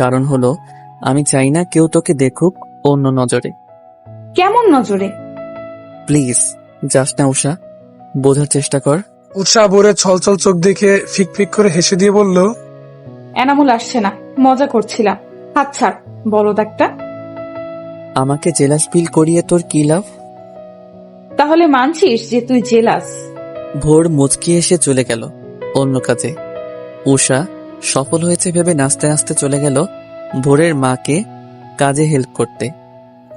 কারণ হলো আমি চাই না কেউ তোকে দেখুক অন্য নজরে। কেমন নজরে? প্লিজ যাস না উষা, বোঝার চেষ্টা কর। উৎসাহ বোরের ছলছল চোখ দেখে ফিক ফিক করে হেসে দিয়ে বলল, এনামুল আসছে না, মজা করছিলাম। হাত ছাড়, বলদ একটা। আমাকে জেলাস ফিল করিয়ে তোর কি লাভ? তাহলে মানছিস যে তুই জেলাস? ভোর মুচকি এসে চলে গেল অন্য কাজে। উষা সফল হয়েছে ভেবে নাচতে নাচতে চলে গেল ভোরের মাকে কাজে হেল্প করতে।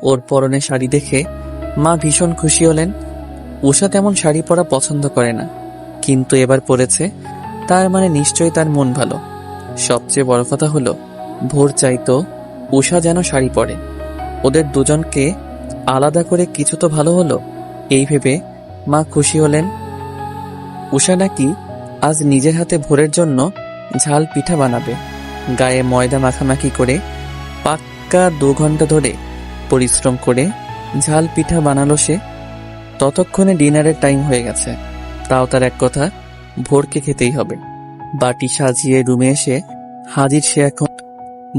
ওর পরনে শাড়ি দেখে মা ভীষণ খুশি হলেন। উষা তেমন শাড়ি পরা পছন্দ করে না, কিন্তু এবার পরেছে, তার মানে নিশ্চয়ই তার মন ভালো। সবচেয়ে বড় কথা হলো ভোর চাইতো উষা যেন শাড়ি পরে। ওদের দুজনকে আলাদা করে কিছু তো ভালো হলো, এই ভেবে মা খুশি হলেন। উষা নাকি আজ নিজের হাতে ভোরের জন্য ঝাল পিঠা বানাবে। গায়ে ময়দা মাখামাখি করে পাক্কা 2 ঘন্টা ধরে পরিশ্রম করে ঝাল পিঠা বানালো সে। ততক্ষণে ডিনারের টাইম হয়ে গেছে। তাও তার এক কথা, ভোরকে খেতেই হবে। বাটি সাজিয়ে রুমে এসে হাজির সে এখন।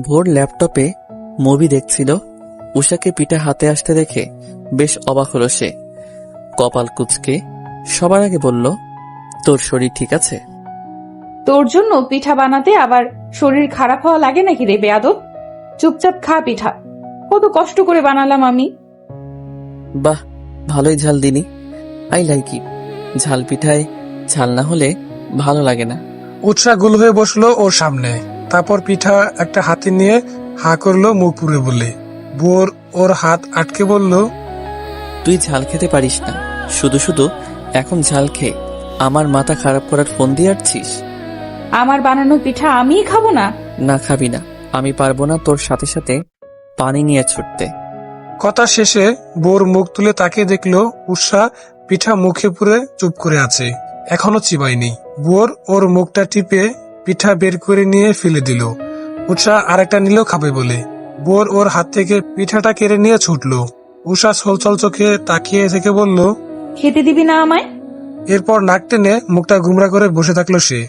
ভোর ল্যাপটপে মুভি দেখছিল। উষাকে পিঠা হাতে আসতে দেখে বেশ অবাক হলো সে। কপাল কুঁচকে সবার আগে বলল, তোর শরীর ঠিক আছে? তোর জন্য পিঠা বানাতে আবার শরীর খারাপ হওয়া লাগে নাকি রে বেয়াদব? চুপচাপ খা পিঠা, কত কষ্ট করে বানালাম আমি। বাহ, ভালোই ঝাল দিনি। I like it. ঝাল পিঠায় ঝাল না হলে ভালো লাগে না। উৎসাহ গুল হয়ে বসলো ওর সামনে, তারপর পিঠা একটা হাতে নিয়ে হা করলো মুখ পুড়ে বলে। বোর ওর হাত আটকে বলল, তুই ঝাল খেতে পারিস না, শুধু শুধু এখন ঝাল খেয়ে আমার মাথা খারাপ করার ফোন দিয়ে আসছিস। আমার বানানো পিঠা আমিই খাবো না? না, খাবি না। আমি পারবো না তোর সাথে সাথে পানি নিয়ে ছুটতে। কথা শেষে বোর মুখ তুলে তাকিয়ে দেখলো উৎসাহ পিঠা মুখে পুরে চুপ করে আছে, এখনো চিবায়নি। বোর ওর মুখটা টিপে পিঠা বের করে নিয়ে ফেলে দিল। উৎসাহ আরেকটা নিলেও খাবে বলে। বোর ওর হাত থেকে পিঠাটা কেড়ে নিয়ে ছুটলো। উষা ছলছল চোখে তাকিয়ে থেকে বলল, খেতে দিবি না আমায়? এরপর নাক টেনে মুখটা গুমরা করে বসে থাকলো সে।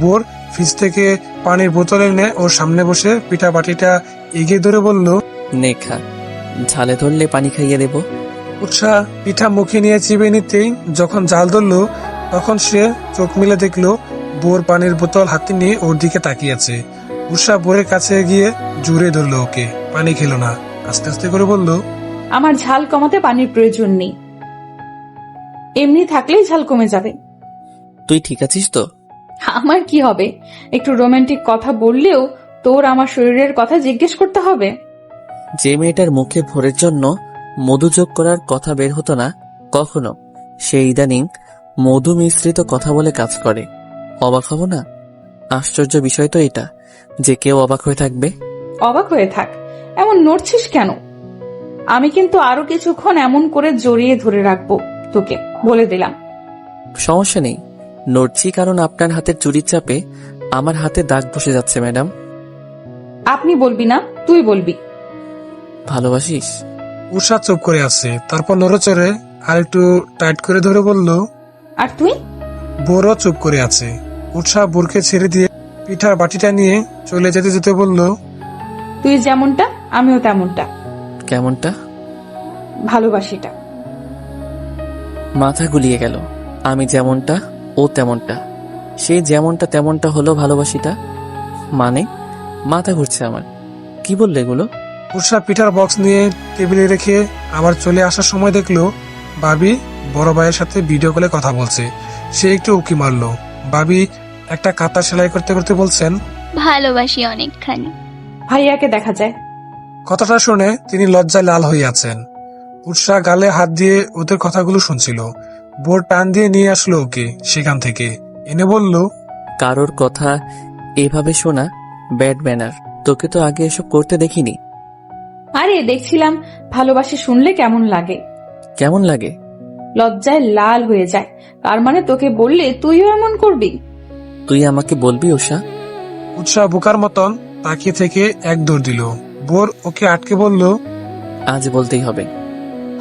বোর ফ্রিজ থেকে পানির বোতল এনে ওর সামনে বসে পিঠা বাটিটা এগিয়ে ধরে বলল, নে খা, ঝালে ধরলে পানি খাইয়ে দেব। উৎসাহ পিঠা মুখে নিয়ে চিবে নিতেই যখন জাল ধরলো তখন সে চোখ মিলে দেখলো বোর পানির বোতল হাতে নিয়ে ওর দিকে তাকিয়েছে। উৎসাহ বোরের কাছে গিয়ে জুড়ে ধরলো ওকে, পানি খেলো না, আস্তে আস্তে করে বলল, আমার ঝাল কমাতে পানির প্রয়োজন নেই, এমনি থাকলেই ঝাল কমে যাবে। তুই ঠিক আছিস তো? আমার কি হবে? একটু রোমান্টিক কথা বললেও তোর আমার শরীরের কথা জিজ্ঞেস করতে হবে? যে মেয়েটার মুখে ভোরের জন্য মধু যোগ করার কথা বের হতো না কখনো, সে ইদানিং মধু মিশ্রিত কথা বলে কাজ করে। অবাক হব না? আশ্চর্য বিষয় তো এটা যে কেউ অবাক হয়ে থাকবে। অবাক হয়ে থাক, এমন নড়ছিস কেন? আমি কিন্তু আরো কিছুক্ষণ এমন করে জড়িয়ে ধরে রাখবো তোকে, বলে দিলাম। সমস্যা নেই, নড়ছি কারণ আপনার হাতের চুরির চাপে আমার হাতে দাগ বসে যাচ্ছে ম্যাডাম। আপনি বলবি না, তুই বলবি। ভালোবাসিস? উষা চুপ করে আছে, তারপর নড়েচড়ে আর একটু টাইট করে ধরে বলল, আর তুই? বোরও চুপ করে আছে। উৎসাহ বোরকে ছেড়ে দিয়ে পিঠার বাটিটা নিয়ে চলে যেতে যেতে বলল, তুই যেমনটা আমিও তেমনটা। কেমনটা? ভালোবাসিটা। মাথা গুলিয়ে গেল। আমি যেমনটা ও তেমনটা, সে যেমনটা তেমনটা হলো ভালোবাসিটা মানে? মাথা ঘুরছে আমার। কি বললে এগুলো? উৎসাহ পিঠার বক্স নিয়ে টেবিলে রেখে আবার চলে আসার সময় দেখলো ভাবি বড় ভাইয়ের সাথে ভিডিও কলে কথা বলছে। সে একটু উকি মারলো। ভাবি একটা কাঁথা সেলাই করতে করতে বলছেন, ভালোবাসি অনেকখানি। ভাইয়াকে দেখা যায়। কথাটা শুনে তিনি লজ্জায় লাল হয়ে আছেন। উৎসাহ গালে হাত দিয়ে ওদের কথাগুলো শুনছিল। বোর টান দিয়ে নিয়ে আসলো ওকে সেখান থেকে, এনে বলল, কারোর কথা এভাবে শোনা ব্যাড ম্যানার। তোকে তো আগে এসব করতে দেখিনি। আরে দেখছিলাম ভালোবাসি শুনলে কেমন লাগে। কেমন লাগে? লজ্জায় লাল হয়ে যায়। তার মানে তোকে বললে তুইও এমন করবি? তুই আমাকে বলবি উষা? উৎসাহ বোকার মতন তাকিয়ে থেকে এক দৌড় দিল। বোর ওকে আটকে বলল, আজ বলতেই হবে।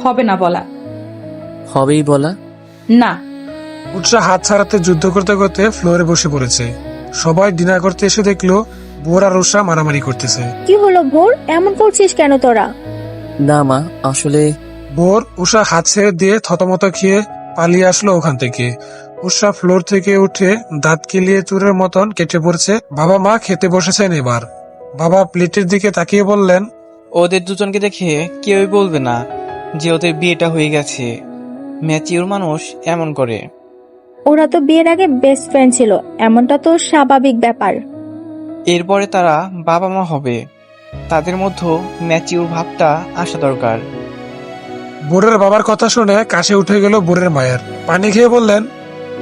হবে না বলা। হবেই বলা। না। উৎসাহ হাত ছাড়াতে যুদ্ধ করতে করতে ফ্লোরে বসে পড়েছে। সবাই ডিনার করতে এসে দেখলো বোর আর উষা মারামারি করতেছে। কি হলো ভোর, এমন করছিস কেন তোরা? না মা, আসলে। বোর উষা হাত ছেড়ে দিয়ে থতমত খেয়ে পালিয়ে আসলো ওখান থেকে। উষা ফ্লোর থেকে উঠে দাঁত কিলিয়ে চুরের মতন কেটে পড়ছে। বাবা মা খেতে বসেছেন এবার। বাবা প্লেটের দিকে তাকিয়ে বললেন, ওদের দুজনকে দেখে কেউই বলবে না যে ওদের বিয়েটা হয়ে গেছে। ম্যাচিওর মানুষ এমন করে। ওরা তো বিয়ের আগে বেস্ট ফ্রেন্ড ছিল, এমনটা তো স্বাভাবিক ব্যাপার। এরপরে তারা বাবা মা হবে, তাদের মধ্যে ম্যাচিওর ভাবটা আসা দরকার। বোরের বাবার কথা শুনে কাশে উঠে গেল বোরের মায়ের। পানি খেয়ে বললেন,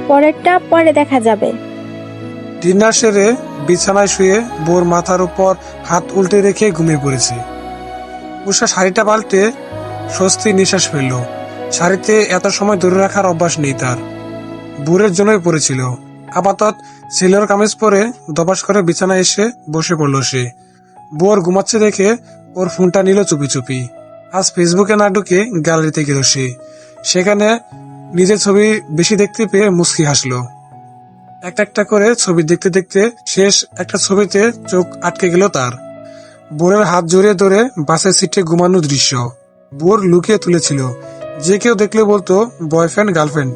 পরেরটা পরে দেখা যাবে। ডিনার সেরে বিছানায় শুয়ে বোর মাথার উপর হাত উল্টে রেখে ঘুমিয়ে পড়েছে। উষা শাড়িটা পাল্টে স্বস্তি নিঃশ্বাস ফেলল। শাড়িতে এত সময় ধরে রাখার অভ্যাস নেই তার, বোরের জন্যই পড়েছিল। আপাতত সিলর কামিজ পরে দবাস করে বিছানায় এসে বসে পড়ল সে। বোর ঘুমাচ্ছে দেখে ওর ফোনটা নিল চুপি চুপি। আজ ফেসবুকে না ঢুকে গ্যালারিতে গেল সে। সেখানে নিজের ছবি বেশি দেখতে পেয়ে মুচকি হাসলো। একটা একটা করে ছবি দেখতে দেখতে শেষ একটা ছবিতে চোখ আটকে গেল তার। বোরের হাত জড়িয়ে ধরে বাসের সিটে ঘুমানোর দৃশ্য বোর লুকিয়ে তুলেছিল। যে কেউ দেখলে বলতো বয়ফ্রেন্ড গার্লফ্রেন্ড।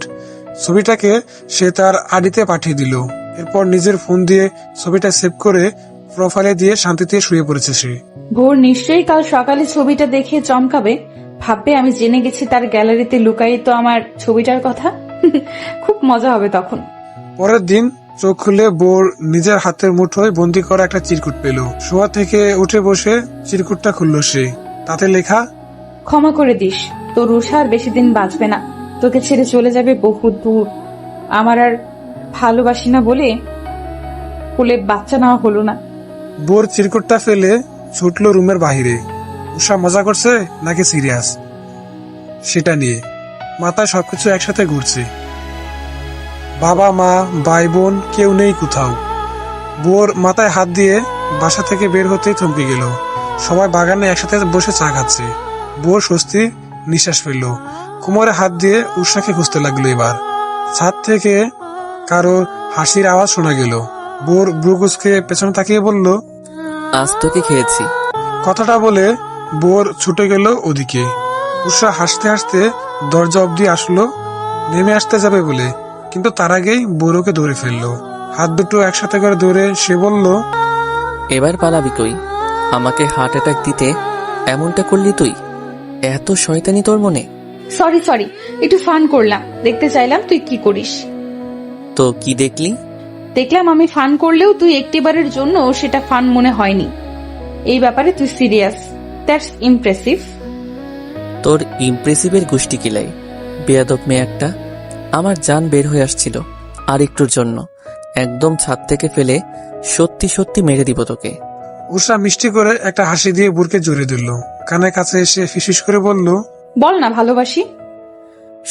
ছবিটাকে সে তার আইডিতে পাঠিয়ে দিল। এরপর নিজের ফোন দিয়ে ছবিটা সেভ করে প্রোফাইলে দিয়ে শান্তিতে শুয়ে পড়েছে সে। ভোর নিশ্চয়ই কাল সকালে ছবিটা দেখে চমকাবে, ভাববে আমি জেনে গেছি তার গ্যালারিতে লুকায়িত আমার ছবিটার কথা। খুব মজা হবে তখন। পরের দিন চোখ খুলে বোর নিজের হাতের মুঠোয় বন্দি করা একটা চিরকুট পেল। শোয়া থেকে উঠে বসে চিরকুটটা খুলল সে। তাতে লেখা, ক্ষমা করে দিস, তোর উষা আর বেশি দিন বাঁচবে না, তোকে ছেড়ে চলে যাবে বহু দূর। আমার আর ভালোবাসি না বলে কোলে বাচ্চা নেওয়া হলো না। বোর চিরকুটটা ফেলে ছুটলো রুমের বাহিরে। উষা মজা করছে নাকি সিরিয়াস সেটা নিয়ে মাথায় সবকিছু একসাথে ঘুরছে। বাবা মা ভাই বোন কেউ নেই কোথাও। বোর মাথায় হাত দিয়ে বাসা থেকে বের হতেই থমকে গেল। সবাই বাগানে একসাথে বসে চা খাচ্ছে। বোর স্বস্তি নিঃশ্বাস ফেলল। কোমরে হাত দিয়ে উষাকে খুঁজতে লাগলো। এবার ছাদ থেকে কারো হাসির আওয়াজ শোনা গেল। বোর ব্রুকুসকে পেছনে তাকিয়ে বলল, আজ তোকে খেয়েছি। কথাটা বলে বোর ছুটে গেল ওদিকে। উষা হাসতে হাসতে দরজা অব্দি আসলো নেমে আসতে যাবে বলে, কিন্তু তার আগেই বোর ওকে ধরে ফেললো। হাত দুটো একসাথে করে ধরে সে বলল, এবার পালাবি কই? আমাকে হার্ট অ্যাটাক দিতে এমনটা করলি তুই? এত শয়তানি তোর মনে? সরি, একটু ফান করলাম, দেখতে চাইলাম তুই কি করিস। তো কি দেখলি? দেখলাম আমি ফান করলেও তুই একটিবারের জন্য সেটা ফান মনে হয়নি। এই ব্যাপারে তুই সিরিয়াস, দ্যাটস ইমপ্রেসিভ। তোর ইমপ্রেসিভের গোষ্ঠী কিলাই, বেয়াদব মেয়ে একটা। আমার জান বের হয়ে আসছিল আর একটুর জন্য একদম ছাদ থেকে ফেলে সত্যি সত্যি মেরে দিব তোকে। উষা মিষ্টি করে একটা হাসি দিয়ে বুরকে জড়িয়ে দিল। কানের কাছে এসে ফিসফিস করে বলল, বল না ভালোবাসি।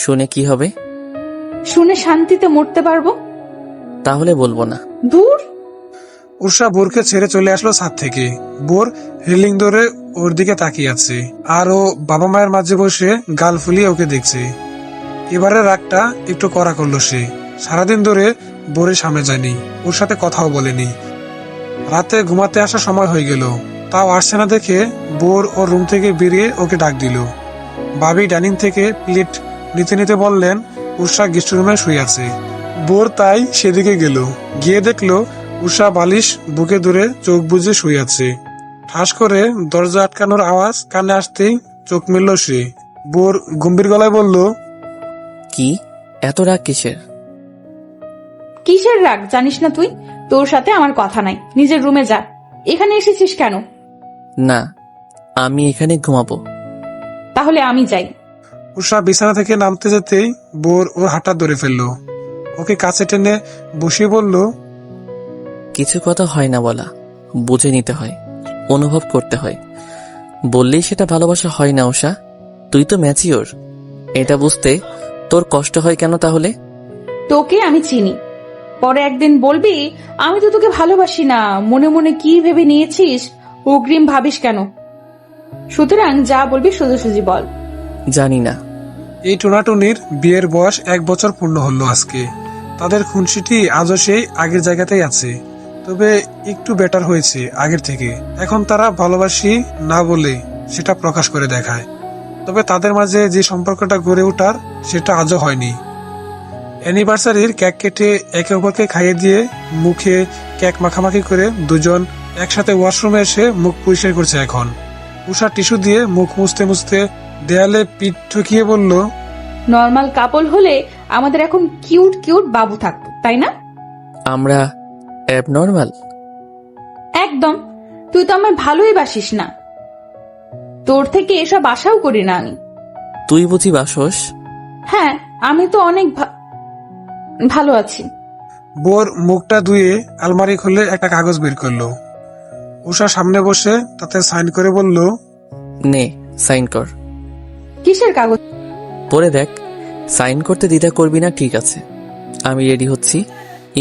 শুনে কি হবে? শুনে শান্তিতে মরতে পারবো। তাহলে বলবো না। দূর। উষা বোরকে ছেড়ে চলে আসলো ছাদ থেকে। বোর রেলিং ধরে ওর দিকে তাকিয়ে আছে, আর ও বাবা মায়ের মাঝে বসে গাল ফুলিয়ে ওকে দেখছে। এবারে রাগটা একটু কড়া করলো সে। সারাদিন ধরে বোরের সামনে যায়নি, ওর সাথে কথাও বলেনি। রাতে ঘুমাতে আসার সময় হয়ে গেল, তাও আসছে না দেখে বোর ওর রুম থেকে বেরিয়ে ওকে ডাক দিল। ভাবি ডাইনিং থেকে প্লেট নিতে নিতে বললেন উষা গেস্ট রুমে শুয়ে আছে। বোর তাই সেদিকে গেল। গিয়ে দেখলো উষা বালিশ বুকে ধরে চোখ বুজে শুয়ে আছে। ঠাস করে দরজা আটকানোর আওয়াজ কানে আসতেই চোখ মেলল সে। বোর গম্ভীর গলায় বলল, কি এত রাগ কিসের? কিসের রাগ জানিস না তুই? তোর সাথে আমার কথা নাই, নিজের রুমে যা। এখানে এসেছিস কেন? না, আমি এখানে ঘুমাবো। তাহলে আমি যাই। উষা বিছানা থেকে নামতে যেতেই বোর ওর হাতটা ধরে ফেললো। ওকে কাছে টেনে বসিয়ে বলল, কিছু কথা হয় না বলা, বুঝে নিতে হয়, অনুভব করতে হয়। বললেই সেটা ভালোবাসা হয় না উষা। তুই তো ম্যাচিওর, এটা বুঝতে তোর কষ্ট হয় কেন তাহলে? তোকে আমি চিনি, পরে একদিন বলবি আমি তো তোকে ভালোবাসি না। মনে মনে কি ভেবে নিয়েছিস, অগ্রিম ভাবিস কেন? সুতরাং যা বলবি সোজাসুজি বল। জানি না। এই টোনাটুনির বিয়ের বয়স 1 বছর পূর্ণ হলো আজকে। তাদের খুনসিটি আজও সেই আগের জায়গাতেই আছে, তবে একটু বেটার হয়েছে আগের থেকে। এখন তারা ভালোবাসি না বলে সেটা প্রকাশ করে দেখায়। তবে তাদের মাঝে যে সম্পর্কটা গড়ে ওঠার সেটা আজও হয়নি। অ্যানিভার্সারির কেক কেটে একে অপরকে খাইয়ে দিয়ে মুখে কেক মাখামাখি করে দুজন একসাথে ওয়াশরুমে এসে মুখ পরিষ্কার করছে এখন। উষা টিস্যু দিয়ে মুখ মুছতে মুছতে দেয়ালে পিঠ ঠকিয়ে বলল, নর্মাল কাপল হলে আমাদের এখন কিউট কিউট বাবু থাকতো, তাই না? আমরা অ্যাবনর্মাল? একদম। তুই তো আমায় ভালোই বাসিস না, তোর থেকে এসব আশাও করি না আমি। তুই বুঝি বাসস? হ্যাঁ, আমি তো অনেক ভালো আছি। বোর মুখটা ধুয়ে আলমারি খুলে একটা কাগজ বের করলো। উষা সামনে বসে তাতে সাইন করে বলল, নে সাইন কর। কিসের কাগজ? পরে দেখ, সাইন করতে দ্বিধা করবি না, ঠিক আছে? আমি রেডি হচ্ছি,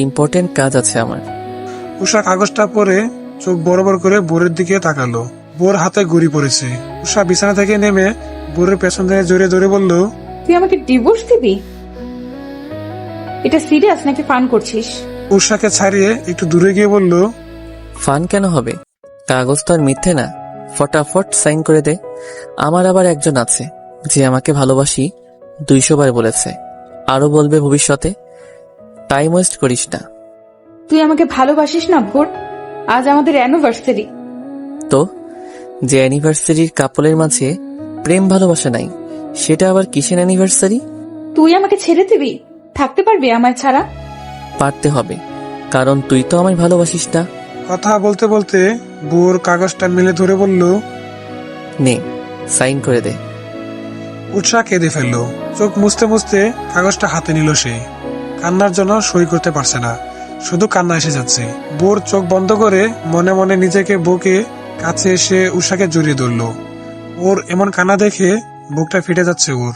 ইম্পর্টেন্ট কাজ আছে আমার। উষা কাগজটা পরে চোখ বড় বড় করে বোরের দিকে তাকালো। বোর হাতে ঘড়ি পড়েছে। উষা বিছানা থেকে নেমে বোরের পেছন থেকে জোরে জোরে বলল, তুই আমাকে ডিভোর্স দিবি? এটা সিরিয়াস নাকি ফান করছিস? উষাকে ছাড়িয়ে একটু দূরে গিয়ে বলল, ফান কেন হবে? কাগজ তো আর মিথ্যে না, ফটাফট সাইন করে দে। আমার আবার একজন আছে যে আমাকে ভালোবাসি 200 বার বলেছে, আরো বলবে ভবিষ্যতে। টাইম ওয়েস্ট করিস না। তুই আমাকে ভালোবাসিস না ভোর? আজ আমাদের অ্যানিভার্সারি। তো যে অ্যানিভার্সারির কাপলের মাঝে প্রেম ভালোবাসা নাই, সেটা আবার কিসের অ্যানিভার্সারি? তুই আমাকে ছেড়ে দিবি? থাকতে পারবি আমায় ছাড়া? পারতে হবে, কারণ তুই তো আমায় ভালোবাসিস না। কথা বলতে বলতে বোর কাগজটা মেলে ধরে বলল, নে সাইন করে দে। উৎসাহ কেঁদে ফেললো। চোখ মুছতে মুছতে কাগজটা হাতে নিল সে। কান্নার জন্য সই করতে পারছে না, শুধু কান্না এসে যাচ্ছে। বোর চোখ বন্ধ করে মনে মনে নিজেকে বুকে কাছে এসে উষাকে জড়িয়ে ধরলো। ওর এমন কান্না দেখে বুকটা ফেটে যাচ্ছে ওর।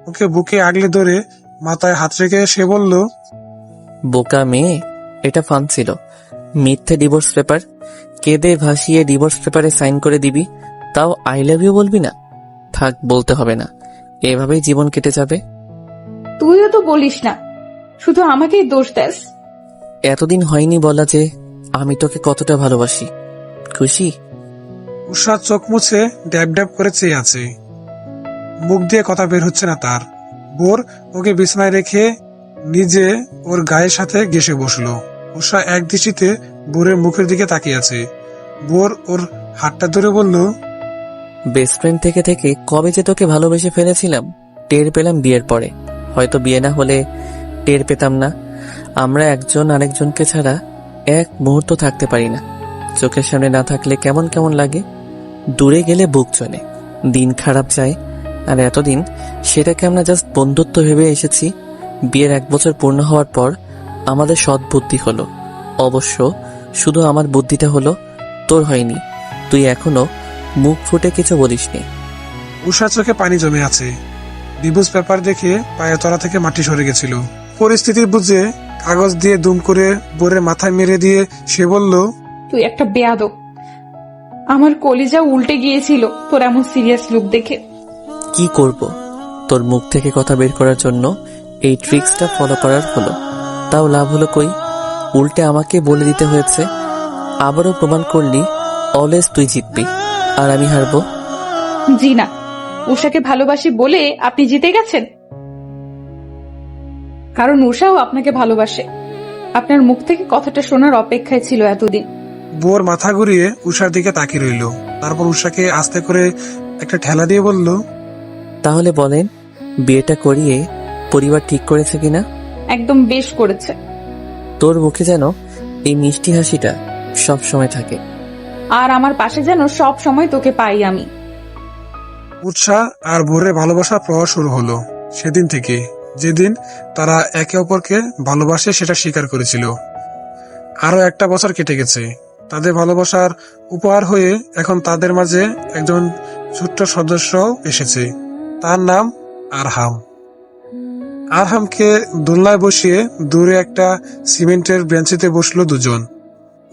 ওকে বুকে আগলে ধরে মাথায় হাত রেখে সে বলল, বোকা মেয়ে, এটা ফান ছিল। মিথ্যে ডিভোর্স পেপার কেঁদে ভাসিয়ে ডিভোর্স পেপারে সাইন করে দিবি, তাও আই লাভ ইউ বলবি না? থাক, বলতে হবে না, এভাবেই জীবন কেটে যাবে। তুইও তো বলিস না, শুধু আমাকেই দোষ দেস। এতদিন হয়নি বলা যে আমি তোকে কতটা ভালোবাসি। খুশি? উষা চোখ মুছে ড্যাব ড্যাব করে চেয়ে আছে। মুখ দিয়ে কথা বের হচ্ছে না তার। বোর ওকে বিছানায় রেখে নিজে ওর গায়ের সাথে ঘেঁষে বসলো। উষা এক দৃষ্টিতে বোরের মুখের দিকে তাকিয়ে আছে। বোর ওর হাতটা ধরে বলল, বেস্ট ফ্রেন্ড থেকে থেকে কবে যে তোকে ভালোবেসে ফেলেছিলাম, টের পেলাম বিয়ের পরে। হয়তো বিয়ে না হলে টের পেতাম না। আমরা একজন আরেকজনকে ছাড়া এক মুহূর্ত থাকতে পারি না। চোখের সামনে না থাকলে কেমন কেমন লাগে, দূরে গেলে বুক চলে, দিন খারাপ যায়। আর এতদিন সেটাকে আমরা জাস্ট বন্ধুত্ব ভেবে এসেছি। বিয়ের 1 বছর পূর্ণ হওয়ার পর আমাদের সৎ বুদ্ধি হলো। অবশ্য শুধু আমার বুদ্ধিটা হলো, তোর হয়নি। তুই এখনো মুখ ফুটে কিছু বলিসনি। উষা চোখে পানি জমে আছে। ডিভোর্স পেপার দেখে পায়ের তলা থেকে মাটি সরে গেছিল। পরিস্থিতি বুঝে কাগজ দিয়ে দুম করে বোরের মাথায় মেরে দিয়ে সে বলল, তুই একটা বেয়াদব। আমার কলিজা উল্টে গিয়েছিল তোর এমন সিরিয়াস লুক দেখে। কি করব? তোর মুখ থেকে কথা বের করার জন্য এই ট্রিক্সটা ফলো করার হলো, তাও লাভ হলো কই? উল্টে আমাকে বলে দিতে হয়েছে। আবারও প্রমাণ করলি অলওয়েজ তুই জিতবি আর আমি হারবো। জি না, উষাকে ভালোবাসি বলে আপনি জিতে গেছেন। কারণ উষাও আপনাকে ভালোবাসে। আপনার মুখ থেকে কথাটা শোনার অপেক্ষায় ছিল এতদিন। বোর মাথা ঘুরিয়ে উষার দিকে তাকিয়ে রইল। তারপর উষাকে আস্তে করে একটা ঠেলা দিয়ে বলল, তাহলে বলেন, বিয়েটা করিয়ে পরিবার ঠিক করেছে কিনা? একদম বেশ করেছে। তোর মুখে যেন এই মিষ্টি হাসিটা সব সময় থাকে। আর আমার পাশে যেন সব সময় তোকে পাই আমি। উৎসাহ আর ভোরের ভালোবাসা প্রবাহ শুরু হলো সেদিন থেকে, যেদিন তারা একে অপরকে ভালোবাসে সেটা স্বীকার করেছিল। আরো 1টা বছর কেটে গেছে। তাদের ভালোবাসার উপহার হয়ে এখন তাদের মাঝে একজন ছোট্ট সদস্য এসেছে। তার নাম আরহাম। আরহামকে দোলনায় বসিয়ে দূরে একটা সিমেন্টের বেঞ্চিতে বসলো দুজন।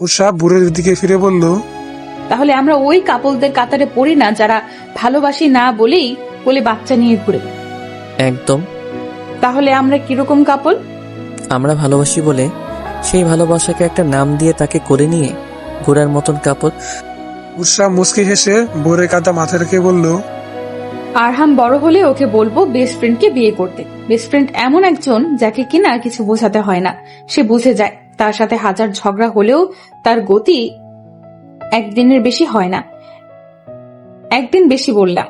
উৎসাহ বুড়ের দিকে ফিরে বলল, তাহলে আমরা ওই কাপলদের কাতারে পড়ি না যারা ভালোবাসি না বলেই বলে বাচ্চা নিয়ে ঘুরে। একদম। তাহলে আমরা কিরকম কাপল? আমরা ভালোবাসি বলে সেই ভালোবাসাকে একটা নাম দিয়ে তাকে করে নিয়ে ঘোড়ার মতন কাপড়। উৎসাহ মুচকি হেসে বোরের কাঁধে মাথা রেখে বলল, আরহাম বড় হলে ওকে বলবো বেস্ট ফ্রেন্ডকে বিয়ে করতে। বেস্ট ফ্রেন্ড এমন একজন যাকে কিনা কিছু বোঝাতে হয় না, সে বুঝে যায়। তার সাথে হাজার ঝগড়া হলেও তার গতি একদিনের বেশি হয় না। একদিন বেশি বললাম,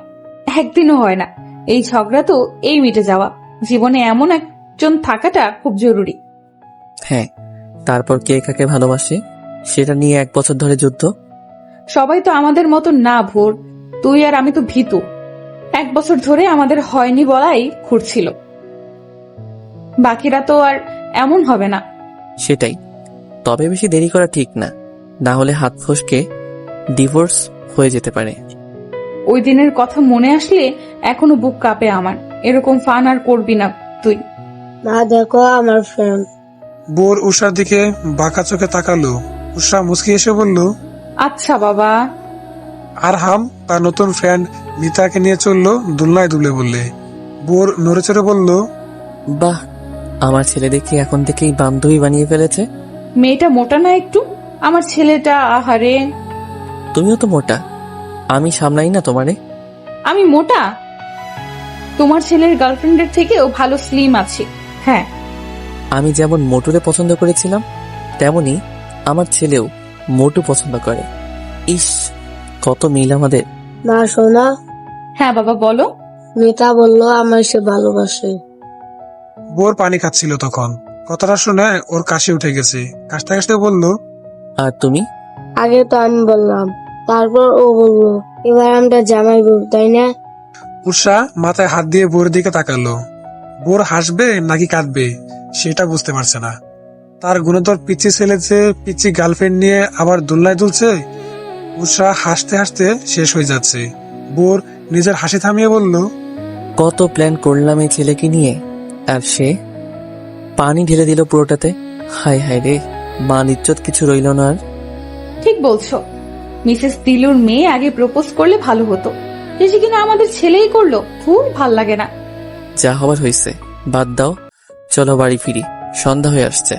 একদিনও হয় না। এই ঝগড়া তো এই মিটে যাওয়া। জীবনে এমন একজন থাকাটা খুব জরুরি। হ্যাঁ, তারপর কে কাকে ভালোবাসে সেটা নিয়ে 1 বছর ধরে যুদ্ধ। সবাই তো আমাদের মতো না ভোর, তুই আর আমি তো ভীতু। 1 বছর ধরে আমাদের হয়নি বলাই ঘুরছিল। বাকিরা তো আর এমন হবে না। সেটাই, তবে বেশি দেরি করা ঠিক না, না হলে হাত ফসকে ডিভোর্স হয়ে যেতে পারে। ওই দিনের কথা মনে আসলে এখনো বুক কাঁপে আমার। এরকম ফান আর করবি না তুই। মা দেখো আমার ফ্রেন্ড। বোর উষার দিকে বাঁকা চোখে তাকালো। উষা মুচকি এসে বলল, আচ্ছা বাবা। আরহাম তার নতুন ফ্রেন্ড মিতাকে নিয়ে চললো দুলনায় দুলে বললে। বোর নড়ে চড়ে বলল, বাহ, আমার ছেলে দেখি এখন থেকেই বান্ধবী বানিয়ে ফেলেছে। মেয়েটা মোটা না একটু? আমার ছেলেটা আহারে। তুমিও তো মোটা, আমি সামলাই না তোমারে। আমি মোটা? তোমার ছেলের গার্লফ্রেন্ডের থেকেও ভালো স্লিম আছে। হ্যাঁ, আমি যেমন মোটুরে পছন্দ করেছিলাম তেমনি আমার ছেলেও মোটু পছন্দ করে। ইস, কত মিল আমাদের। মা সোনা, হ্যাঁ বাবা বলো। মিতা বললো আমার সে ভালোবাসে। বোর পানি খাচ্ছিল তখন। কথাটা শুনে ওর কাশি উঠে গেছে। কাশতে কাশতে বলল, আর তুমি? আগে তো আমি বললাম, তারপর ও বললো। এবার আমরা জামাই বউ, তাই না? উষা মাথায় হাত দিয়ে বোর দিকে তাকালো। বোর হাসবে নাকি কাঁদবে সেটা বুঝতে পারছে না। তার গুণধর পিচ্ছি ছেলে যে পিচ্ছি গার্লফ্রেন্ড নিয়ে আবার দোলনায় দুলছে। উষা হাসতে হাসতে শেষ হয়ে যাচ্ছে। বোর নিজের হাসি থামিয়ে বলল, কত প্ল্যান করলাম এই ছেলেকে নিয়ে, আর সে পানি ঢেলে দিল পুরোটাতে। হায় হায় রে, মান ইজ্জত কিছু রইল না আর। ঠিক বলছো। মিসেস দিলুর মেয়ে আগে প্রপোজ করলে ভালো হতো, শেষে কিনা আমাদের ছেলেই করলো। খুব ভাল লাগে না। যা হবার হয়েছে, বাদ দাও, চলো বাড়ি ফিরি, সন্ধ্যা হয়ে আসছে।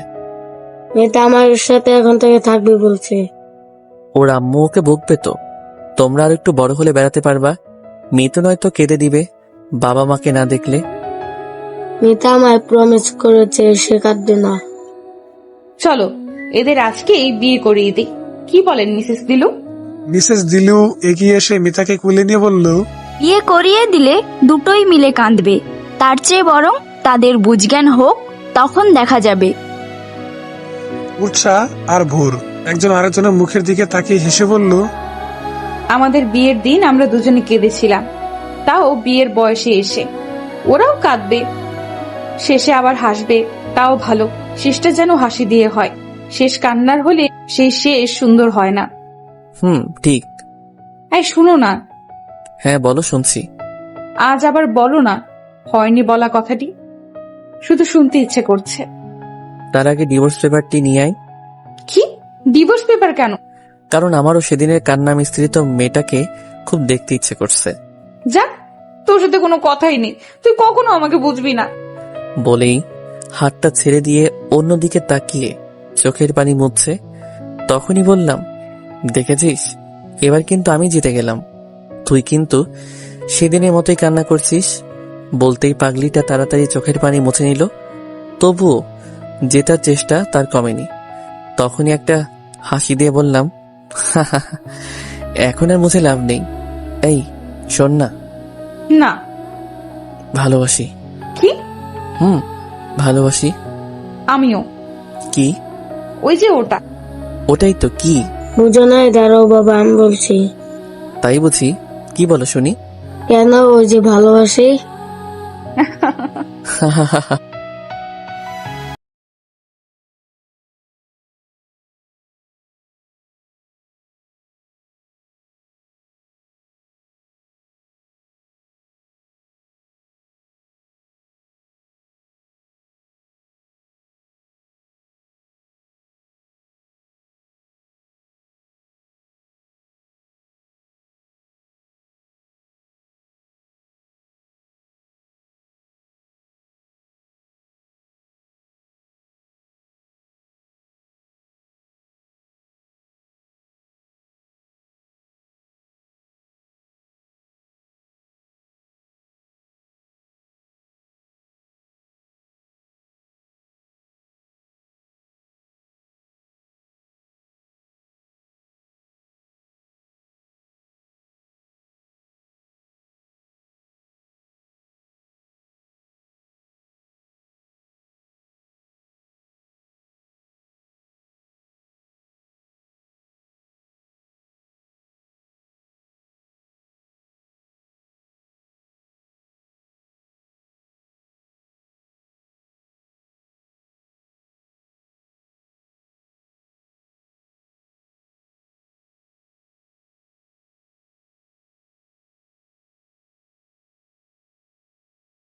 মেয়েটা আমার সাথে এখন থেকে থাকবে বলছে। ওর আম্মু ওকে বকবে তো। তোমরা আর একটু বড় হলে বেড়াতে পারবা। মেয়ে তো নয়তো কেঁদে দিবে বাবা মাকে না দেখলে। মেয়েটা আমায় প্রমিস করেছে সে কাঁদবে না। চলো এদের আজকেই বিয়ে করিয়ে দিই, কি বলেন মিসেস দিলু? মিসেস দিলু এগিয়ে এসে মিতাকে কুলে নিয়ে বলল, বিয়ে করিয়ে দিলে দুটোই মিলে কাঁদবে, তার চেয়ে বরং তাদের বুঝজ্ঞান হোক, তখন দেখা যাবে। উৎসাহ আর ভোর একজন আরেকজনের মুখের দিকে তাকিয়ে হেসে বলল, আমাদের বিয়ের দিন আমরা দুজনে কেঁদেছিলাম, তাও বিয়ের বয়সে এসে। ওরাও কাঁদবে, শেষে আবার হাসবে, তাও ভালো। শেষটা যেন হাসি দিয়ে হয়। শেষ কান্নার হলে সেই শেষ সুন্দর হয় না। ঠিক। এই শুনো না। হ্যাঁ বলো, শুনছি। আজ আবার বলো না হয়নি বলা কথাটি, শুধু শুনতে ইচ্ছে করছে। তার আগে ডিভোর্স পেপারটি নিয়ে আয়। কি ডিভোর্স পেপার কেন? কারণ আমারও সেদিনের কান্না মিস্ত্রিত মেয়েটাকে খুব দেখতে ইচ্ছে করছে। যা, তোর সাথে কোনো কথাই নেই, তুই কখনো আমাকে বুঝবি না। বলেই হাতটা ছেড়ে দিয়ে অন্যদিকে তাকিয়ে চোখের পানি মুছছে। তখনই বললাম, দেখেছিস, এবার কিন্তু আমি জিতে গেলাম। তুই কিন্তু সেদিনের মতোই কান্না করছিস। বলতেই পাগলিটা তাড়াতাড়ি চোখের পানি মুছে নিল। তবুও জেতার চেষ্টা তার কমেনি। তখনই একটা হাসি দিয়ে বললাম, এখন আর মুছে লাভ নেই। এই শোন না। না। ভালোবাসি। কি? ভালোবাসি। আমিও। কি? ওই যে ওটা। ওটাই তো। কি বুঝো নাই? দাঁড়াও বাবা, আমি বলছি। তাই বুঝি, কি বলো শুনি। কেন? ওই যে ভালোবাসি।